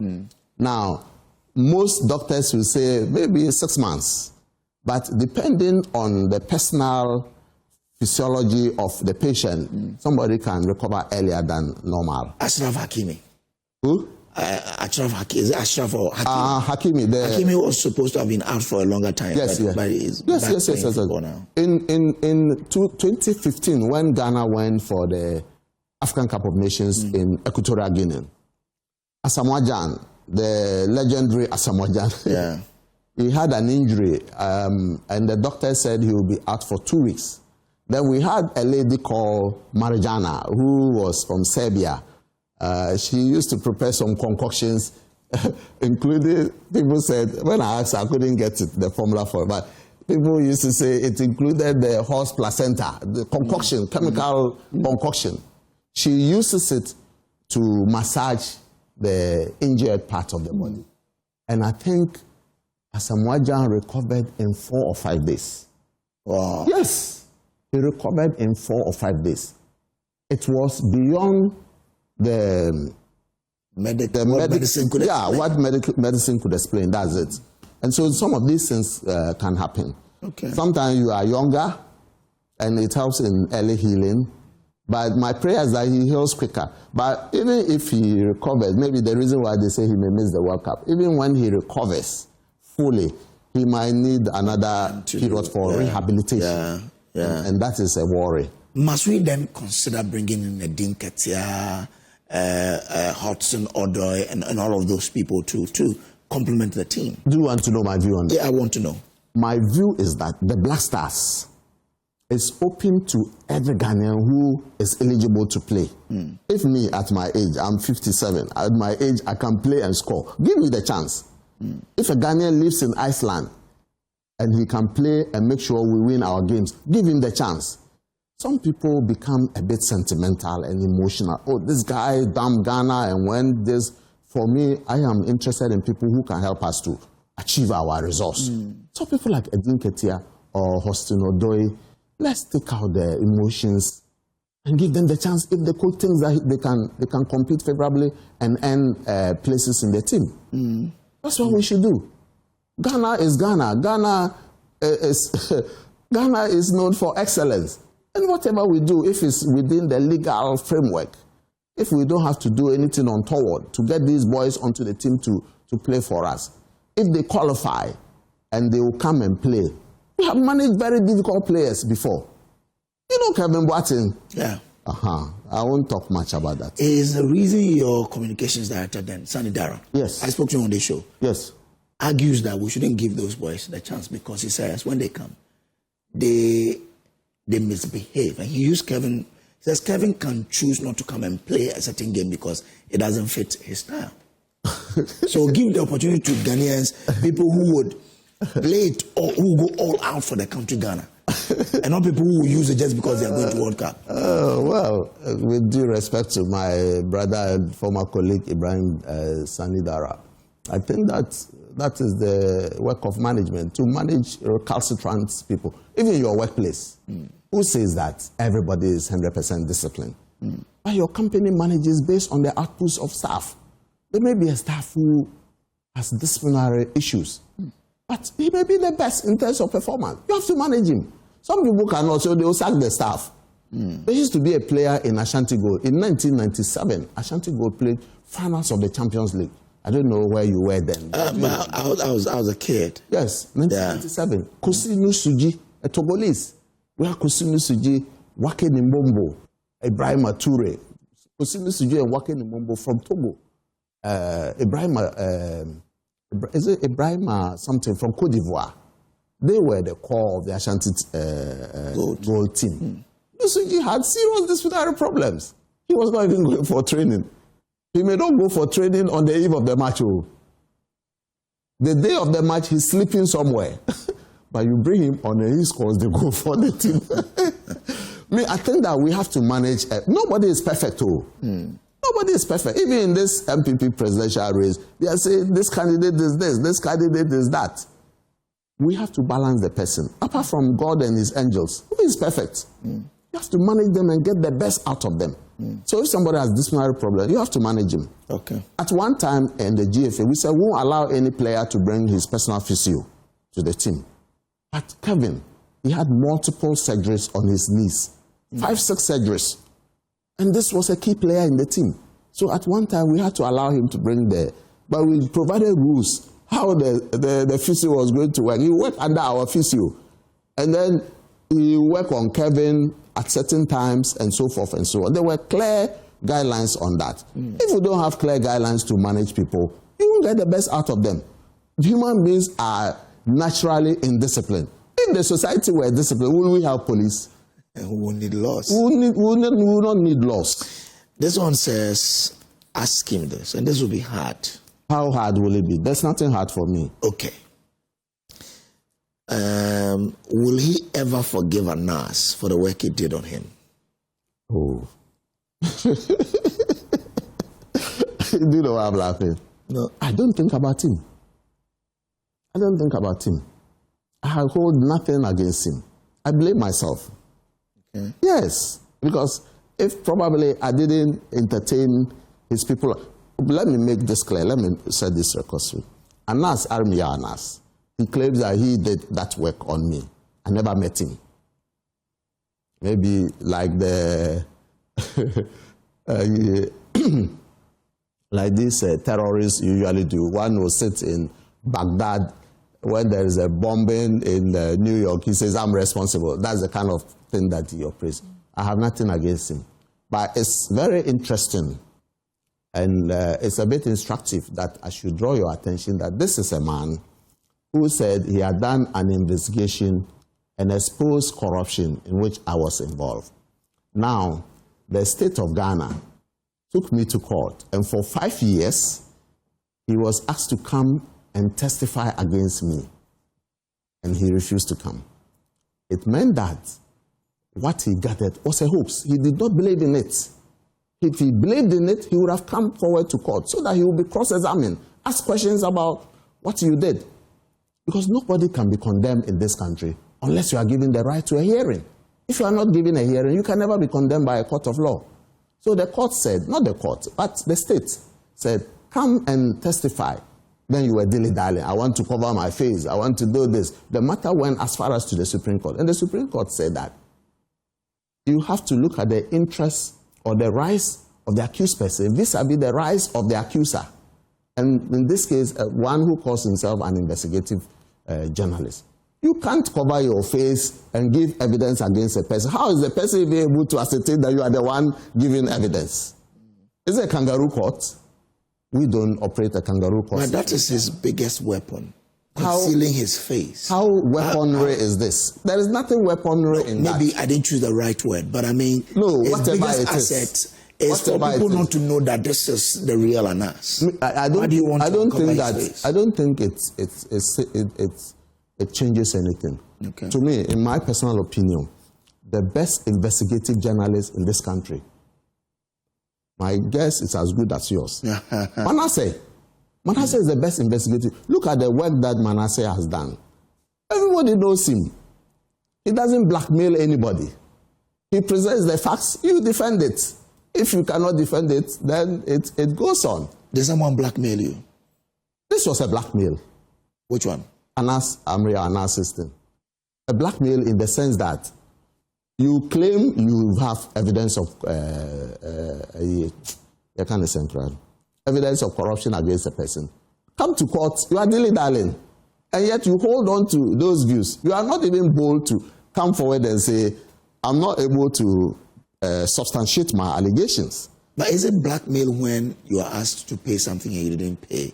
Now, most doctors will say maybe 6 months, but depending on the personal physiology of the patient, somebody can recover earlier than normal. Ashraf Hakimi. Who? Ashraf Hakimi. Is it Ashraf or Hakimi? Hakimi. Hakimi was supposed to have been out for a longer time. Yes, yes. Yes. Now. In 2015, when Ghana went for the African Cup of Nations in Equatorial Guinea, Asamoah Gyan, the legendary Asamoah Gyan, he had an injury, and the doctor said he will be out for 2 weeks. Then we had a lady called Marijana, who was from Serbia. She used to prepare some concoctions, including, people said, when I asked, I couldn't get the formula for it, but people used to say it included the horse placenta, the concoction, chemical concoction. She uses it to massage the injured part of the body. And I think Asamoah Gyan recovered in 4 or 5 days. Wow. Yes, he recovered in 4 or 5 days. It was beyond the medicine could explain. What medicine could explain, that's it. And so some of these things can happen. Okay. Sometimes you are younger and it helps in early healing. But my prayer is that he heals quicker. But even if he recovers, maybe the reason why they say he may miss the World Cup, even when he recovers fully, he might need another period for rehabilitation. And that is a worry. Must we then consider bringing in a Dean Ketia, Hudson Odoi, and all of those people to complement the team? Do you want to know my view on that? Yeah, I want to know. My view is that the Black Stars is open to every Ghanaian who is eligible to play. If me, at my age, I'm 57, at my age, I can play and score. Give me the chance. If a Ghanaian lives in Iceland and he can play and make sure we win our games, give him the chance. Some people become a bit sentimental and emotional. Oh, this guy, damn Ghana, and when this, for me, I am interested in people who can help us to achieve our results. So people like Edin Ketia or Hostin Odoi, let's take out the emotions and give them the chance if the coach thinks that they can compete favorably and earn places in the team. That's what we should do. Ghana is Ghana. Ghana is known for excellence. And whatever we do, if it's within the legal framework, if we don't have to do anything untoward to get these boys onto the team to play for us, if they qualify and they will come and play. We have managed very difficult players before. You know Kevin Boateng? Yeah. I won't talk much about that. Is the reason your communications director then, Sani Dara, yes, I spoke to him on the show, yes, argues that we shouldn't give those boys the chance because he says when they come, they misbehave. And he used Kevin, he says Kevin can choose not to come and play a certain game because it doesn't fit his style. So give the opportunity to Ghanaians, people who would play it or who go all out for the country Ghana. And not people who use it just because they are going to World Cup. Well, with due respect to my brother and former colleague Ibrahim Sani Dara, I think that is the work of management, to manage recalcitrant people, even your workplace. Who says that everybody is 100% disciplined? But your company manages based on the outputs of staff. There may be a staff who has disciplinary issues, but he may be the best in terms of performance. You have to manage him. Some people cannot, so they will sack the staff. There used to be a player in Ashanti Gold. In 1997, Ashanti Gold played finals of the Champions League. I don't know where you were then. I was a kid. Yes, 1997. Yeah. Kwesi Nyantakyi, a Togolese. We have Kwesi Nyantakyi, Wake Nimbombo, Ibrahim Toure. Kwesi Nyantakyi and Wake Nimbombo from Togo. Is it Ibrahim something from Cote d'Ivoire? They were the core of the Ashanti gold team. Nyantakyi had serious disciplinary problems. He was not even going for training. He may not go for training on the eve of the match. The day of the match, he's sleeping somewhere. but you bring him on and he scores the goal for the team. I think that we have to manage. Nobody is perfect, Nobody is perfect. Even in this MPP presidential race, they are saying this candidate is this candidate is that. We have to balance the person. Apart from God and his angels, who is perfect? You have to manage them and get the best out of them. So if somebody has disciplinary problem, you have to manage him. Okay. At one time in the GFA, we said we won't allow any player to bring his personal physio to the team. But Kevin, he had multiple surgeries on his knees. 5, 6 surgeries. And this was a key player in the team. So at one time, we had to allow him to bring but we provided rules how the physio was going to work. He worked under our physio. And then he worked on Kevin at certain times and so forth and so on. There were clear guidelines on that. If we don't have clear guidelines to manage people, you won't get the best out of them. Human beings are naturally indisciplined. If the society were disciplined, will we have police? And we will need laws. We will not need laws. This one says, ask him this, and this will be hard. How hard will it be? There's nothing hard for me. Okay. Will he ever forgive Anas for the work he did on him? Oh. Do you know why I'm laughing? No. I don't think about him. I don't think about him. I hold nothing against him. I blame myself. Okay. Yes. Because if probably I didn't entertain his people. Let me make this clear. Let me set this record straight. Anas Aremeyaw, he claims that he did that work on me. I never met him. Maybe like like these terrorists usually do. One will sit in Baghdad when there is a bombing in New York. He says, I'm responsible. That's the kind of thing that he operates. I have nothing against him. But it's very interesting. And it's a bit instructive that I should draw your attention that this is a man who said he had done an investigation and exposed corruption in which I was involved. Now, the state of Ghana took me to court, and for 5 years, he was asked to come and testify against me, and he refused to come. It meant that what he gathered was a hoax. He did not believe in it. If he believed in it, he would have come forward to court so that he would be cross-examined, ask questions about what you did. Because nobody can be condemned in this country unless you are given the right to a hearing. If you are not given a hearing, you can never be condemned by a court of law. So the court said, not the court, but the state said, come and testify. Then you were dilly-dallying. I want to cover my face. I want to do this. The matter went as far as to the Supreme Court. And the Supreme Court said that you have to look at the interests or the rights of the accused person vis-a-vis the rights of the accuser. And in this case, one who calls himself an investigative journalist. You can't cover your face and give evidence against a person. How is the person even able to ascertain that you are the one giving evidence? Is it a kangaroo court? We don't operate a kangaroo court. But that is his biggest weapon. Concealing his face. How weaponry is this? There is nothing weaponry in that. Maybe I didn't choose the right word, but I mean, no, his whatever biggest it asset is for people not to know that this is the real Anas. I don't think it changes anything. Okay. To me, in my personal opinion, the best investigative journalist in this country, my guess is as good as yours. Manasseh is the best investigative. Look at the work that Manasseh has done. Everybody knows him. He doesn't blackmail anybody. He presents the facts, you defend it. If you cannot defend it, then it goes on. Did someone blackmail you? This was a blackmail. Which one? Anas Aremeyaw, Anas system. A blackmail in the sense that you claim you have evidence of evidence of corruption against a person. Come to court, you are dilly-dallying, and yet you hold on to those views. You are not even bold to come forward and say, I'm not able to substantiate my allegations. But is it blackmail when you are asked to pay something and you didn't pay?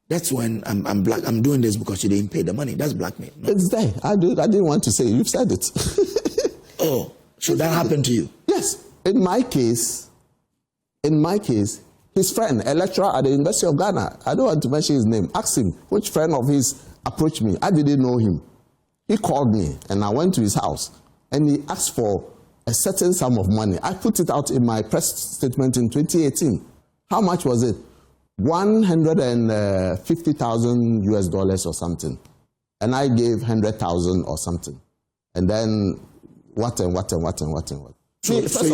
That's when I'm doing this because you didn't pay the money. That's blackmail. No? It's there. I didn't want to say it. You've said it. Oh, so that happened to you? Yes. In my case, his friend, a lecturer at the University of Ghana, I don't want to mention his name, asked him which friend of his approached me. I didn't know him. He called me, and I went to his house, and he asked for a certain sum of money. I put it out in my press statement in 2018. How much was it? 150,000 US dollars or something. And I gave 100,000 or something. And then what. So you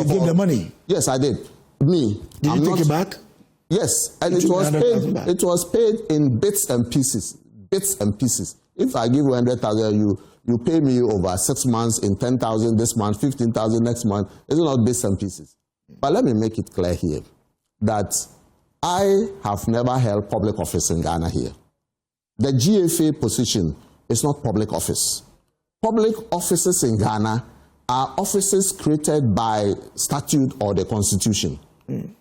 gave the money? Yes, I did. Me. Did you take it back? Yes, and it was paid in bits and pieces. Bits and pieces. If I give you 100,000, you pay me over 6 months in 10,000 this month, 15,000 next month. It's not bits and pieces. But let me make it clear here that I have never held public office in Ghana here. The GFA position is not public office. Public offices in Ghana are offices created by statute or the constitution.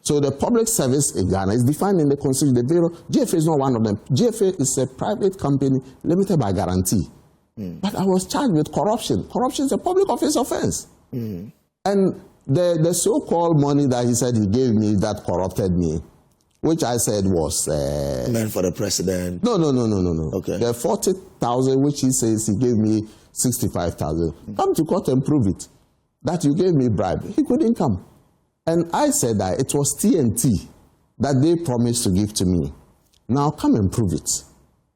So the public service in Ghana is defined in the constitution. The bureau, GFA is not one of them. GFA is a private company limited by guarantee. But I was charged with corruption. Corruption is a public office offense. And the so-called money that he said he gave me that corrupted me, which I said was... meant for the president? No. Okay. The 40,000, which he says he gave me 65,000. Come to court and prove it. That you gave me bribe. He couldn't come. And I said that it was TNT that they promised to give to me. Now come and prove it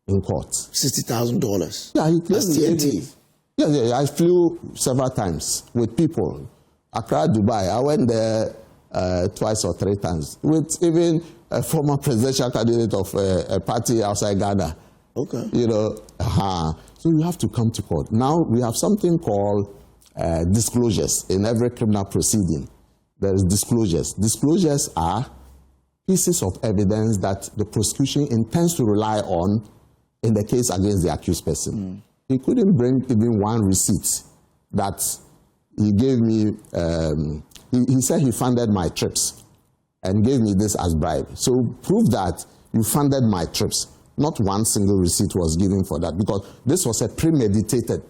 in court. $60,000? Yeah, he claimed TNT. Yeah, I flew several times with people. Accra, Dubai. I went there twice or 3 times with even a former presidential candidate of a party outside Ghana. Okay. You know, so you have to come to court. Now we have something called disclosures in every criminal proceeding. There is disclosures. Disclosures are pieces of evidence that the prosecution intends to rely on in the case against the accused person. He couldn't bring even one receipt that he gave me. He said he funded my trips and gave me this as bribe. So prove that you funded my trips. Not one single receipt was given for that, because this was a premeditated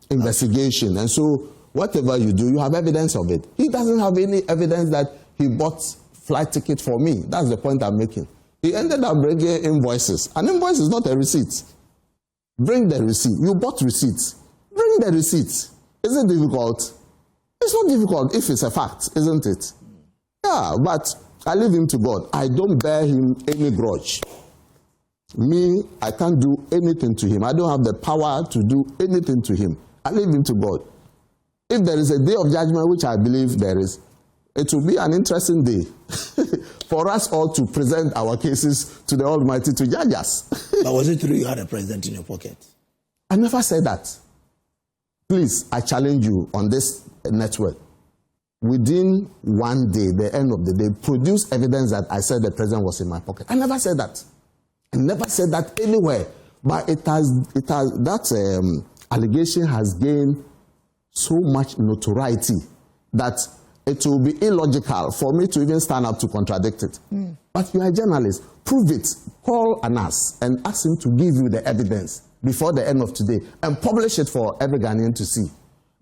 investigation. And so whatever you do, you have evidence of it. He doesn't have any evidence that he bought flight ticket for me. That's the point I'm making. He ended up bringing invoices. An invoice is not a receipt. Bring the receipt. You bought receipts. Bring the receipt. Is it difficult? It's not difficult if it's a fact, isn't it? Yeah, but I leave him to God. I don't bear him any grudge. Me, I can't do anything to him. I don't have the power to do anything to him. I leave him to God. If there is a day of judgment, which I believe there is, it will be an interesting day for us all to present our cases to the Almighty to judge us. But was it true you had a president in your pocket? I never said that. Please, I challenge you on this network. Within one day, the end of the day, produce evidence that I said the president was in my pocket. I never said that. I never said that anywhere. But that allegation has gained so much notoriety that it will be illogical for me to even stand up to contradict it. But you are a journalist. Prove it. Call Anas and ask him to give you the evidence before the end of today and publish it for every Ghanaian to see.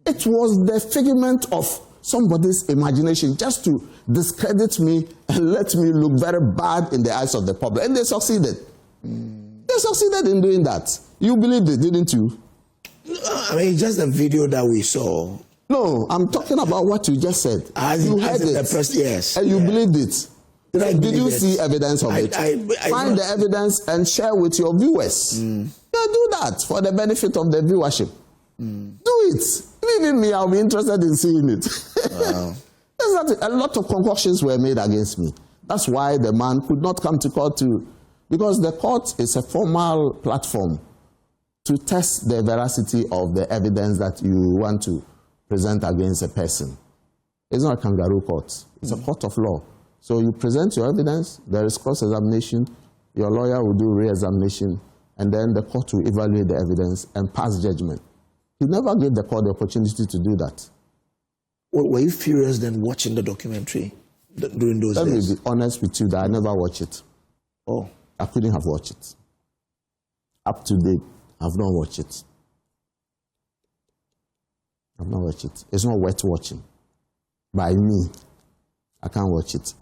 It was the figment of somebody's imagination just to discredit me and let me look very bad in the eyes of the public. And they succeeded. They succeeded in doing that. You believed it, didn't you? I mean, just the video that we saw. No, I'm talking about what you just said. You heard it. Yes. And you believed it. Did you see evidence of it? Find the evidence and share with your viewers. Yeah, do that for the benefit of the viewership. Do it. Even me, I'll be interested in seeing it. Wow. A lot of concoctions were made against me. That's why the man could not come to court because the court is a formal platform to test the veracity of the evidence that you want to present against a person. It's not a kangaroo court. It's a court of law. So you present your evidence, there is cross-examination, your lawyer will do re-examination, and then the court will evaluate the evidence and pass judgment. He never gave the court the opportunity to do that. Well, were you furious then watching the documentary during those days? Let me be honest with you that I never watched it. Oh. I couldn't have watched it. Up to date, I've not watched it. I've not watched it. It's not worth watching. By me, I can't watch it.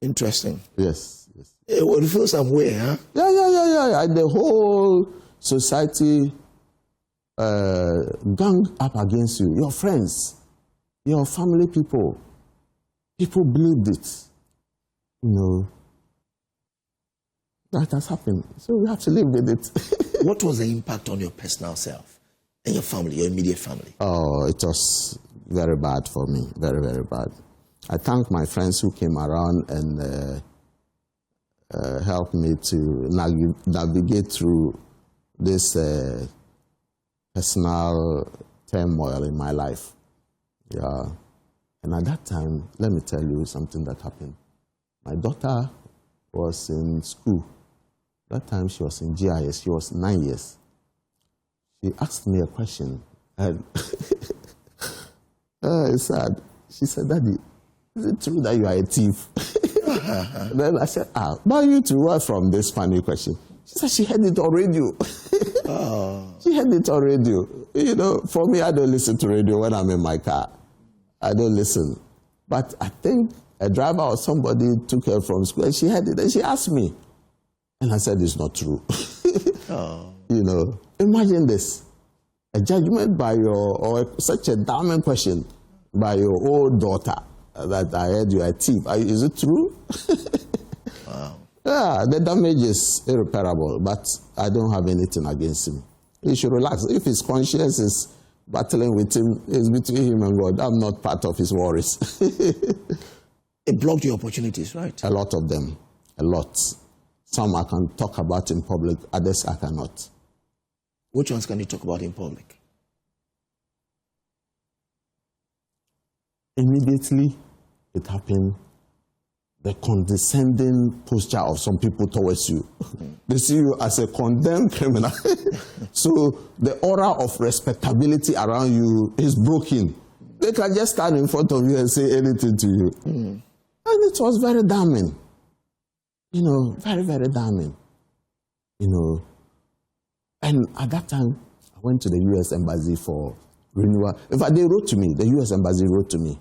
Interesting. Yes. yes. It will feel some way, huh? Yeah. The whole society gang up against you. Your friends, your family people. People believed it. You know, that has happened. So we have to live with it. What was the impact on your personal self and your family, your immediate family? Oh, it was very bad for me. Very, very bad. I thank my friends who came around and helped me to navigate through this personal turmoil in my life. Yeah. And at that time, let me tell you something that happened. My daughter was in school. That time she was in GIS. She was 9 years. She asked me a question. And it's sad. She said, "Daddy, is it true that you are a thief?" Then I said, but you to what from this funny question? She said she heard it on radio. She heard it on radio. You know, for me, I don't listen to radio when I'm in my car. I don't listen. But I think a driver or somebody took her from school and she heard it and she asked me. And I said, it's not true. You know, imagine this. A judgment by or such a damning question by your old daughter that I heard you are a thief. Is it true? Wow. Yeah, the damage is irreparable, but I don't have anything against him. He should relax. If his conscience is battling with him, it's between him and God. I'm not part of his worries. It blocked your opportunities, right? A lot of them. A lot. Some I can talk about in public, others I cannot. Which ones can you talk about in public? Immediately, it happened. The condescending posture of some people towards you. They see you as a condemned criminal. So the aura of respectability around you is broken. They can just stand in front of you and say anything to you. And it was very damning. You know, very, very damning. You know. And at that time, I went to the U.S. Embassy for renewal. In fact, they wrote to me. The U.S. Embassy wrote to me.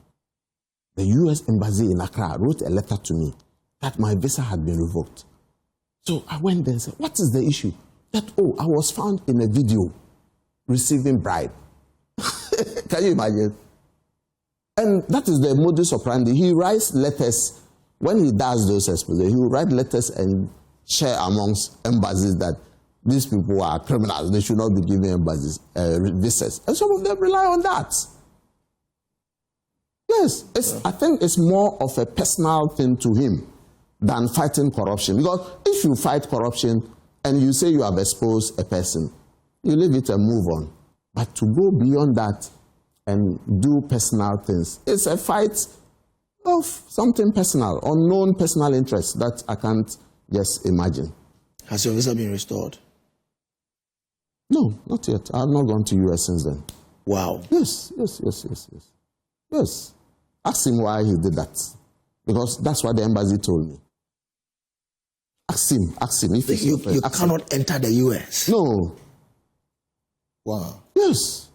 The U.S. Embassy in Accra wrote a letter to me that my visa had been revoked. So I went there and said, what is the issue? That, I was found in a video receiving bribe. Can you imagine? And that is the modus operandi. He writes letters. When he does those exposés, he will write letters and share amongst embassies that these people are criminals. They should not be giving embassies visas. And some of them rely on that. Yes, I think it's more of a personal thing to him than fighting corruption. Because if you fight corruption and you say you have exposed a person, you leave it and move on. But to go beyond that and do personal things, it's a fight of something personal, unknown personal interest that I can't just imagine. Has your visa been restored? No, not yet. I have not gone to US since then. Wow. Yes. Ask him why he did that. Because that's what the embassy told me. Ask him. If you cannot enter the US? No. Wow. Yes.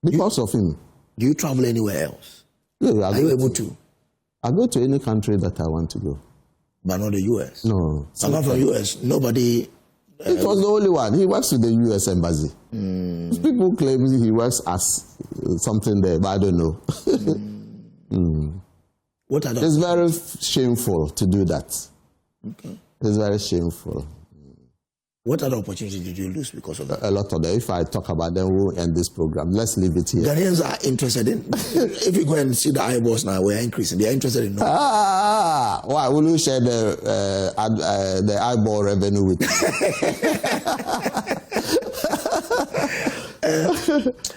Because of him. Do you travel anywhere else? Yeah, Are you able to? I go to any country that I want to go. But not the US? No. Apart from US, nobody... It was the only one. He works with the US Embassy. People claim he works as something there, but I don't know. It's very shameful to do that. Okay. It's very shameful. What other opportunities did you lose because of that? A lot of them. If I talk about them, we'll end this program. Let's leave it here. Ghanaians are interested in, if you go and see the eyeballs now, we're increasing. They're interested in knowing. Why will you share the eyeball revenue with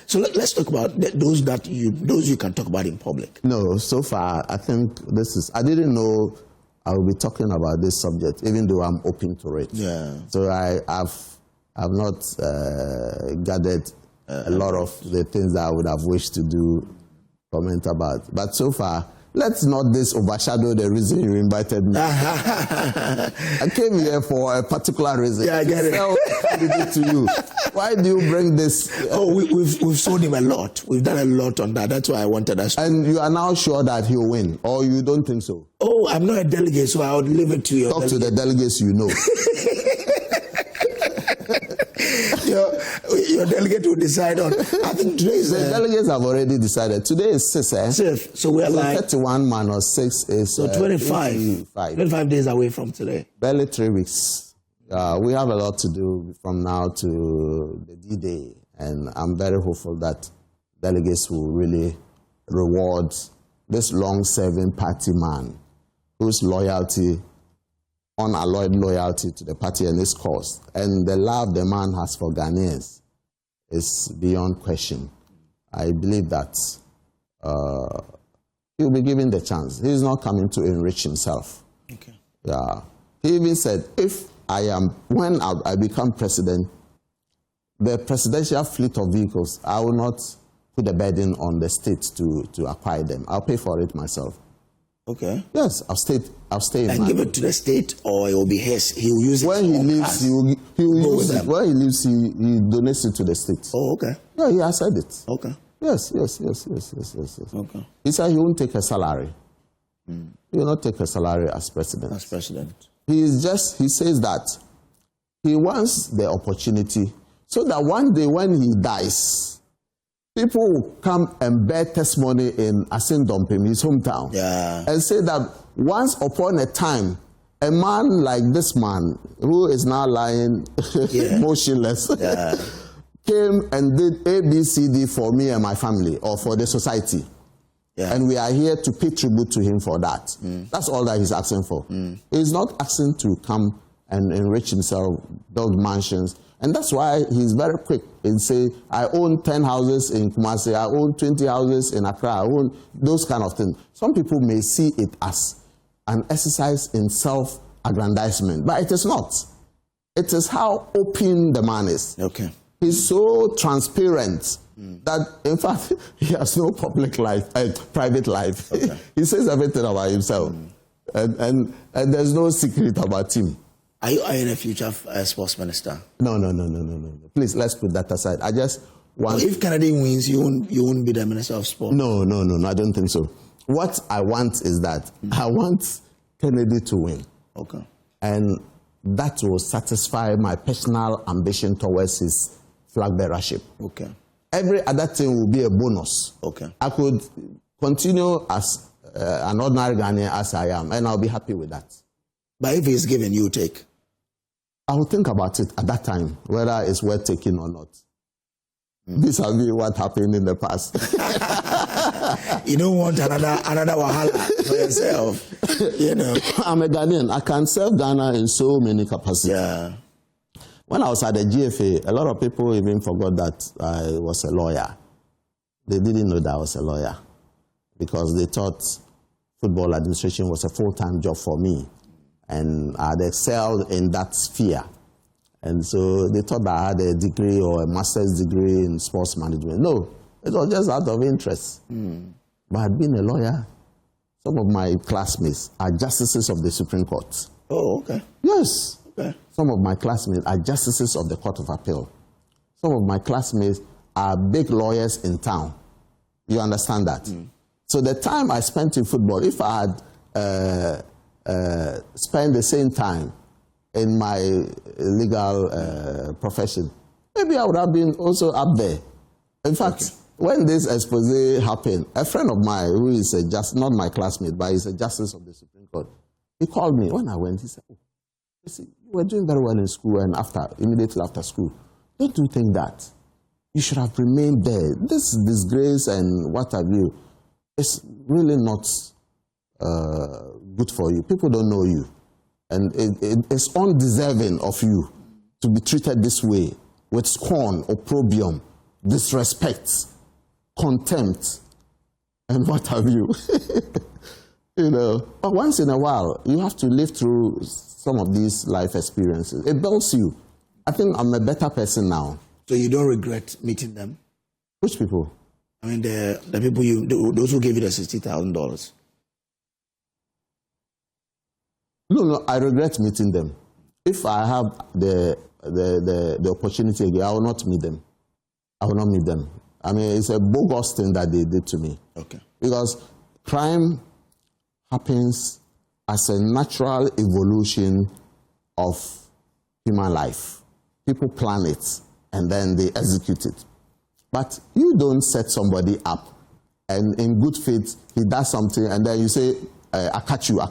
So let's talk about those you can talk about in public. No, so far, I think I didn't know I will be talking about this subject, even though I'm open to it. Yeah. So I've not gathered a lot of the things that I would have wished to comment about. But so far, let's not this overshadow the reason you invited me. I came here for a particular reason. Yeah, I get it. Candidate to you. Why do you bring this? We've sold him a lot. We've done a lot on that. That's why I wanted us. And you are now sure that he'll win, or you don't think so? Oh, I'm not a delegate, so I would leave it to you. Talk to the delegates you know. Your delegate will decide on. I think today is. The delegates have already decided. Today is 6, eh? 6. So we're like 31 minus 6 is. So 25. 25 days away from today. Barely 3 weeks. We have a lot to do from now to the D-Day, and I'm very hopeful that delegates will really reward this long-serving party man whose loyalty, unalloyed loyalty to the party and its cause, and the love the man has for Ghanaians is beyond question. I believe that he will be given the chance. He is not coming to enrich himself. Okay. Yeah. He even said, when I become president, the presidential fleet of vehicles, I will not put the burden on the state to acquire them. I'll pay for it myself. Okay. Yes, I'll stay in and give it to the state, or it will be his. He will use it. When he leaves, he will use it. When he leaves, he donates it to the state. Oh, okay. Yeah, he has said it. Okay. Yes. Okay. He said he won't take a salary. He will not take a salary as president. As president. He says that he wants the opportunity so that one day when he dies, people will come and bear testimony in Asindompim, his hometown, and say that once upon a time, a man like this man, who is now lying motionless, came and did ABCD for me and my family, or for the society. Yeah. And we are here to pay tribute to him for that. That's all that he's asking for. He's not asking to come and enrich himself, build mansions. And that's why he's very quick in saying, I own 10 houses in Kumasi, I own 20 houses in Accra, I own those kind of things. Some people may see it as an exercise in self-aggrandizement, but it is not. It is how open the man is. Okay. He's so transparent that, in fact, he has no public life, private life. Okay. He says everything about himself. And there's no secret about him. Are you in a future sports minister? No. Please, let's put that aside. I just want... If Kennedy wins, you won't be the minister of sport? No, I don't think so. What I want is that I want Kennedy to win. Okay. And that will satisfy my personal ambition towards his flag bearership. Okay. Every other thing will be a bonus. Okay. I could continue as an ordinary Ghanaian as I am, and I'll be happy with that. But if he's given, you take? I will think about it at that time, whether it's worth taking or not. This will be what happened in the past. You don't want another wahala for yourself. You know. I'm a Ghanaian. I can serve Ghana in so many capacities. Yeah. When I was at the GFA, a lot of people even forgot that I was a lawyer. They didn't know that I was a lawyer because they thought football administration was a full-time job for me. And I had excelled in that sphere. And so they thought that I had a degree or a master's degree in sports management. No, it was just out of interest. But I'd been a lawyer. Some of my classmates are justices of the Supreme Court. Oh, okay. Yes. Okay. Some of my classmates are justices of the Court of Appeal. Some of my classmates are big lawyers in town. You understand that? So the time I spent in football, if I had spent the same time in my legal profession, maybe I would have been also up there. In fact, when this exposé happened, a friend of mine who is not my classmate, but he's a justice of the Supreme Court, he called me. When I went, he said, you were doing very well in school, and immediately after school, don't you think that you should have remained there? This disgrace and what have you, it's really not good for you. People don't know you. And it's undeserving of you to be treated this way, with scorn, opprobrium, disrespect, contempt, and what have you. You know, but once in a while, you have to live through some of these life experiences. It builds you. I think I'm a better person now. So you don't regret meeting them? Which people? I mean, the people those who gave you the $60,000. No, I regret meeting them. If I have the opportunity again, I will not meet them. I will not meet them. I mean, it's a bogus thing that they did to me. Okay. Because crime happens as a natural evolution of human life. People plan it and then they execute it. But you don't set somebody up and in good faith he does something and then you say, I catch you.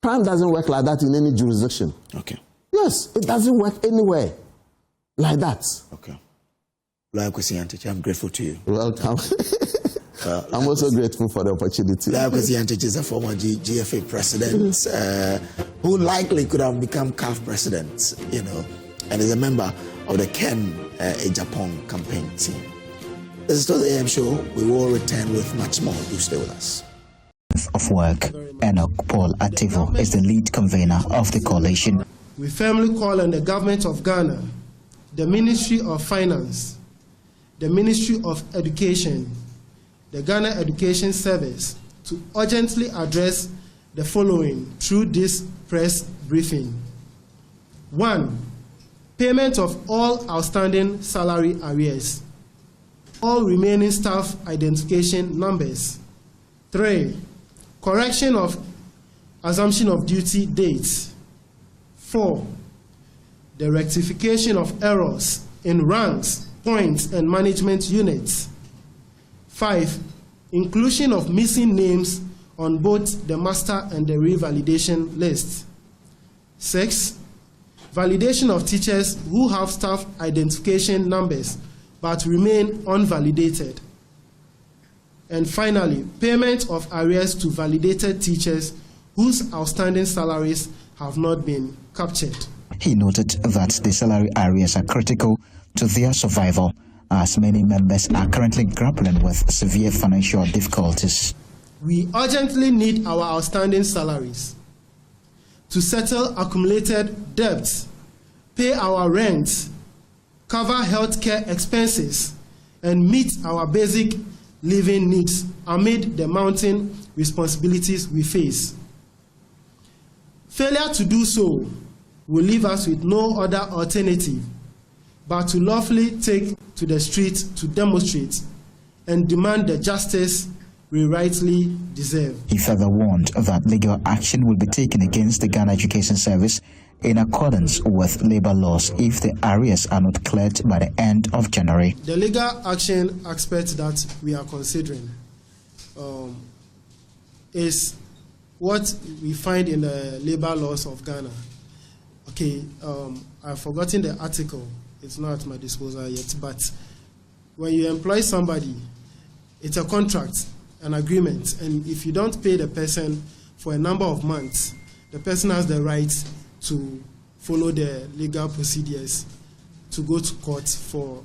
Crime doesn't work like that in any jurisdiction. Okay. Yes, it doesn't work anywhere like that. Okay. Kwesi Nyantakyi, I'm grateful to you. Welcome. I'm also grateful for the opportunity. Kwesi Nyantakyi is a former GFA president who likely could have become CAF president, and is a member of the Ken Japan campaign team. This is still the AM show. We will return with much more. Do stay with us. Of work, Enoch Paul Ativo is the lead convener of the coalition. We firmly call on the government of Ghana, the Ministry of Finance, the Ministry of Education, the Ghana Education Service to urgently address the following through this press briefing. 1. Payment of all outstanding salary arrears. All remaining staff identification numbers. 3. Correction of assumption of duty dates. 4. The rectification of errors in ranks, points, and management units. 5. Inclusion of missing names on both the master and the revalidation list. 6. Validation of teachers who have staff identification numbers but remain unvalidated. And finally, payment of arrears to validated teachers whose outstanding salaries have not been captured. He noted that the salary arrears are critical to their survival, as many members are currently grappling with severe financial difficulties. We urgently need our outstanding salaries to settle accumulated debts, pay our rent, cover healthcare expenses, and meet our basic living needs amid the mounting responsibilities we face. Failure to do so will leave us with no other alternative but to lawfully take to the street to demonstrate and demand the justice we rightly deserve. He further warned that legal action will be taken against the Ghana Education Service in accordance with labor laws if the arrears are not cleared by the end of January. The legal action aspect that we are considering is what we find in the labor laws of Ghana. Okay, I've forgotten the article. It's not at my disposal yet, but when you employ somebody, it's a contract, an agreement, and if you don't pay the person for a number of months, the person has the right to follow the legal procedures to go to court for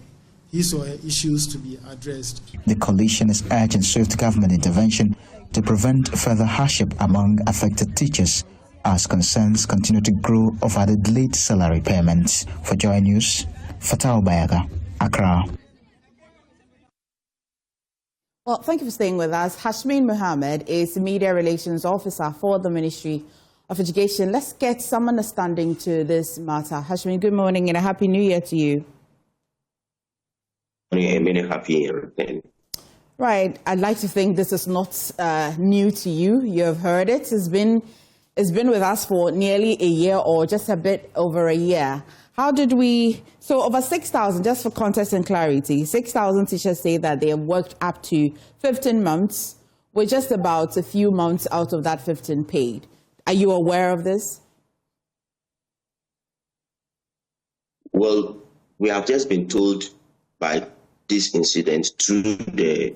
his or her issues to be addressed. The coalition is urging swift government intervention to prevent further hardship among affected teachers as concerns continue to grow over the delayed salary payments. For Joy News, Fatal Bayaga, Accra. Well, thank you for staying with us. Hashmin Mohammed is the Media Relations Officer for the Ministry of Education. Let's get some understanding to this matter. Hashmin, good morning and a happy new year to you. Happy year. Right. I'd like to think this is not new to you. You have heard it. It's been with us for nearly a year or just a bit over a year. How did we, so over 6,000, just for context and clarity, 6,000 teachers say that they have worked up to 15 months, with just about a few months out of that 15 paid. Are you aware of this? Well, we have just been told by this incident through the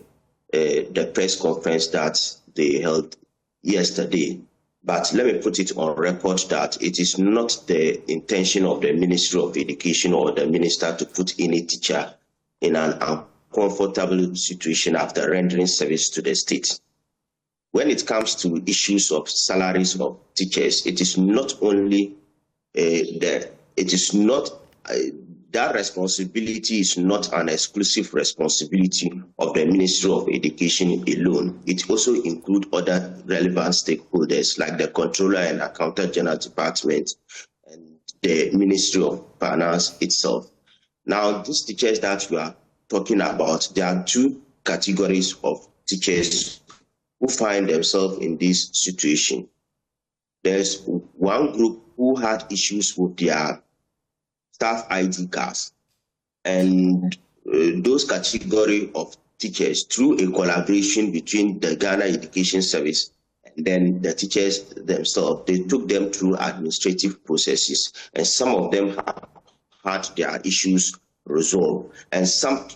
press conference that they held yesterday. But let me put it on record that it is not the intention of the Ministry of Education or the minister to put any teacher in an uncomfortable situation after rendering service to the state. When it comes to issues of salaries of teachers, it is not only that responsibility is not an exclusive responsibility of the Ministry of Education alone. It also includes other relevant stakeholders like the Controller and Accountant General Department and the Ministry of Finance itself. Now, these teachers that we are talking about, there are two categories of teachers who find themselves in this situation. There's one group who had issues with their staff ID cards, and those category of teachers, through a collaboration between the Ghana Education Service and then the teachers themselves, they took them through administrative processes, and some of them have had their issues resolved, and some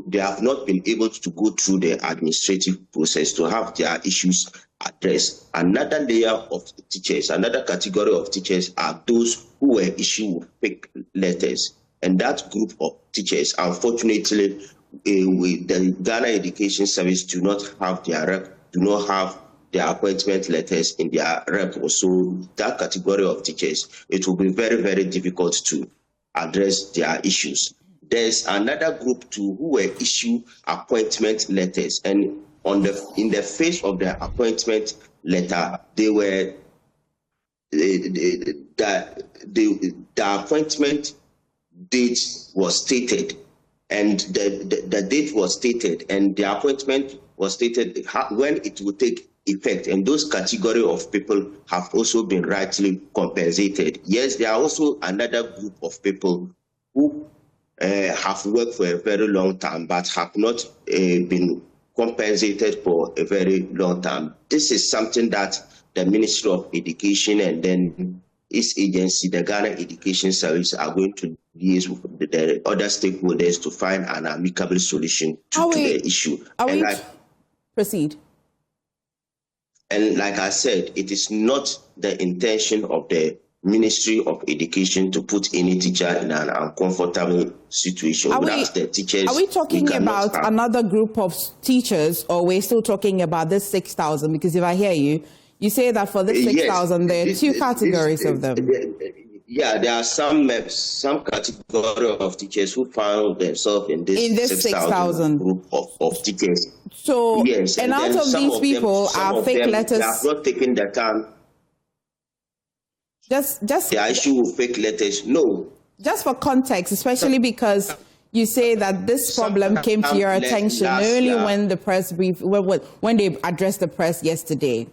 they have not been able to go through the administrative process to have their issues addressed. Another layer of teachers, another category of teachers are those who were issued with fake letters. And that group of teachers, unfortunately, with the Ghana Education Service do not have their appointment letters in their record. So that category of teachers, it will be very, very difficult to address their issues. There's another group too who were issued appointment letters, and in the face of the appointment letter, the appointment date was stated, and the date was stated, and the appointment was stated when it will take effect, and those category of people have also been rightly compensated. Yes, there are also another group of people who have worked for a very long time but have not been compensated for a very long time. This is something that the Ministry of Education and then its agency, the Ghana Education Service, are going to liaise with the other stakeholders to find an amicable solution to the issue. Proceed. And like I said, it is not the intention of the Ministry of Education to put any teacher in an uncomfortable situation. Are we talking about another group of teachers, or we're still talking about this 6,000? Because if I hear you, you say that for this 6,000, there are two categories of them. Yeah, there are some category of teachers who found themselves in this 6,000 group of teachers. So, yes, and out of these people are fake letters. They have not taken the time. Just the issue with fake letters, no. Just for context, especially because you say that this problem came to your attention only when the press brief, when they addressed the press yesterday.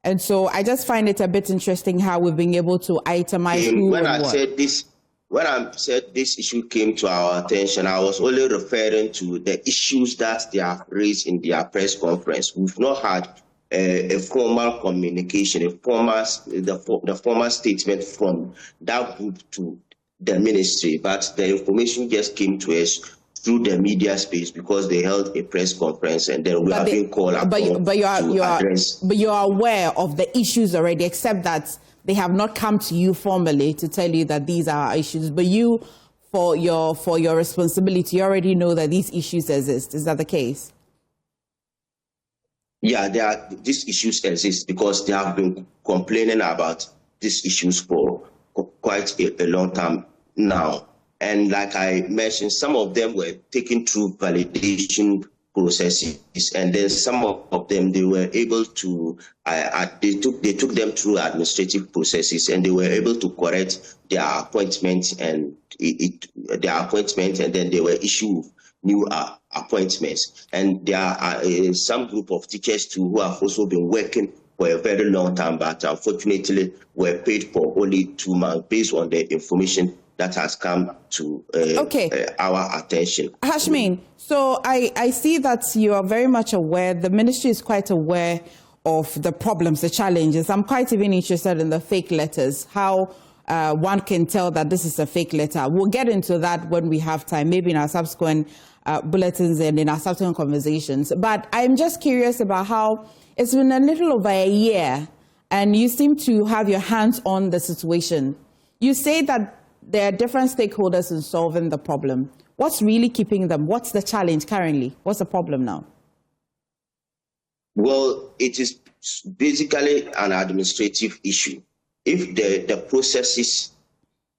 And so I just find it a bit interesting how we've been able to itemize who when and I what. said this issue came to our attention, I was only referring to the issues that they have raised in their press conference. We've not had a formal communication, the formal statement from that group to the ministry, but the information just came to us through the media space because they held a press conference, and then we have been called upon but you are aware of the issues already, except that they have not come to you formally to tell you that these are issues. But you, for your responsibility, you already know that these issues exist. Is that the case? Yeah, these issues exist because they have been complaining about these issues for quite a long time now. And like I mentioned, some of them were taken through validation processes, and then some of them they were able to they took them through administrative processes, and they were able to correct their appointment and then they were issued new appointments. And there are some group of teachers too who have also been working for a very long time, but unfortunately were paid for only 2 months based on the information that has come to our attention. Hashmin, so I see that you are very much aware, the ministry is quite aware of the problems, the challenges. I'm quite even interested in the fake letters, how one can tell that this is a fake letter. We'll get into that when we have time, maybe in our subsequent bulletins and in our subsequent conversations. But I'm just curious about how it's been a little over a year and you seem to have your hands on the situation. You say that there are different stakeholders in solving the problem. What's really keeping them? What's the challenge currently? What's the problem now? Well, it is basically an administrative issue. If the processes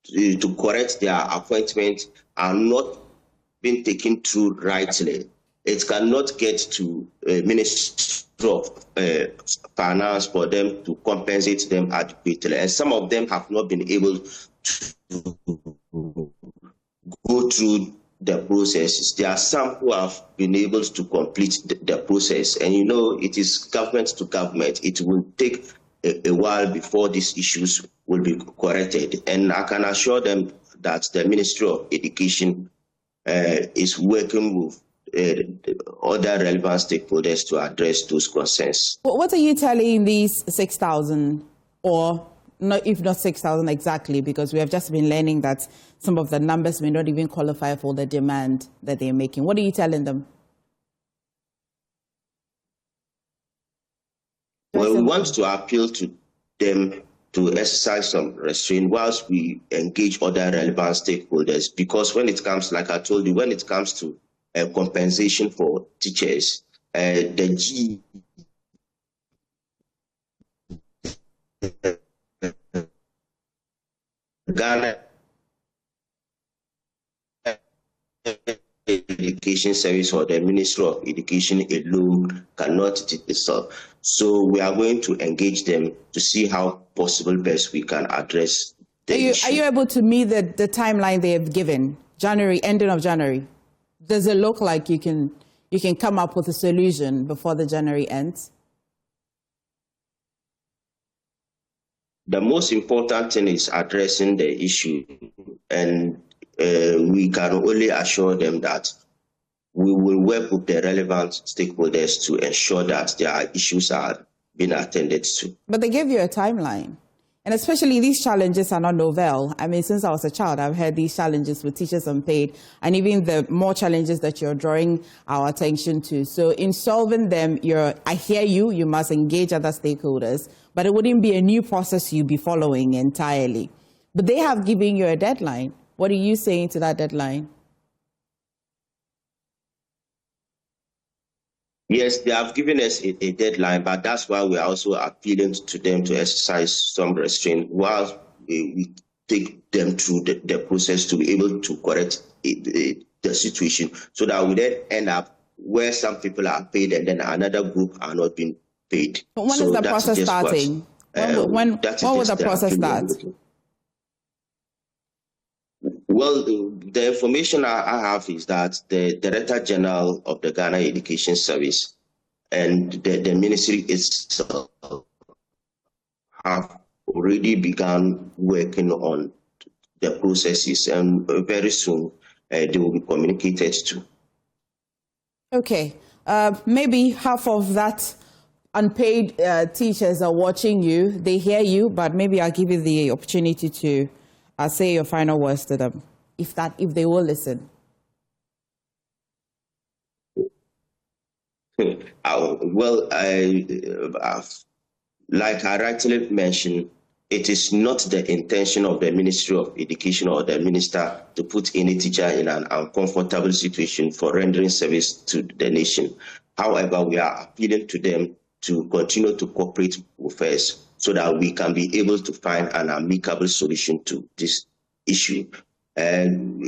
to correct their appointment are not being taken through rightly. It cannot get to Ministry of Finance for them to compensate them adequately. And some of them have not been able to go through the processes. There are some who have been able to complete the process. And you know, it is government to government. It will take a while before these issues will be corrected. And I can assure them that the Ministry of Education is working with other relevant stakeholders to address those concerns. What are you telling these 6,000, or not, if not 6,000 exactly, because we have just been learning that some of the numbers may not even qualify for the demand that they're making? What are you telling them? Well, we want to appeal to them to exercise some restraint whilst we engage other relevant stakeholders, because when it comes, like I told you, when it comes to compensation for teachers, the Ghana Education Service or the Ministry of Education alone cannot do it itself. So we are going to engage them to see how possible best we can address the issue. Are you able to meet the timeline they have given? January, ending of January. Does it look like you can come up with a solution before the January ends? The most important thing is addressing the issue, and we can only assure them that we will work with the relevant stakeholders to ensure that their issues are being attended to. But they gave you a timeline. And especially these challenges are not novel. I mean, since I was a child, I've had these challenges with teachers unpaid, and even the more challenges that you're drawing our attention to. So in solving them, I hear you, you must engage other stakeholders, but it wouldn't be a new process you'd be following entirely. But they have given you a deadline. What are you saying to that deadline? Yes, they have given us a deadline, but that's why we are also appealing to them to exercise some restraint while we take them through the process to be able to correct the situation, so that we then end up where some people are paid and then another group are not being paid. When is the process starting? When will the process start? Well, the information I have is that the Director General of the Ghana Education Service and the ministry itself have already begun working on the processes, and very soon they will be communicated to. Okay, maybe half of that unpaid teachers are watching you. They hear you, but maybe I'll give you the opportunity to say your final words to them, if they will listen. Well, like I rightly mentioned, it is not the intention of the Ministry of Education or the minister to put any teacher in an uncomfortable situation for rendering service to the nation. However, we are appealing to them to continue to cooperate with us so that we can be able to find an amicable solution to this issue. And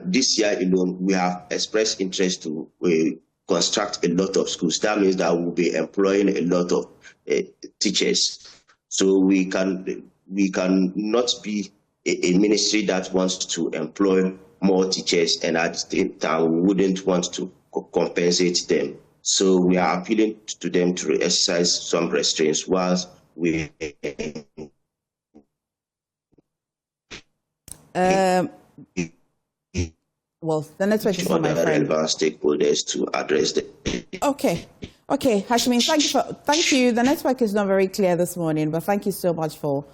this year alone, we have expressed interest to construct a lot of schools. That means that we'll be employing a lot of teachers. So we can not be a ministry that wants to employ more teachers and at the same time we wouldn't want to compensate them. So we are appealing to them to exercise some restraints whilst we well, the network is for my friend. Stakeholders to address them. Okay, Hashimi, thank you. The network is not very clear this morning, but thank you so much for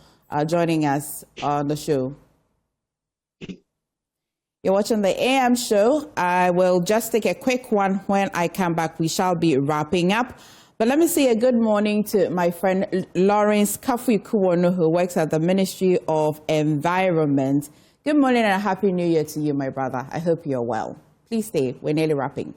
joining us on the show. You're watching the AM show. I will just take a quick one. When I come back, we shall be wrapping up. But let me say a good morning to my friend Lawrence Kafuikuwono, who works at the Ministry of Environment. Good morning and a happy new year to you, my brother. I hope you're well. Please stay. We're nearly wrapping.